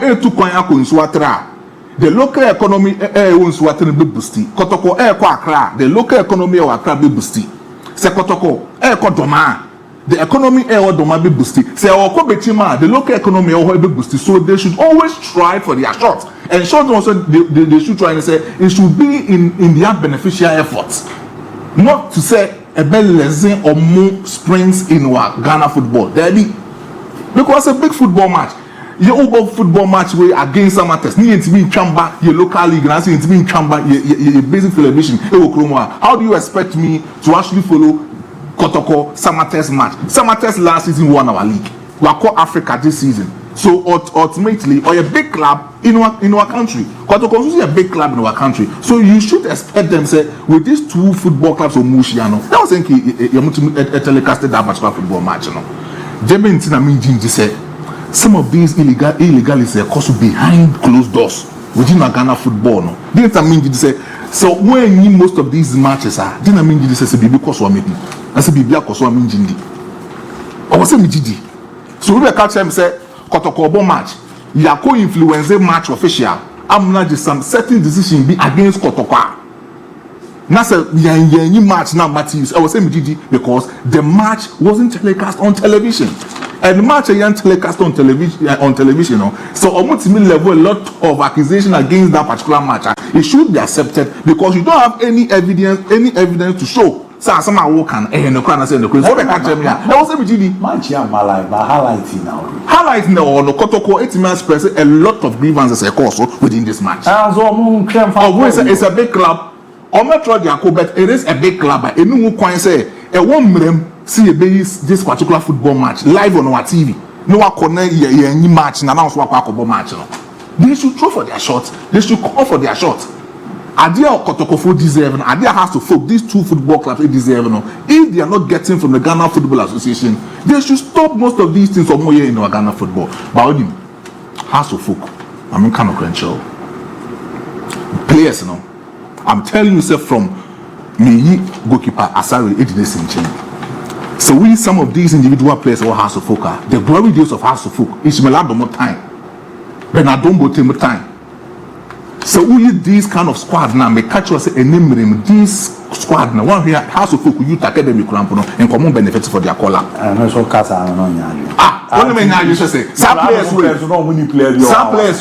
the local economy be boosty. Kotoko the local economy of Accra be boosty. So Kotoko Doma. The economy Doma be boosty. So the local economy be boosty. So they should always try for their shots. And short also they should try and say it should be in their beneficial efforts. Not to say a bell lesson or more sprints in our Ghana football. Because a big football match. Your football match way against amateurs. You need to be in Chamba, your local league, and I need to be in Chamba, your basic television. How do you expect me to actually follow Kotoko Samates match? Samates last season won our league. We are called Africa this season. So ultimately, or a big club in our country. Kotoko is a big club in our country. So you should expect them say with these 2 football clubs of Mushiano. That was saying you telecasted that particular football match. Some of these illegalities are caused behind closed doors within Ghana football. No, didn't I mean you say so when most of these matches are didn't I mean you say bibi koso amedi as bibi koso aminjindi or was me so we catch them say Kotoko match ya co influence match official I'm not just some certain decision be against Kotoko. Now say any match now Matthews I was saying because the match wasn't telecast on television. And the match ain't telecast on television. So almost level a lot of accusation against that particular match. It should be accepted because you don't have any evidence to show. So someone walk and no can say no. So they catch me. That was MGD. Match here, my life, but highlighting now. Highlighting now, no Kotoko 8 months express a lot of grievances also within this match. It's a big club. I'm not trying to but it is a big club. And no one say a one see this particular football match live on our TV. No one connect any match and announce what match. They should throw for their shots. They should call for their shots. Adia Kotoko deserve. Adia has to folk. These 2 football clubs deserve. If they are not getting from the Ghana Football Association, they should stop most of these things from more in our Ghana football. But has to folk. Kind of credential players. I'm telling you, sir, from me goalkeeper Asari Edines in Chile. So we some of these individual players or House of Folk, the glory days of House of Folk, Ishmael more time, Benadombo more time. So we these kind of squad now may catch us a name this squad now one here House of Folk youth academy crampono and common benefits for their caller. And also Casa what do you mean you say some players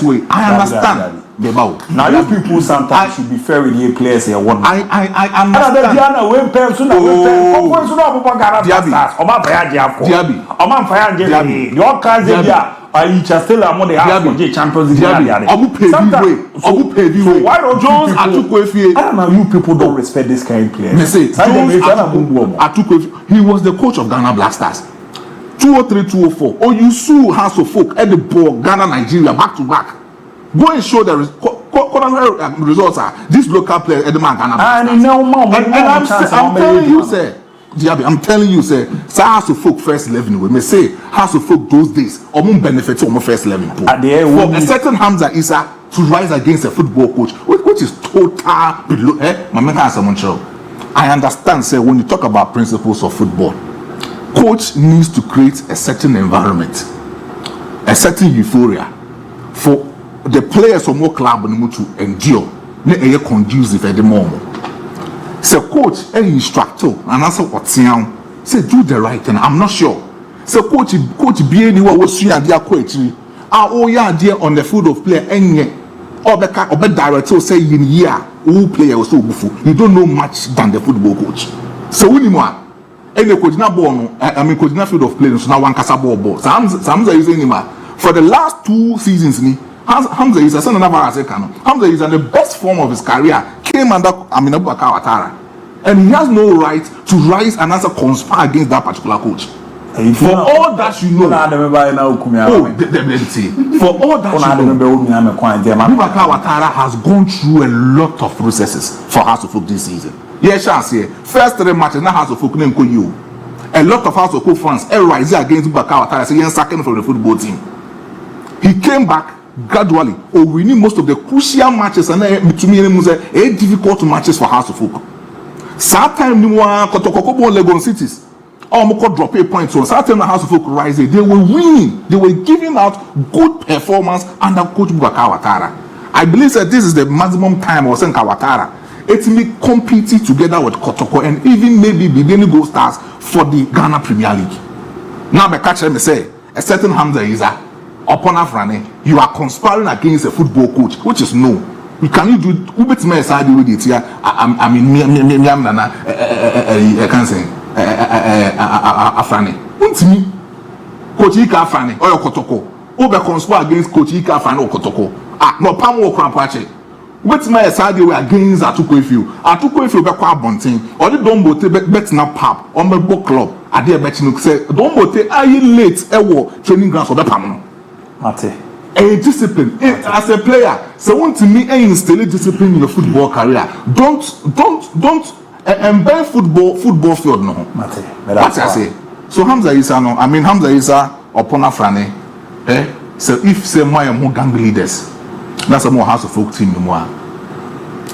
way I understand. Now you people sometimes should be fair with the players here. One. I understand. Why don't you people don't respect this kind of players? He was the coach of Ghana Black Stars. 203, 204. Or you sue House of Folk at the ball, Ghana, Nigeria, back to back. Go and show the results are this local player at the man Ghana. And I'm telling you, sir. DIABY, I'm telling you, sir. House of Folk first 11. We may say House of Folk those days. Or benefit from first 11. For a certain Hamza Issa to rise against a football coach, which is total below. I understand, sir. When you talk about principles of football, coach needs to create a certain environment, a certain euphoria for the players of more club to endure. Ne conducive at the moment. So coach, an instructor, and answer what's young. Say do the right thing. I'm not sure. So coach be anywhere was you and their coach. Oh yeah, dear on the field of play any or the director say in year who player was so buffo. You don't know much than the football coach. So we need any coach na born. I mean coach na field of play. So now one casa ball. So Hamza is using him for the last 2 seasons. Hamza is a son of Hamza is in the best form of his career. Came under Abubakar Ouattara, and he has no right to rise and answer conspire against that particular coach. For all that you know, for all that you know, Abubakar Ouattara has gone through a lot of processes for House of Folk this season. Yes, I say first 3 matches now House of Folk name you. A lot of House of Folk fans rise against Abubakar Ouattara, saying second from the football team. He came back gradually, winning most of the crucial matches, and to me, a difficult matches for House of Folk. Sometimes, Kotoko Legon cities, almost drop a point. So, sometimes the House of Folk rise, they were winning, they were giving out good performance under Coach Abubakar Ouattara. I believe that this is the maximum time of Senka Ouattara. It's me competing together with Kotoko and even maybe beginning goal stars for the Ghana Premier League. Now, the catcher me say a certain Hamza Isa. Upon MON-FRI, you are conspiring against a football coach, which is no. You can do who bet me side with it here. I mean, I can't say Afrani. Untimi, Coach Ika Afrani or Kotoko. Who be conspire against Coach Ika Afrani or Kotoko? No Pamo Krampache. Bet me side we against Atuko if you be quite bunting or the Dombo bet na pub or my book club. I dare bet you say Dombo are you late? Training grounds for the Pamano. A discipline as a player. So want to me instill discipline in your football career. Don't embed football field no. What I say. So Hamza Isa no. I mean Hamza Isa upon MON-FRI. So if say my gang leaders, that's a more House of Folk team more.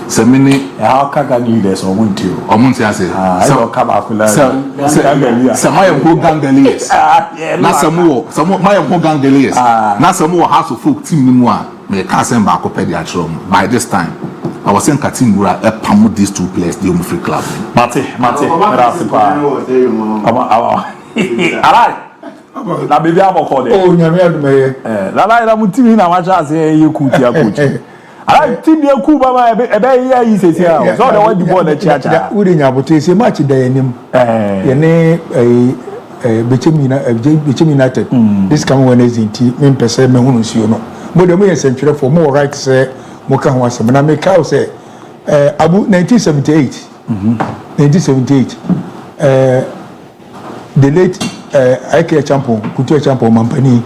So many how gang leaders or want to I say. So come up with so my gang leaders. Na some my gang leaders. Na some more House of Folk team more. Me can't send back up the atrom. By this time, I was saying Katimbura promote these 2 players the MON-FRI club. Mate. Alright. Na baby am call there. Oh, nyame adumeye. La mutimi na wacha say you kuti coach. Alright, team you ku baba ebe here yi sesi a. So the one the ball na chiacha. We dey nyabote say match da yanim. Ye ne Bechem United. This coming Wednesday me pese me hunu nsuo no. Mo dem ye sentwere for mo right say mo ka ho asem na me ka say ABOU 1978. 1978. The late IK champion, Couture champion Mampani,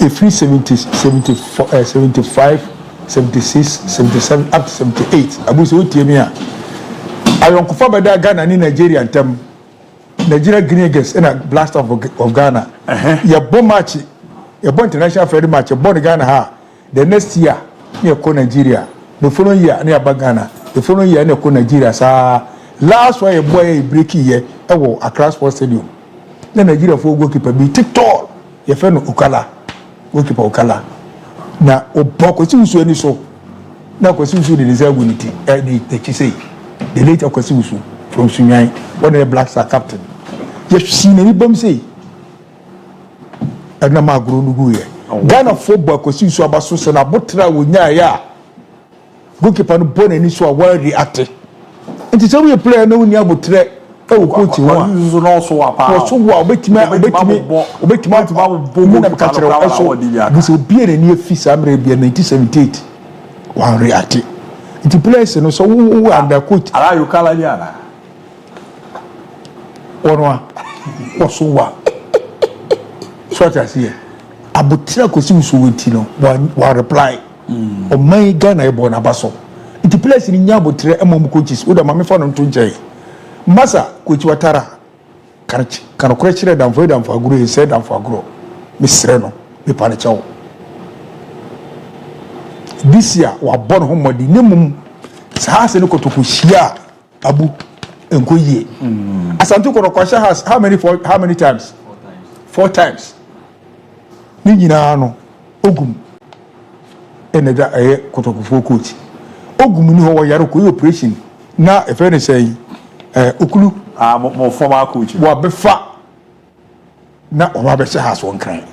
a free 75, 76, 77, up to 78. Abu Timia. I don't confirm by that Ghana in Nigeria and them. Nigeria Guineas in a blast of Ghana. Your bomb match, your bomb international friendly match, your born Ghana. The next year, near Nigeria. The following year, near Ghana. The following year, near Nigeria. Last one, a boy breaking here, Accra Sports Stadium. Then Nigeria for goalkeeper be take tall. Your friend Okala, goalkeeper Okala. Now, Oboko Simusu any so. Now, Kosimusu the deserve unity. The Chisei, the late Kosimusu from Sunyai, one of the Black Star captain. You've seen any bomb say. And now, Grunugu. Ghana football Kosimusu Abasus and Abotra Wunya. Goalkeeper no born any so well reacted. And to tell me a player no one able to oh, coach, you want also a power. So, well, bet me, this will be a near feast. I'm ready 1978. One reacted. It's a place, and so who are the coach? Are you Caladiana? Or so what? what I see. Abutira kosi wuti no wa reply. O man Ghana e born abaso. It place in Nyabotire emom coaches. Oda mame fa no nto nche. Masa coach Watara. Kan okra kire dan for agro he said dan for agro. Me sre no me pa ne chawo. This year wa born homodi nemum sa se no kotoko hia abu enko yie. Asantu korokosha has how many times? 4 times. Ni nyina no ogum eneda kotoko coach. Ogum ni ho yare ko operation na e fe ne say okulu mo former coach wa befa na o ma be se has one cry.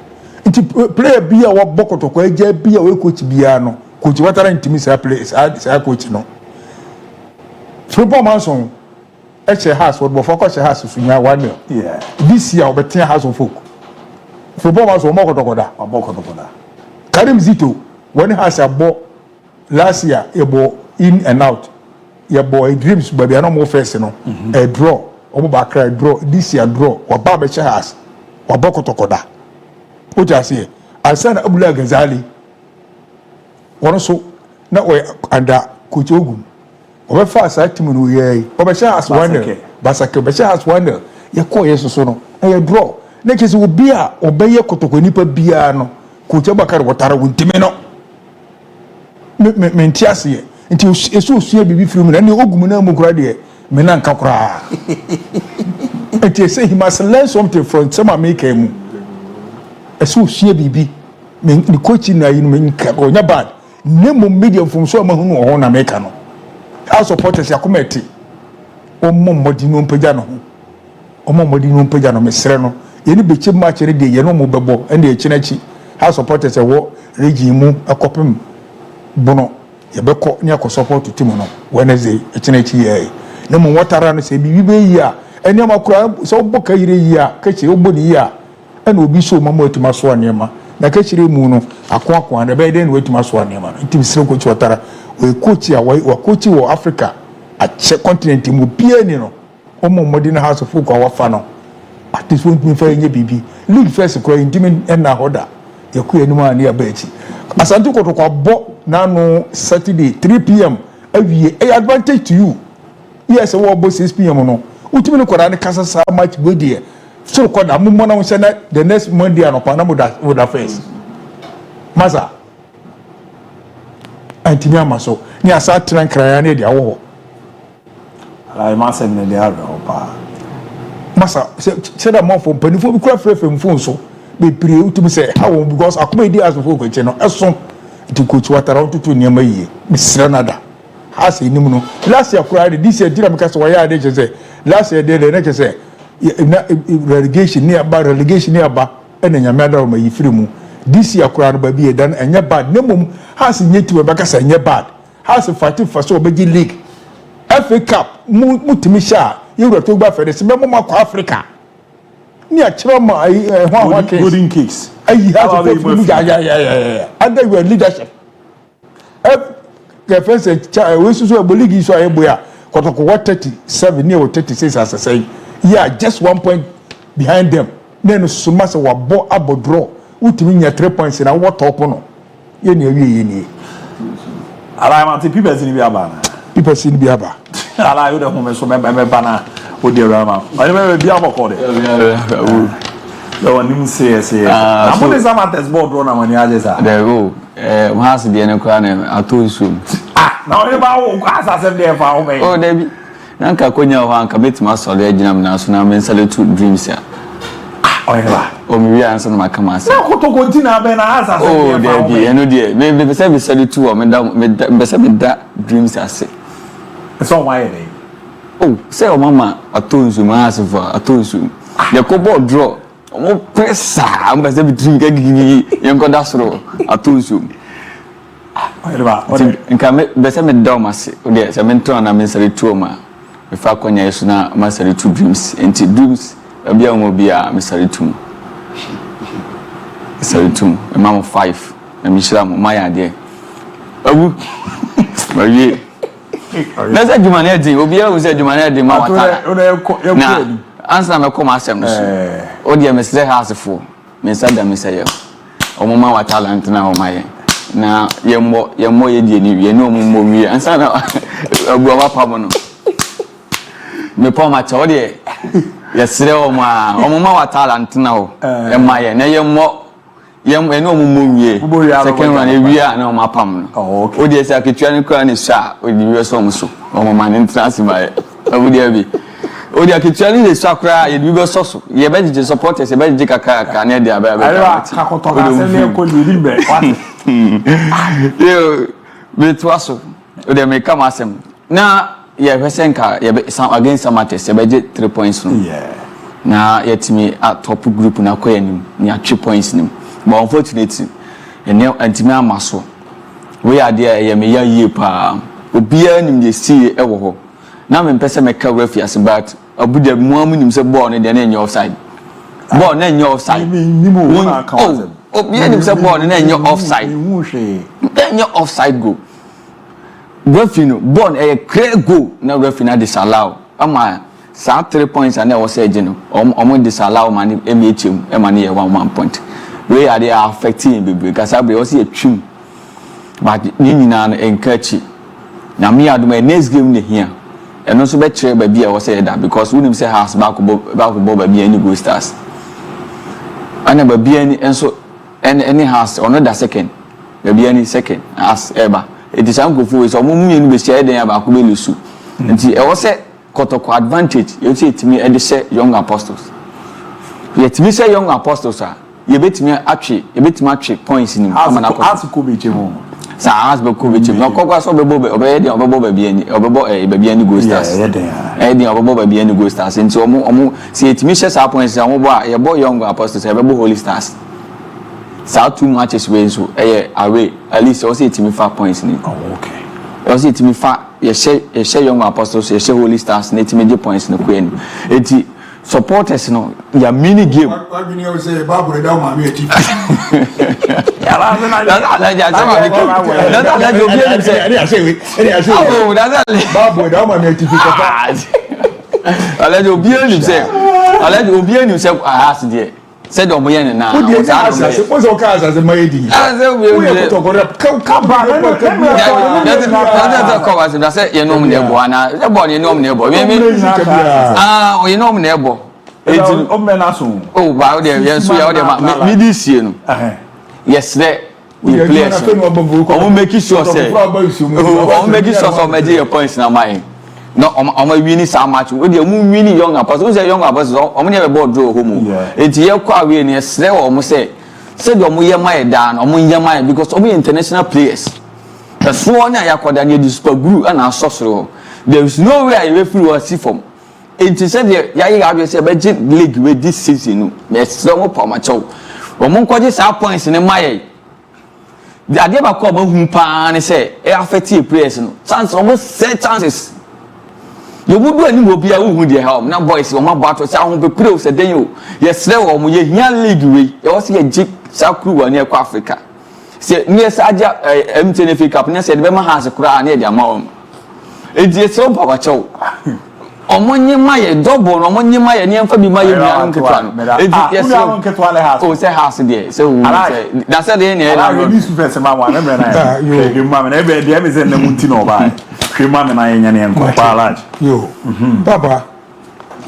Nti player bi a wa bokotoko eja bi a we coach bia no coach Watara ntimi say play say coach no. Football manson eche has what before has sunya 1-0. Yeah. This year obetia has of folk. Football manson mo kotokoda. Karim Zito when has a ball last year a ball in and out. Your boy dreams baby no more first no. A draw. Omo ba cry draw. This year draw. Wa ba be has. Wa bokotokoda. O ja say Asana Abula Ghazali. One so na we under coach Ogum. Obe fa sa team no ye. Obe sha as 1-0. Basake be sha as 1-0. Ye ko yeso so no. E draw. Na kese obi a obeye kotoko nipa bia no. Coach Bakar Watara wuntime no. Me ntiase ye. Nti eso osua bibi firim na Ogum na mu kura de me na nka kura. Nti say he must learn something from some America mu. Eso osua bibi me the coach na yi no me nka onya bad. Nemo media from so mahunu ho na America no. Our supporters yakometi. Omo modi no mpagya no ho. Omo modi no mpagya no mesre no. Ye ni bechi match re de ye no mo bebo ende echi na chi. Our supporters wo region mu akopem bono ye beko ne akọ support team no Wednesday echi na chi ye. Ne mo Watara no se bibi be yi a ene makura so boka yire yi a ka chi ogbo ni yi a ene obi so mama atuma so anema na ka chire mu no akwa na be den watuma so anema ntim sire ko chi Watara we coach ya wa coach wo Africa a continent mu bia ni no omo modi na house of folk wa fa no at this point me fa nye bibi league first ko intim na hoda ya ku enu ma na ba echi Asante kotoko abo na no Saturday 3 p.m. awie advantage to you. Yes, we abo 6 p.m. no utimi no kwara ne kasa sa match go there so ko da mo na wo se na the next Monday anopa na mo da first Maza antimi amaso ni asa tran kraya ne dia wo ala ma se ne dia ro pa Masa se da mo fo panifo bi kura frefem phone so be pray utimi say how because akoma di as fo ko che no eso ti coach Watara otutu niam yie misra nada ha se nim no last year kura this year dira me ka so wa ya de che say last year de na che say relegation ni aba ena nyame da o ma yifiri mu this year kura no ba bi e dan enya bad nemum ha se nyeti we baka say enya bad ha se fight for so obeji league FA Cup mutimi sha yewura to gba fede se memo ma kwa Africa ni a chira ma ho golden cakes ayi ha to for ya under your leadership the first we so league so ayeboya kotoko 37 near 36 as I say yeah just 1 point behind them then so much wa bo abodro utimi nya 3 points na what top no ye ni awie ye ni ala ma ti people sin bi aba na people sin bi aba ala yo de ho me so me ba na o de rama ani me bi aba ko de the one nim say na mo de sama test board ro na mani aje sa there go mo has de ne kwa na atoisum na o ba wo asa se de fa o me oh David nanka konya ho anka betima sole aginam na so na men sale two dreams ya oyela o mi wi ansa na makama asa na ko to kontina be na asa se oh David eno de me say be sale two o me say me da dreams ase so why dey oh say o mama atoisum asifo atoisum de ko board draw mo pressa am say be dream ka gigi yen ko dasro atoisum oyela nka be say me da o mase o de say me nto na me sale two o ma me fa konya yesu na ma sale two dreams enti dreams bia mo bia me sale two e ma mo 5 na mi shira mo ma ya de abu baye na say jumane de obi a wo say jumane de ma Watara na answer me come asem no so o de me say house fo me say da me say omoma wa talent na omaye na yemmo ye die ni wie no ommo wie ansa na abu wa pam no me pa ma cha ode yesere omoma wa talent na o emaye na yemmo eno ommo wie second one e wie na omma pam no okay ode say aketua ni kra ni sha odi wie so omso omoma ni ntrasi bae abu dia bi odi akituani le sakra ye bi so so ye be je supporters ye be je kaka na dia ba ba ka koto na se le ko ni rimbe yo be twaso odi me kama asem na ye pesenka ye be against Samates ye be je 3 points no na yetimi at top group na ko yanim ni a 3 points nim but unfortunately ene antimi amaso we are there ye me ya yie pa obia nim de see e wo ho na me pese me ka refi as but abuda muamu nim se ball ne de na enye offside ball na enye offside ni mo na ka o obia nim se ball ne enye offside enye offside goal refi no ball e clear goal na refi na disallow ama sa 3 points and was say no omo disallow man emechem e man ye 1 point we are they affecting baby because I be also a twim but ni nyina na enkachi na me aduma next game ne here and also be chere ba bia was say that because we nim say house back ba bia any go stars ana ba bia ni enso any house or not second ba bia ni second as ever it is am go for so omo mu ni be share den ba ko be lusu nti e was say kotoko advantage you see it me e de say young apostles yet me say young apostles are ye betimi atwe points ni amana ko asiko be chemo sa asbe ko be chemo kokwa so obebo ba bia ni obebo ba bia ni go stars den obebo ba bia ni go stars nti omo se etimi share sa points omo bo a ye bo young apostles ye bebo holy stars sa 2 matches we so away at least also etimi 5 points ni okay also etimi fa ye share young apostles ye share holy stars na etimi je points no ko eni eti supporters no ya mini game what you know say babu da ma me ati ya la na ja sama mi ko na jo bi ni say oh da babu da ma me ati ko pa ala jo bi ni say has there said o mo ye na o di na say o so ka say my di say o ye to go ka ba na ko was da say ye no mo ne bo ana say bo ne no mo ne bo me o ye no mo ne bo o me na so o ba o de ye so ya o de me di sie no yesterday we play so o make sure say o make sure so me your points na mine no o win some match we dey mu win young apostles say young apostles o mo ne ball draw home enti ye kwa we ne sre o mo say de o mo ye mai da na o mo ye mai because o mo international players the so na yakoda ne di super group na asosoro there is no way I will free or see from enti say de ya ye ga say be league we this season no me sre mo pa ma chow o mo kwaje sa points ne mai the ade ba ko ba hu pa ne say e affect players no chance almost 7 chances you would do any will be a who dey help na boys o ma bato say ahun be pray o say den yo yes le wo mo ye hia league we e wo say je sa crew wa ne kwa Africa say ne sa aja MTNF cup ne say de be ma has kura na e dia ma o e die so baba chow o mo nyi ma ye double no mo nyi ma ye ne mfa bi ma ye nua nketwa no e di yes o say house there so say na say de ne na we su fese ma wa na me na ye ma me na e be de me say na munti no ba Krema me na yenya ne enko pa large yo papa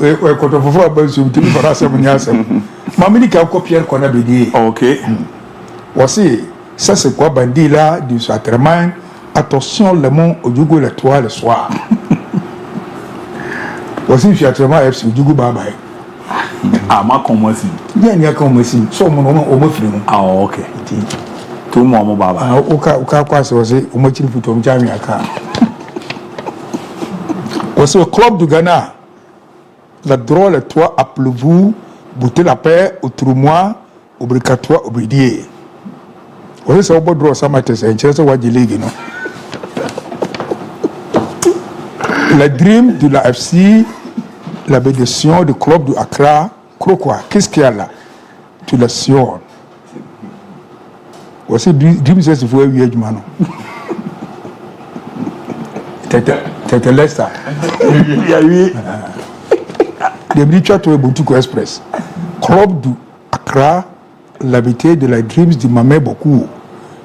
we koto fofo abasu mtimi fara asem nya asem mamini ka ko Pierre kona bedi okay voici ça c'est quoi bandila du sacrement attention le mont au jugo le toit le soir voici fiatrement FC jugo baba ma komosi bien ya komosi so mo no o mo firi no okay to mo baba o ka kwa se voici o mo chiri futo mjami aka voici au club du Ghana la drôle le toit à Pleuvou bouter la paix au Troumois au Bricatois au Bridier voici ça au beau droit ça m'a été c'est un waji ligue non la dream de la FC la bénédiction du club de Accra quoi qu'est-ce qu'il y a là tu la sion voici dream c'est faut wiye juma non Tete Lesta. Oui. Des brichatoué Boutico Express. Club du Accra l'habitude de la dreams de maman beaucoup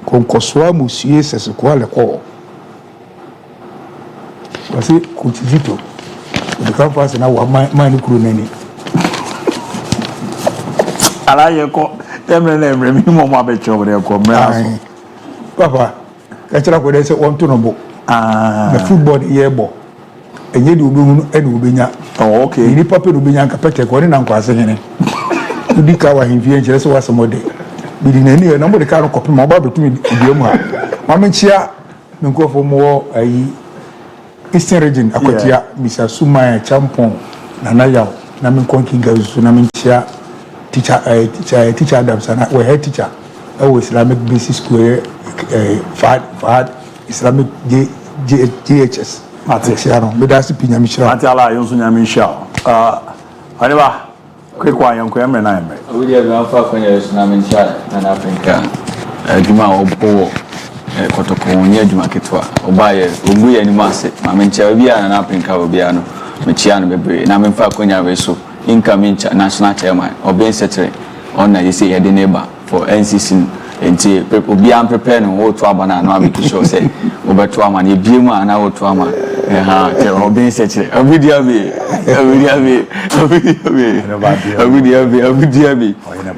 qu'on conçoit monsieur c'est ce quoi le corps voici coutizito le camp passe na wa mani kronani ala ye ko emre na emre mi mo ma be chobre ko mra papa ka tira ko de se won to no bo the football ye bo enye di obehunu ene obenya oh okay ni papa no obenya ka pete ko ni na nkwase hene udi ka wa himfie nkyere se wasemode bidi na ni na mo de ka no kopi ma ba betumi die mu ha ma menchia nkofo mo ayi Eastern region akotia misa suma champon na yaw na men konki gazu na menchia teacher Adams na we head teacher our Islamic basic school Fahad Islamic JHS Atiano me da si pinya mishra Atiala yo so nyame hia aneba kwekwa yanko emre na emre we dey go fa kwanya Islamic hia na Africa adwuma obo kotoko onye adwuma ketwa obaye oguye ni mase ma mencha obi a na Africa obi a no mechia no bebre na memfa kwanya we so incoming national chairman oben secretary on you say the neighbor for NCC enti obi am prepare no wo to aba na no make sure say obeto ama na ebie mu ana wo to ama te oben secretary obidiabe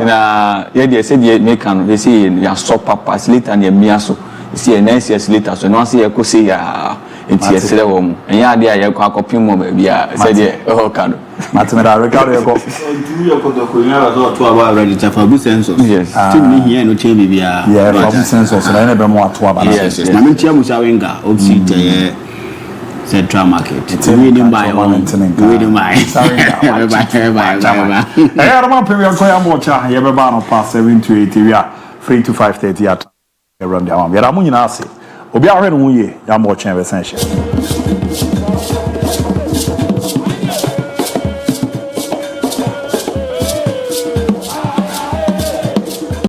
na ye dey say the make am they say ya stop papa later na emia so see next year later so no say e ko say ya enti esere wo mu enya ade a ye ko akopim mo ba bia say the o ka no matemera record ye ko ontu ye ko do ko nya so to aba ready to for census yes team ni here no che bibia yeah for census na be mo ato aba yes na mentia mu sawenga opsi te Central Market we ni buy on we ni buy bye eh Roman premier ko ya mo cha ye be ba no pass 7 to 8 we are free to 5:30 at around the am ya ra mu nyina ase obi ahwe no hu ye ya mo cha be san hye